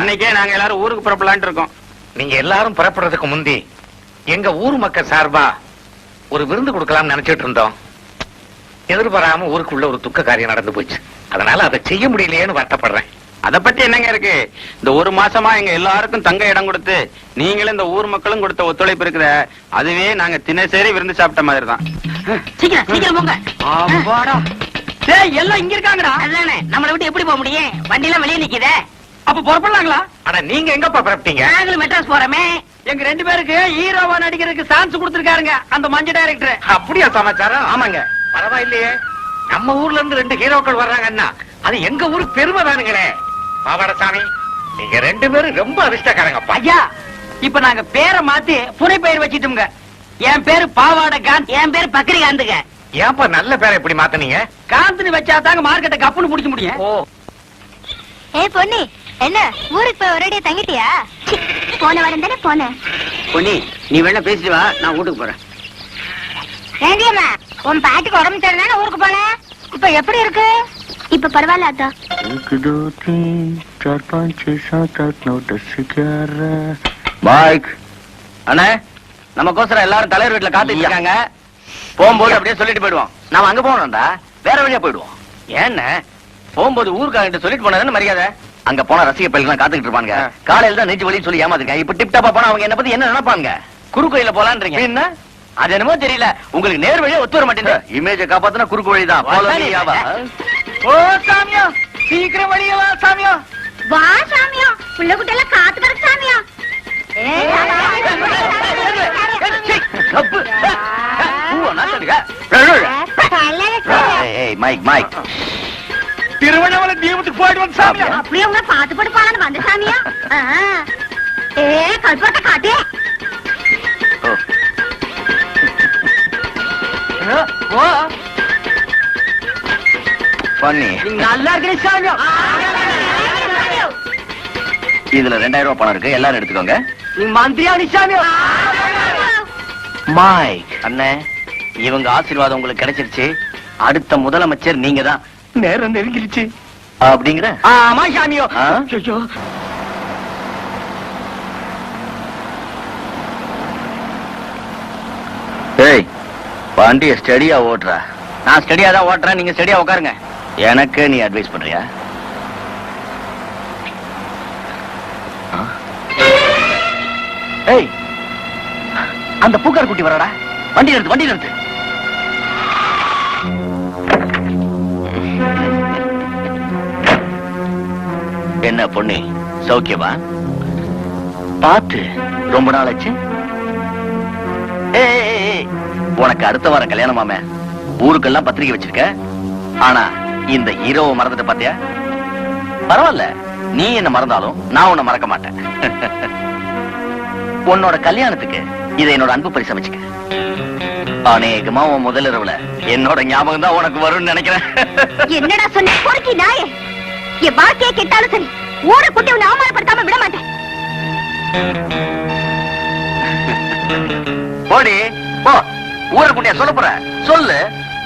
இன்னைக்கே நாங்க எல்லாரும் ஊருக்கு புறப்படலான்ட்டு இருக்கோம். நீங்க எல்லாரும் புறப்படுறதுக்கு முந்தி எங்க ஊர் மக்கள் சார்பா ஒரு விருந்து கொடுக்கலாம்னு நினைச்சிட்டு இருந்தோம். எதிர்பாராம ஊருக்குள்ள ஒரு துக்க காரியம் நடந்து போச்சு. அதனால அதை செய்ய முடியலையேன்னு வருத்தப்படுறேன். அத பத்தி என்னங்க இருக்கு? இந்த 1 மாசமா எங்க எல்லாருக்கும் தங்க இடம் கொடுத்து நீங்களும் இந்த ஊர் மக்களும் கொடுத்த ஒத்துழைப்பு இருக்குத, அதுவே நாங்க தினசரி விருந்து சாப்பிட்ட மாதிரி தான். சீக்கிரம் சீக்கிரம் போங்க. அப்பாடா. டேய், எல்லாம் இங்க இருக்காங்கடா. அதுதானே, நம்மளை விட்டு எப்படி போக முடியும்? வண்டி எல்லாம் வெளியே நிக்குதே. அப்ப புறப்படலாங்களா? ஆனா நீங்க எங்கப்பா புறப்பட்டீங்க? நாங்களும் மெட்ராஸ் போறோமே. எங்க 2 பேருக்கு ஹீரோவா நடிக்கிறதுக்கு சான்ஸ் கொடுத்திருக்காருங்க அந்த மஞ்ச டைரக்டர். அப்படியா சமாச்சாரம்? ஆமாங்க. பரவாயில்லையே, நம்ம ஊர்ல இருந்து 2 ஹீரோக்கள் வர்றாங்கன்னா அது எங்க ஊருக்கு பெருமை தானுங்களே. பாவாடசாமி, நீங்க 2 பேரும் ரொம்ப அதிர்ஷ்டக்காரங்கப்பா. ஐயா, இப்ப நாங்க பேரை மாத்தி புனை பெயர் வச்சிட்டோம்ங்க. என் பேரு பாவாட காந்த். என் பேர் பக்ரி காந்துங்க. ஏன்பா நல்ல பேரை எப்படி மாத்தனீங்க? காந்த்னு வச்சா தாங்க மார்க்கெட்டை கப்புன்னு பிடிக்க முடியும். ஓ, ஏய் பொண்ணு, என்ன ஊருக்கு போய் ஒரேடியா தங்கிட்டியா? போன வாரம் தானே போனேன். பொன்னி, நீ வேணா பேசிட்டு வா, நான் வீட்டுக்கு போறேன். ஏண்டியம்மா, உன் பாட்டுக்கு உடம்பு சரியில்லைன்னு ஊருக்கு போனேன். இப்ப எப்படி இருக்கு? இப்ப பரவாயில்ல அத்தா. 1 2 3 4 5 6 7 8 9 10 11. மைக் அண்ணே, நமக்கோசரம் எல்லாரும் தலைவர் வீட்டுல காத்துட்டு இருக்காங்க. போகும்போது அப்படியே சொல்லிட்டு போயிடுவோம். நாம அங்க போனோம்டா, வேற வழியா போயிடுவோம். ஏன்னா போகும்போது ஊருக்காகிட்ட சொல்லிட்டு போனதுன்னு மரியாதை. அங்க போன ரசிக பயிலாம் காத்துக்கிட்டு இருப்பாங்க. காலையில தான் நெஞ்சு வலின்னு சொல்லி ஏமாத்திருக்காங்க. இப்ப டிப் டாப்பா போனா அவங்க என்ன பத்தி என்ன நினைப்பாங்க? குறுக்கு வழியில போலான்றீங்க. என்ன அது என்னமோ தெரியல, உங்களுக்கு நேர் வழியா ஒத்து வர மாட்டேங்குது. இமேஜ காப்பாத்தினா குறுக்கு வழிதான். ஓ சாமியா, சீக்கிரம் வழியா வா சாமியா. வா சாமியா, புள்ள குட்டெல்லாம் காத்து கிடக்கு சாமியா. மைக் மைக் திருவண்ணாமலை தீபத்துக்கு போயிட்டு வந்து சாமியா. அப்படியே உங்களை பாத்து படுப்பாங்கன்னு வந்த சாமியா. கல்பட்ட காட்டே. ஓ பண்ணி நீங்க நல்லா இருக்கீங்க சாமியா. இதுல 2000 ரூபாய் பணம் இருக்கு, எல்லாரும் எடுத்துக்கோங்க. நீங்க மந்திரியா சாமியா. மைக் அண்ணே, இவங்க ஆசீர்வாதம் உங்களுக்கு கிடைச்சிருச்சு. அடுத்த முதலமைச்சர் நீங்க தான். நேரம் நெருங்கிருச்சு அப்படிங்கிற ஆமா சாமியோ. ஆ? ஐயோ. ஏய், வண்டிய ஸ்டடியா ஓட்டுற. நான் ஸ்டடியா தான் ஓட்டுறேன், நீங்க ஸ்டடியா உட்காருங்க. எனக்கு நீ அட்வைஸ் பண்றியா? ஆ? ஏய், அந்த பூக்கார் குட்டி வரடா. வண்டி நிறுத்து, வண்டி நிறுத்து. என்ன பொண்ணு, சௌக்கியமா? பார்த்து ரொம்ப நாள் ஆச்சு. ஏய், உனக்கு அடுத்த வாரம் கல்யாணமாமே. ஊருக்கெல்லாம் பத்திரிக்கை வச்சிருக்க. ஆனா இந்த ஹீரோவை மறந்துட்ட பாத்தியா? பரவாயில்ல, நீ என்ன மறந்தாலும் நான் உன்னை மறக்க மாட்டேன். உன்னோட கல்யாணத்துக்கு இதை என்னோட அன்பு பரிசு வச்சுக்க. அநேகமா உன் முதல் இரவுல என்னோட ஞாபகம் தான் உனக்கு வரும்னு நினைக்கிறேன். என்னடா சொன்ன பொறுக்கி நாயே? என் வாழ்க்கையை கெட்டாலும் சரி, ஊரை குட்டி உன்னை அவமானப்படுத்தாம விட மாட்டேன். போடி போ. ஊரை குட்டியா சொல்ல போற சொல்லு.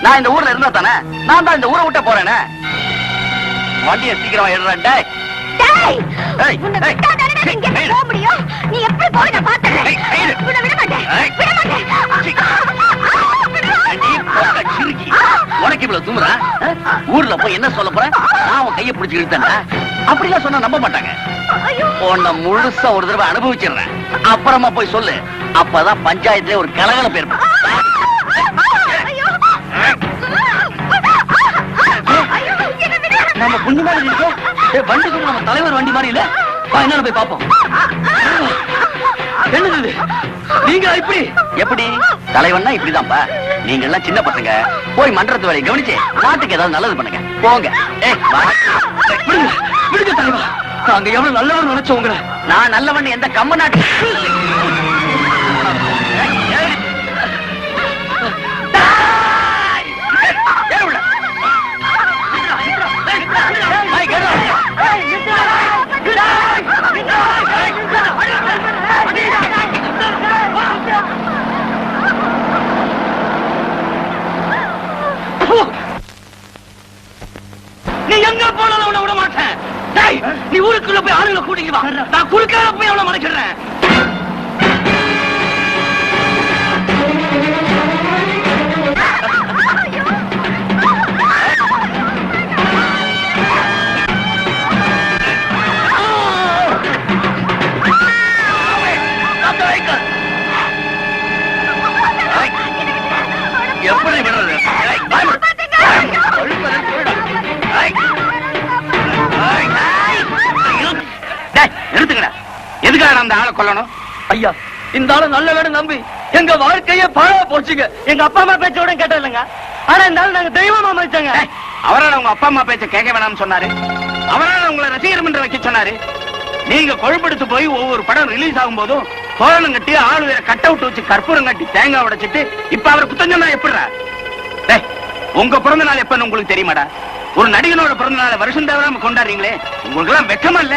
நான் இந்த ஊர்ல இருந்தா தானே, நான் தான் இந்த ஊரை விட்ட போறேனே. வண்டியை சீக்கிரமா எடுறேன். டேய், டேய், ஏய், உன்னை ஏய், விட்டா தானே நான் இங்க இருந்து போக முடியும். நீ எப்படி போய் நான் பார்த்தேன். ஏய், ஏய், உன்னை விட மாட்டேன், ஏய். விட மாட்டேன். அடி, போடா, சிறுக்கி. உனக்கு இவ்வளவு துமுறா? ஊர்ல போய் என்ன சொல்ல போற? நான் உன் கையை பிடிச்சு இழுத்தேன். அப்படிலாம் சொன்னா நம்ப மாட்டாங்க. ஐயோ, உன்னை முழுசா ஒரு தடவை அனுபவிச்சிடுறேன், அப்புறமா போய் சொல்லு. அப்பதான் பஞ்சாயத்துல ஒரு கலகலப்பு ஏற்படும். நம்ம புண்ணு மாதிரி இருக்கு. வண்டி கூட நம்ம தலைவர் வண்டி மாதிரி இல்ல. என்னன்னு போய் பாப்போம். என்னது இது? நீங்க இப்படி எப்படி தலைவன்னா இப்படிதான்ப்பா. நீங்க எல்லாம் சின்ன பசங்க, போய் மன்றத்து வேலையை கவனிச்சு நாட்டுக்கு ஏதாவது நல்லது பண்ணுங்க. போங்க. விடுங்க விடுங்க தலைவா. நாங்க எவ்வளவு நல்லவன் நினைச்சோங்க. நான் நல்லவன் எந்த கம்ம நாட்டு நீ எங்க போனாலும் உன்னை விட மாட்டேன். நீ ஊருக்குள்ள போய் ஆளுங்களை கூட்டிட்டு வா. நான் குறுக்கால போய் அவளை மறைக்கிறேன். எப்படி விடுறது? நிறுத்துக்கடா. எதுக்காக அந்த ஆளை கொல்லணும்? ஐயா, இந்த ஆளு நல்ல வேலை நம்பி எங்க வாழ்க்கையே பாழா போச்சுங்க. எங்க அப்பா அம்மா பேச்சோட கேட்டது இல்லைங்க. ஆனா இந்த ஆளு நாங்க தெய்வமா மதிச்சாங்க. அவரால் உங்க அப்பா அம்மா பேச்ச கேட்க வேணாம்னு சொன்னாரு. அவரால் உங்களை ரசிகர் மன்றம் வைக்க சொன்னாரு. நீங்க கொழுப்படுத்து போய் ஒவ்வொரு படம் ரிலீஸ் ஆகும் போதும் கோலம் கட்டி ஆளு வேற கட் அவுட் வச்சு கற்பூரம் கட்டி தேங்காய் உடைச்சிட்டு இப்ப அவர் குத்தம் சொன்னா எப்படிடா? உங்க பிறந்த நாள் எப்பன்னு உங்களுக்கு தெரியுமாடா? ஒரு நடிகனோட பிறந்த நாளை வருஷம் தவிராம கொண்டாடுறீங்களே, உங்களுக்கு எல்லாம் வெக்கமா இல்ல?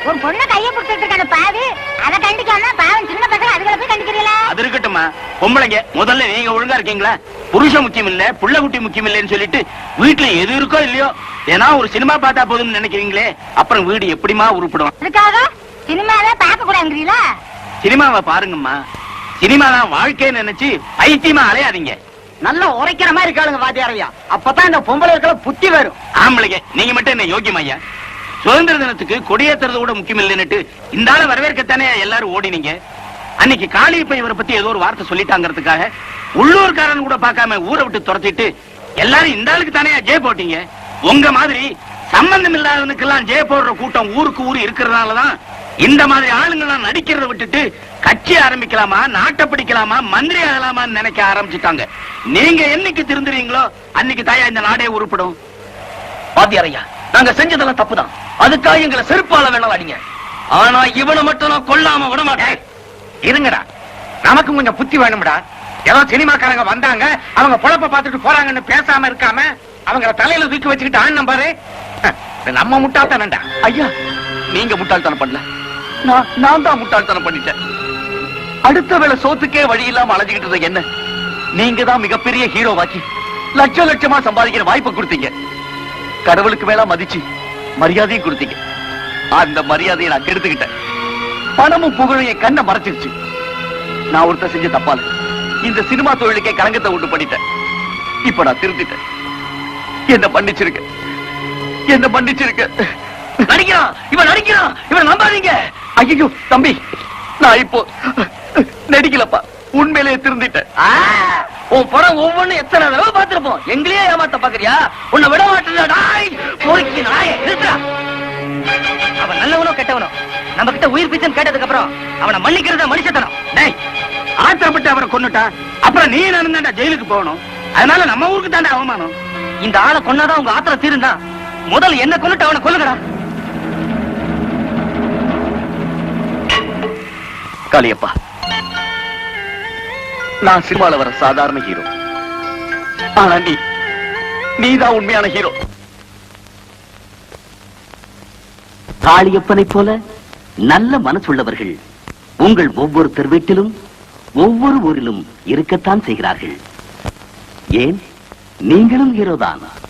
ஒரு பொண்ணு கைய பிடிச்சிட்டு இருக்கான பாவி, அதை கண்டிக்காம பாவம் சின்ன பசங்க அதுகளை போய் கண்டிக்கிறீங்களா? அது இருக்கட்டுமா, பொம்பளைங்க முதல்ல நீங்க ஒழுங்கா இருக்கீங்களா? புருஷன் முக்கியம் இல்ல, புள்ள குட்டி முக்கியம் இல்லைன்னு சொல்லிட்டு வீட்டுல எது இருக்கோ இல்லையோ ஏன்னா ஒரு சினிமா பார்த்தா போதும்னு நினைக்கிறீங்களே, அப்புறம் வீடு எப்படிமா உருப்பிடும்? அதுக்காக சினிமாவே பார்க்க கூடாதுங்கிறீங்களா? சினிமாவை பாருங்கம்மா, சினிமா தான் வாழ்க்கைன்னு நினைச்சு பைத்தியமா அலையாதீங்க. நல்லா உரைக்கிற மாதிரி இருக்காளுங்க வாத்தியாரையா. அப்பதான் இந்த பொம்பளை இருக்கிற புத்தி வரும். ஆம்பளைங்க நீங்க மட்டும் என்ன யோக்கியம் ஐயா? சுதந்திர தினத்துக்கு கொடியேற்றுறது கூட முக்கியம் இல்லைன்னுட்டு இந்த ஆளை வரவேற்கத்தானே எல்லாரும் ஓடினீங்க. அன்னைக்கு காளியப்ப இவரை பத்தி ஏதோ ஒரு வார்த்தை சொல்லிட்டாங்கிறதுக்காக உள்ளூர்காரன் கூட பார்க்காம ஊரை விட்டு துரத்திட்டு எல்லாரும் இந்த ஆளுக்கு தானே ஜெய போட்டீங்க. உங்க மாதிரி சம்பந்தம் இல்லாதவனுக்கெல்லாம் ஜெய போடுற கூட்டம் ஊருக்கு ஊரு இருக்கிறதுனாலதான் இந்த மாதிரி ஆளுங்கெல்லாம் நடிக்கிறத விட்டுட்டு கட்சி ஆரம்பிக்கலாமா, நாட்டை பிடிக்கலாமா, மந்திரி ஆகலாமான்னு நினைக்க ஆரம்பிச்சுட்டாங்க. நீங்க என்னைக்கு திருந்துறீங்களோ அன்னைக்கு தாயா இந்த நாடே உருப்படும். வாத்தியாரையா, நாங்க செஞ்சதெல்லாம் தப்புதான். அதுக்காக எங்களை செருப்பால வேணாம் அடிங்க. ஆனா இவனை மட்டும் நான் கொல்லாம விட மாட்டேன். இருங்கடா, நமக்கு கொஞ்சம் புத்தி வேணும்டா. ஏதோ சினிமாக்காரங்க வந்தாங்க, அவங்க பொழப்ப பார்த்துட்டு போறாங்கன்னு பேசாம இருக்காம அவங்கள தலையில தூக்கி வச்சுக்கிட்டு ஆன் நம்பாரு. நம்ம முட்டாள்தானடா. ஐயா, நீங்க முட்டாள்தனம் பண்ணல, நான் தான் முட்டாள்தனம் பண்ணிட்டேன். அடுத்த வேளை சோத்துக்கே வழி இல்லாம அலைஞ்சுக்கிட்டு இருந்த என்ன நீங்க தான் மிகப்பெரிய ஹீரோவாக்கி லட்ச லட்சமா சம்பாதிக்கிற வாய்ப்பை கொடுத்தீங்க. கடவுளுக்கு மேல மதிச்சு மரியாதையும் கொடுத்தீங்க. அந்த மரியாதையை நான் கெடுத்துக்கிட்டேன். பணமும் புகழும் என் கண்ணை மறைச்சிருச்சு. நான் ஒருத்தர் செஞ்ச தப்பால இந்த சினிமா தொழிலுக்கே களங்கத்தை உண்டு பண்ணிட்டேன். இப்ப நான் திருத்திட்டேன். என்ன பண்ணிச்சிருக்க, என்ன பண்ணிச்சிருக்க. நடிக்கிறான் இவன், நடிக்கிறான் இவன், நம்பாதீங்க. ஐயோ தம்பி, நான் இப்போ நடிக்கலப்பா, உண்மையிலேயே திருந்திட்டேன். உன் படம் ஒவ்வொன்னு எத்தனை தடவை பார்த்திருப்போம். எங்களையே ஏமாத்த பாக்குறியா? உன்னை விட மாட்டேன். அவன் நல்லவனோ கெட்டவனோ நம்ம கிட்ட உயிர் பிச்சன் கேட்டதுக்கு அப்புறம் அவனை மன்னிக்கிறத மனுஷத்தனம். டேய், ஆத்திரப்பட்டு அவரை கொன்னுட்டா அப்புறம் நீ நானும் தாண்டா ஜெயிலுக்கு போகணும். அதனால நம்ம ஊருக்கு தாண்டா அவமானம். இந்த ஆளை கொன்னாதான் உங்க ஆத்திரம் தீருந்தா முதல்ல என்ன கொன்னுட்டு அவனை கொல்லுங்கடா. காளியப்பா, நான் சினிமால வர சாதாரண ஹீரோ. ஆனா நீதான் உண்மையான ஹீரோ. காளியப்பனை போல நல்ல மனசுள்ளவர்கள் உங்கள் ஒவ்வொருத்தர் வீட்டிலும் ஒவ்வொரு ஊரிலும் இருக்கத்தான் செய்கிறார்கள். ஏன் நீங்களும் ஹீரோதான்.